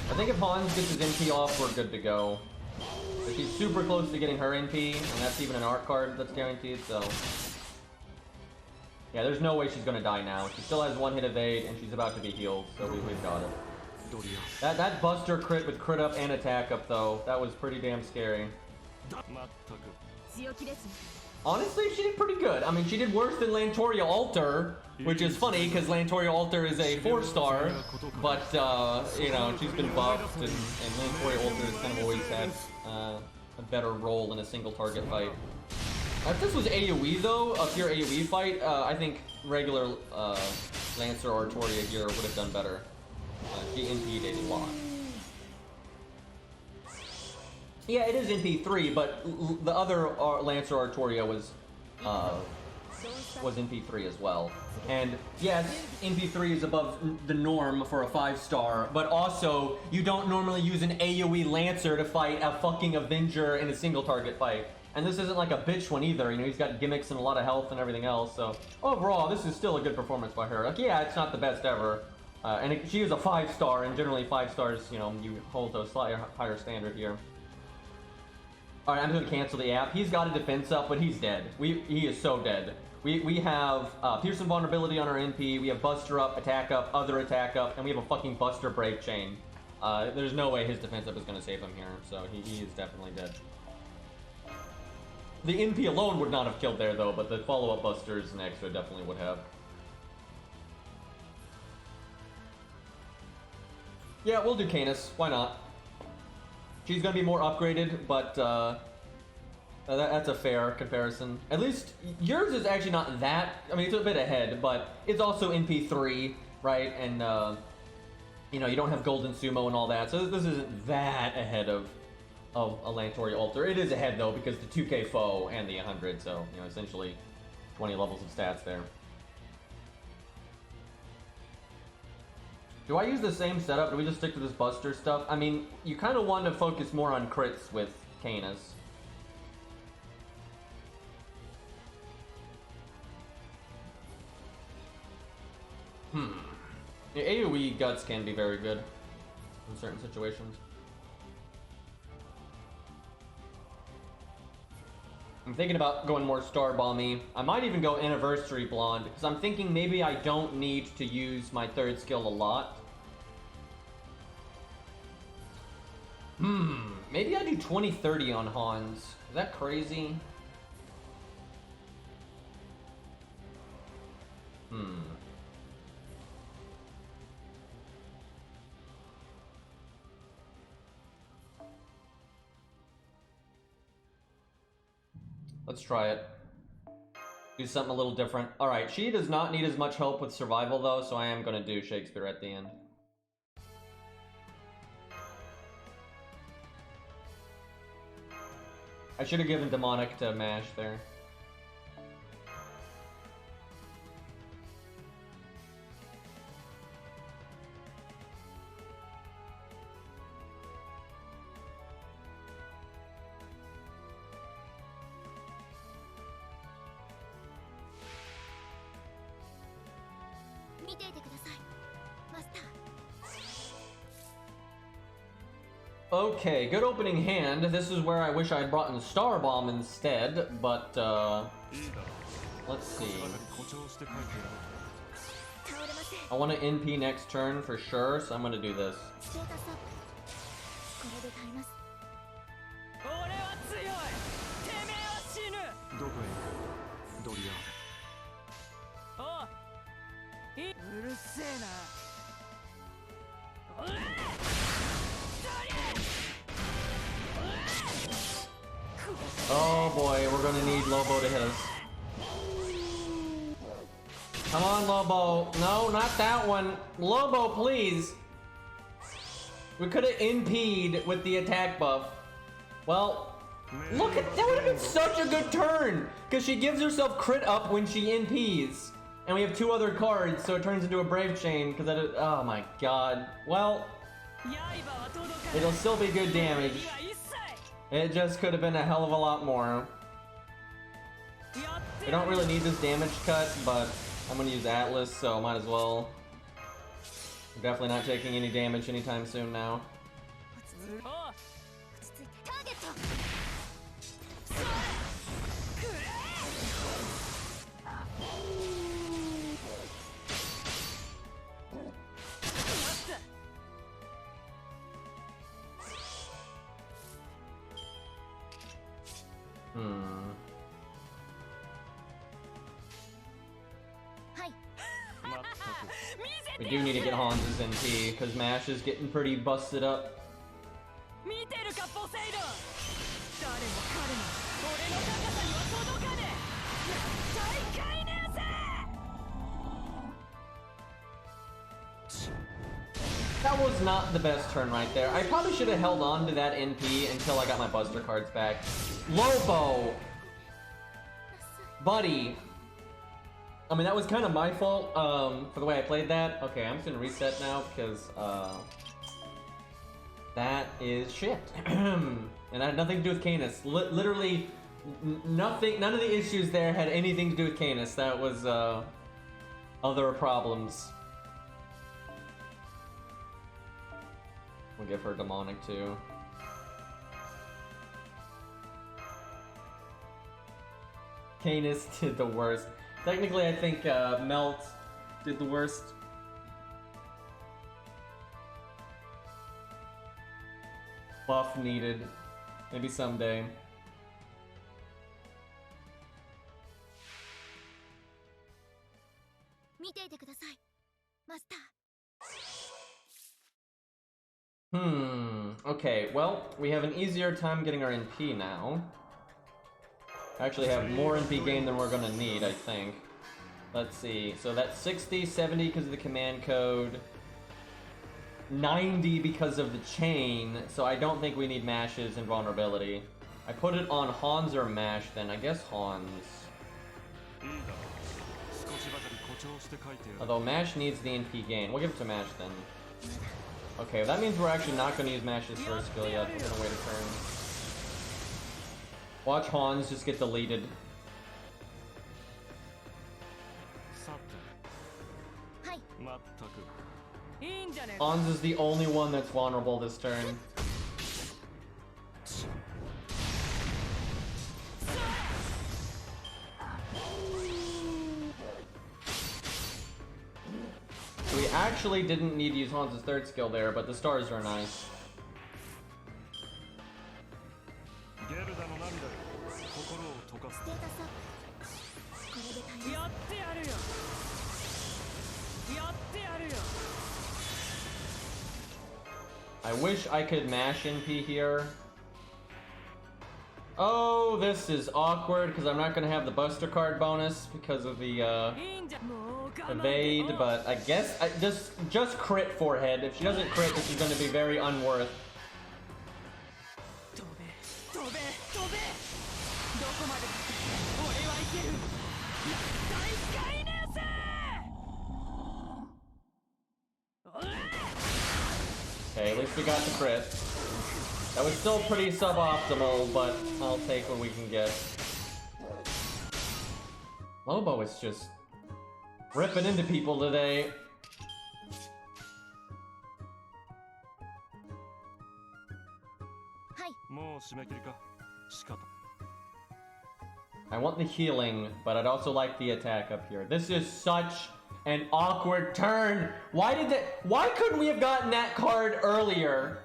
Speaker 1: I think if Hans gets his NP off, we're good to go. But she's super close to getting her NP, and that's even an art card that's guaranteed, so. Yeah, there's no way she's gonna die now. She still has 1 hit evade, and she's about to be healed, so we've got it. That Buster crit with crit up and attack up, though, that was pretty damn scary. Honestly, she did pretty good. I mean, she did worse than Lantoria Alter, which is funny, because Lantoria Alter is a 4-star, but, you know, she's been buffed, and Lantoria Alter has kind of always had a better role in a single target fight. If this was AoE, though, a pure AoE fight, I think regular Lancer or Artoria here would have done better. She NP'd a lot. Yeah, it is NP3, but the other Lancer Artoria was NP3 as well. And yes, NP3 is above the norm for a 5-star, but also you don't normally use an AoE Lancer to fight a fucking Avenger in a single target fight. And this isn't like a bitch one either, you know, he's got gimmicks and a lot of health and everything else, so overall, this is still a good performance by her. Like, yeah, it's not the best ever, she is a 5-star, and generally 5 stars, you know, you hold to a slightly higher standard here. Alright, I'm gonna cancel the app. He's got a defense up, but he's dead. He is so dead. We have Pearson vulnerability on our NP, we have Buster up, attack up, other attack up, and we have a fucking Buster break chain. There's no way his defense up is gonna save him here, so he is definitely dead. The NP alone would not have killed there though, but the follow-up Busters and extra definitely would have. Yeah, we'll do Canis, why not? She's gonna be more upgraded, but that's a fair comparison. At least yours is actually not that. I mean, it's a bit ahead, but it's also NP3, right? And you know, you don't have Golden Sumo and all that, so this isn't that ahead of a Lantoria Alter. It is ahead though because the 2K foe and the 100, so you know, essentially 20 levels of stats there. Do I use the same setup? Do we just stick to this Buster stuff? I mean, you kind of want to focus more on crits with Canis. The AoE guts can be very good in certain situations. I'm thinking about going more Star Bomby. I might even go Anniversary Blonde, because I'm thinking maybe I don't need to use my third skill a lot. Maybe I do 20-30 on Hans. Is that crazy? Let's try it. Do something a little different. Alright, she does not need as much help with survival though, so I am gonna do Shakespeare at the end. I should have given Demonic to Mash there. Okay, good opening hand. This is where I wish I had brought in Star Bomb instead, but let's see. I want to NP next turn for sure, so I'm gonna do this.
Speaker 3: どこへドリア
Speaker 4: うるせえな
Speaker 1: Oh boy, we're gonna need Lobo to hit us. Come on, Lobo. No, not that one. Lobo, please. We could have NP'd with the attack buff. Well, look at that. Would have been such a good turn, because she gives herself crit up when she NPs. And we have two other cards, so it turns into a Brave Chain, because that is, oh my god. Well, it'll still be good damage. It just could have been a hell of a lot more. We don't really need this damage cut, but I'm gonna use Atlas, so might as well. I'm definitely not taking any damage anytime soon now. We do need to get Hans's NP, because Mash is getting pretty busted up. That was not the best turn right there. I probably should have held on to that NP until I got my Buster cards back. Lobo! Buddy! I mean, that was kind of my fault, for the way I played that. Okay, I'm just gonna reset now, because, that is shit. And that had nothing to do with Canis. Literally, nothing, none of the issues there had anything to do with Canis. That was, other problems. We'll give her Demonic, too. Canis did the worst. Technically, I think Melt did the worst. Buff needed. Maybe someday. Okay, well, we have an easier time getting our NP now. Actually have more NP gain than we're gonna need, I think. Let's see. So that's 60, 70 because of the command code. 90 because of the chain. So I don't think we need Mash's invulnerability. I put it on Hans or Mash then. I guess Hans. Although Mash needs the NP gain. We'll give it to Mash then. Okay, that means we're actually not going to use Mash's first skill yet. We're going to wait a turn. Watch Hans just get deleted.
Speaker 2: はい。
Speaker 3: まったく。
Speaker 4: いいんじゃねえか。
Speaker 1: Hans is the only one that's vulnerable this turn. We actually didn't need to use Hans' third skill there, but the stars are nice.
Speaker 3: ゲルダの涙で心を溶かす。
Speaker 2: ステータスアップ。これで対応。
Speaker 4: やってやるよ。やってやるよ。
Speaker 1: I wish I could mash NP here. Oh, this is awkward because I'm not going to have the Buster card bonus because of the
Speaker 4: いいんじゃ。もう我慢。
Speaker 1: evade, but I guess just crit forehead. If she doesn't crit, this is going to be very unworth.
Speaker 4: 飛べ飛べ飛べ。どこまでだ。俺はいける。大スカイネース。
Speaker 1: Okay, at least we got the crit. That was still pretty suboptimal, but I'll take what we can get. Lobo is just ripping into people today.
Speaker 2: はい。
Speaker 3: もう締め切りか。仕方。
Speaker 1: I want the healing, but I'd also like the attack up here. This is such an awkward turn. Why couldn't we have gotten that card earlier?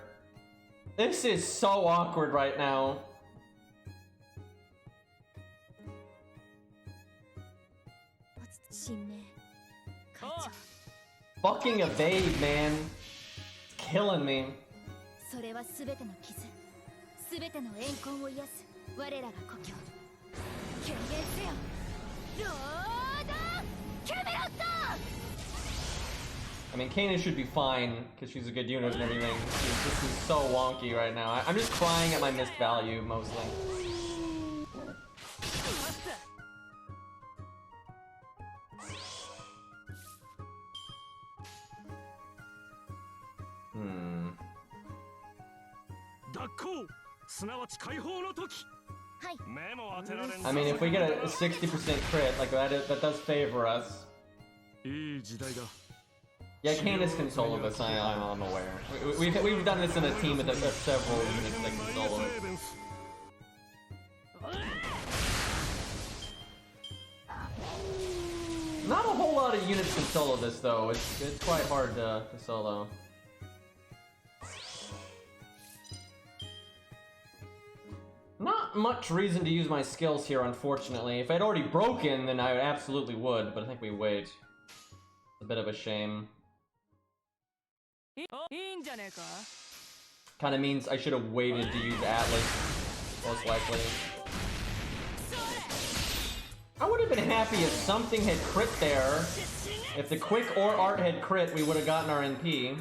Speaker 1: This is so awkward right now.
Speaker 2: 新名。会長。
Speaker 1: Fucking evade, man. It's killing me.
Speaker 2: それは全ての傷、全ての怨恨を癒す我らが故郷。権限せよ、ロードキャメロット。
Speaker 1: I mean, Kana should be fine because she's a good unit and everything. This is so wonky right now. I'm just crying at my missed value mostly. Hmm.
Speaker 3: 脱行。すなわち解放の時。
Speaker 2: はい。
Speaker 3: 目も当てられん。
Speaker 1: I mean, if we get a 60% crit, like that does favor us.
Speaker 3: いい時代だ。
Speaker 1: Yeah, Candace can solo this. I'm aware. We've done this in a team of several units that can solo it. Not a whole lot of units can solo this though. It's quite hard to solo. Not much reason to use my skills here, unfortunately. If I'd already broken, then I absolutely would, but I think we wait. It's a bit of a shame.
Speaker 4: いいんじゃねえか。
Speaker 1: Kinda means I should have waited to use Atlas, most likely. I would have been happy if something had crit there. If the Quick or Art had crit, we would have gotten our NP.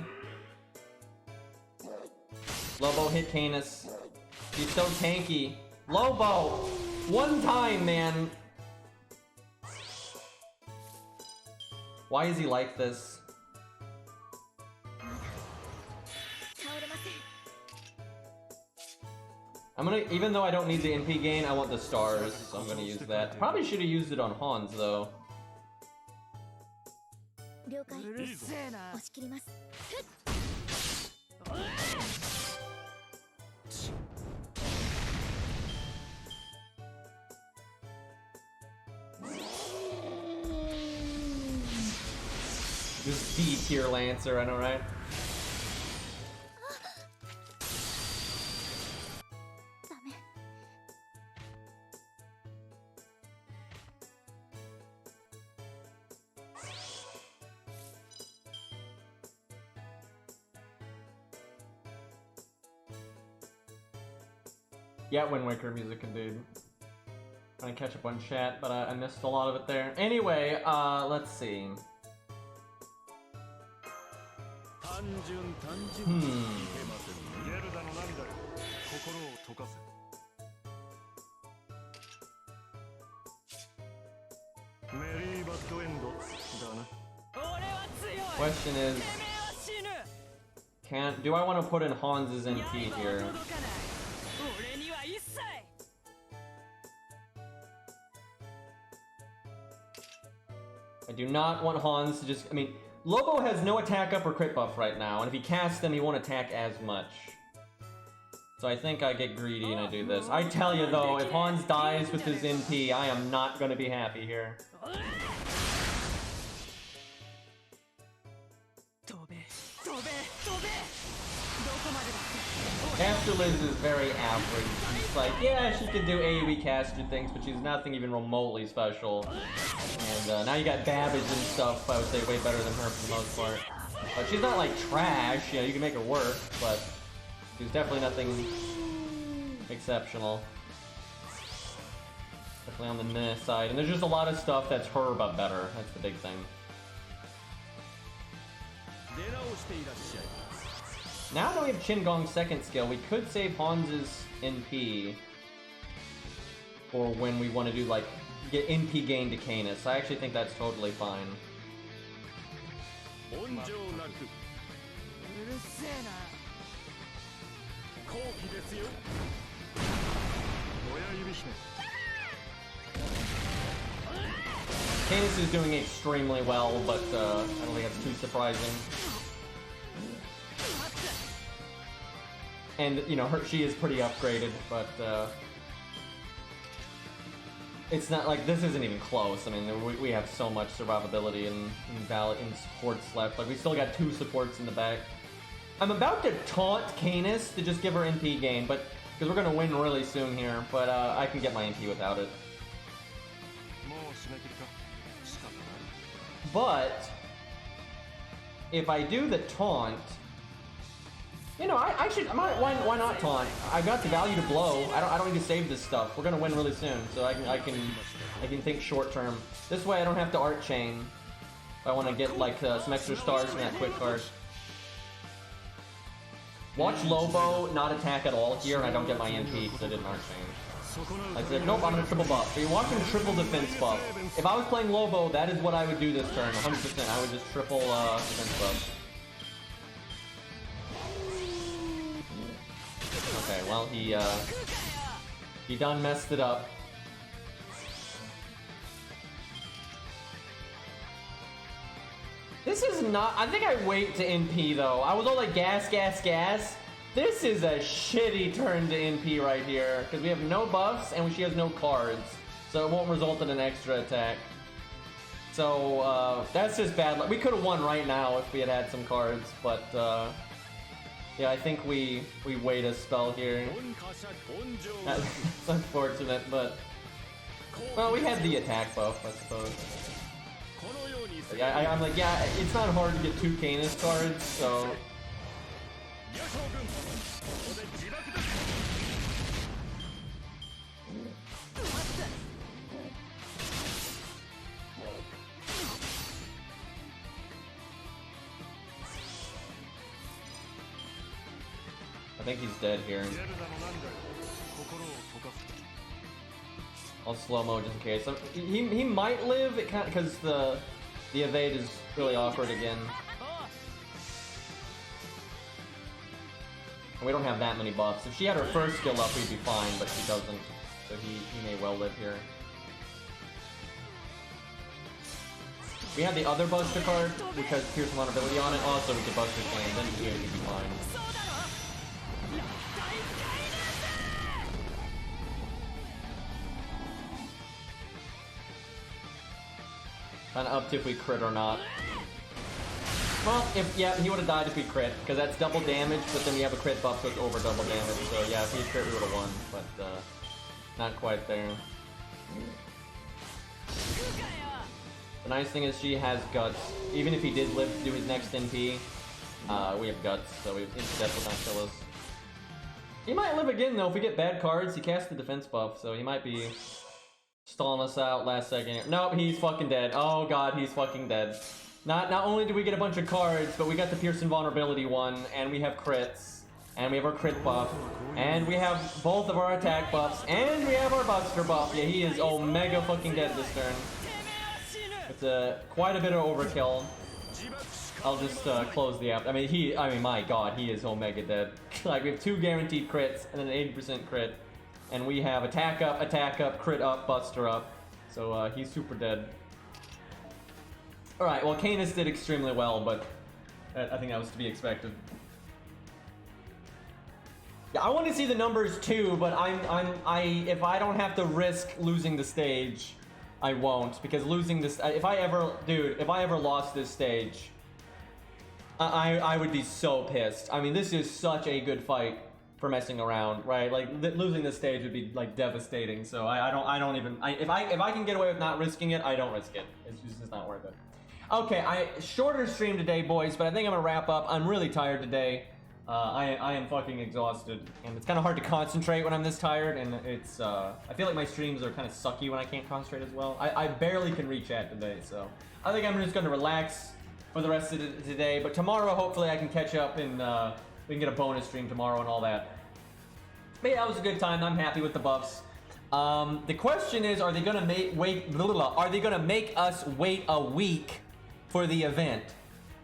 Speaker 1: Lobo hit Canis. He's so tanky. Lobo! One time, man! Why is he like this?
Speaker 2: 倒れません。
Speaker 1: I'm gonna, even though I don't need the NP gain, I want the stars, so I'm gonna use that. Probably should have used it on Hans, though.
Speaker 2: 了解。
Speaker 4: うるせえな。
Speaker 2: 押し切ります。
Speaker 1: This D tier Lancer, I know, right?
Speaker 2: ダメ。
Speaker 1: Yeah, Wind Waker music indeed. Trying to catch up on chat, but I missed a lot of it there. Anyway, let's see.
Speaker 3: 単純単純。
Speaker 1: Hmm.
Speaker 3: いけません。ゲルダの涙よ。心を溶かせ。メリーバッドエンドだな。
Speaker 4: 俺は強い。
Speaker 1: Question is,
Speaker 4: てめえは死ぬ。
Speaker 1: do I want to put in Hans's NP
Speaker 4: 刃は
Speaker 1: here?
Speaker 4: 届かない。俺には一切。
Speaker 1: I do not want Hans to just, I mean, Lobo has no attack up or crit buff right now, and if he casts them, he won't attack as much. So I think I get greedy and I do this. I tell you though, if Hans dies with his NP, I am not gonna be happy here. Caster Liz is very average. She's like, yeah, she can do AoE caster things, but she's nothing even remotely special. And now you got Babbage and stuff, I would say way better than her for the most part. But she's not like trash, you know, you can make her work, but she's definitely nothing exceptional. Definitely on the meh side. And there's just a lot of stuff that's her but better. That's the big thing. Now that we have Qingong's second skill, we could save Hans's NP for when we want to do, like, get NP gain to Canis. I actually think that's totally fine. Canis is doing extremely well, but I don't think that's too surprising. And, you know, she is pretty upgraded, but it's not like, this isn't even close. I mean, we have so much survivability and supports left. Like, we still got 2 supports in the back. I'm about to taunt Canis to just give her NP gain, but because we're going to win really soon here, but I can get my NP without it. But if I do the taunt, you know, why not taunt? I've got the value to blow. I don't need to save this stuff. We're gonna win really soon, so I can think short term. This way I don't have to art chain if I want to get like some extra stars from that quick card. Watch Lobo not attack at all here, and I don't get my NP because I didn't art chain. I said, nope, I'm gonna triple buff. So you're watching triple defense buff. If I was playing Lobo, that is what I would do this turn, 100%. I would just triple defense buff. Okay, well, he done messed it up. This is not, I think I wait to NP though. I was all like gas, gas, gas. This is a shitty turn to NP right here, because we have no buffs and she has no cards, so it won't result in an extra attack. So that's just bad. We could have won right now if we had had some cards, but yeah, I think we wait a spell here. It's unfortunate, but well, we had the attack buff, I suppose. Yeah, I'm like, yeah, it's not hard to get 2 Canis cards, so. I think he's dead here. I'll slow-mo just in case. He might live, because the evade is really awkward again. And we don't have that many buffs. If she had her first skill up, we'd be fine, but she doesn't. So he may well live here. We have the other Buster card, which has Pierce vulnerability on it. Also, we could Buster Chain, then he would be fine. Kind of up to if we crit or not. Well, yeah, he would have died if we crit, because that's double damage, but then we have a crit buff, so it's over double damage. So yeah, if he crit, we would have won, but not quite there. The nice thing is she has guts. Even if he did live to do his next NP, we have guts, so his death will not kill us. He might live again though. If we get bad cards, he casts the defense buff, so he might be stalling us out last second. Nope, he's fucking dead. Oh god, he's fucking dead. Not only do we get a bunch of cards, but we got the Pierce invulnerability one, and we have crits, and we have our crit buff, and we have both of our attack buffs, and we have our Buster buff. Yeah, he is omega fucking dead this turn. It's quite a bit of overkill. I'll just close the app. I mean, my god, he is omega dead. Like, we have 2 guaranteed crits, and an 80% crit, and we have attack up, crit up, Buster up. So he's super dead. Alright, well, Canis did extremely well, but I think that was to be expected. Yeah, I want to see the numbers too, but if I don't have to risk losing the stage, I won't, because losing this, if I ever lost this stage, I would be so pissed. I mean, this is such a good fight for messing around, right? Like losing this stage would be like devastating. So I don't even, if I can get away with not risking it, I don't risk it. It's just not worth it. Okay, shorter stream today, boys, but I think I'm gonna wrap up. I'm really tired today. I am fucking exhausted, and it's kind of hard to concentrate when I'm this tired, and it's, I feel like my streams are kind of sucky when I can't concentrate as well. I barely can reach chat today, so I think I'm just gonna relax for the rest of today, but tomorrow, hopefully I can catch up, and we can get a bonus stream tomorrow and all that. But yeah, it was a good time. I'm happy with the buffs. The question is, are they gonna make us wait a week for the event?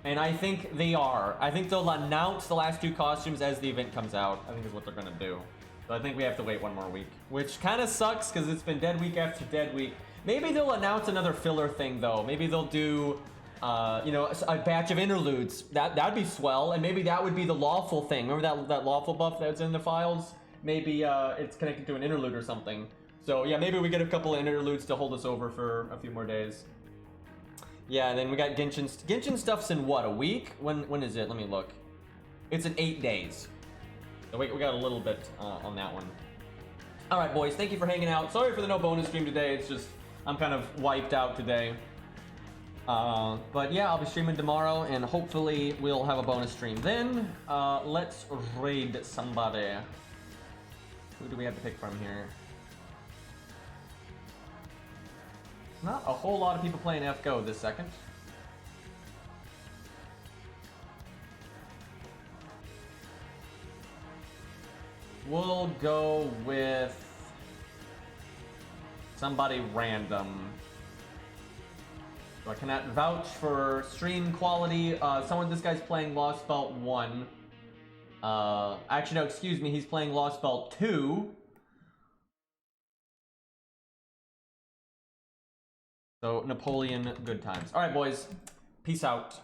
Speaker 1: And I think they are. I think they'll announce the last 2 costumes as the event comes out. I think is what they're gonna do. So I think we have to wait 1 more week, which kind of sucks because it's been dead week after dead week. Maybe they'll announce another filler thing though. Maybe they'll do, you know, a batch of interludes. That'd be swell, and maybe that would be the lawful thing. Remember that lawful buff that's in the files? Maybe it's connected to an interlude or something. So yeah, maybe we get a couple of interludes to hold us over for a few more days. Yeah, and then we got Genshin. Genshin stuff's in what, a week? When is it? Let me look. It's in 8 days. So we got a little bit on that one. All right, boys, thank you for hanging out. Sorry for the no bonus stream today. It's just, I'm kind of wiped out today. But yeah, I'll be streaming tomorrow, and hopefully we'll have a bonus stream then. Let's raid somebody. Who do we have to pick from here? Not a whole lot of people playing FGO this second. We'll go with somebody random. So I cannot vouch for stream quality. This guy's playing Lost Belt 1. Actually, no, excuse me, he's playing Lost Belt 2. So, Napoleon, good times. All right, boys. Peace out.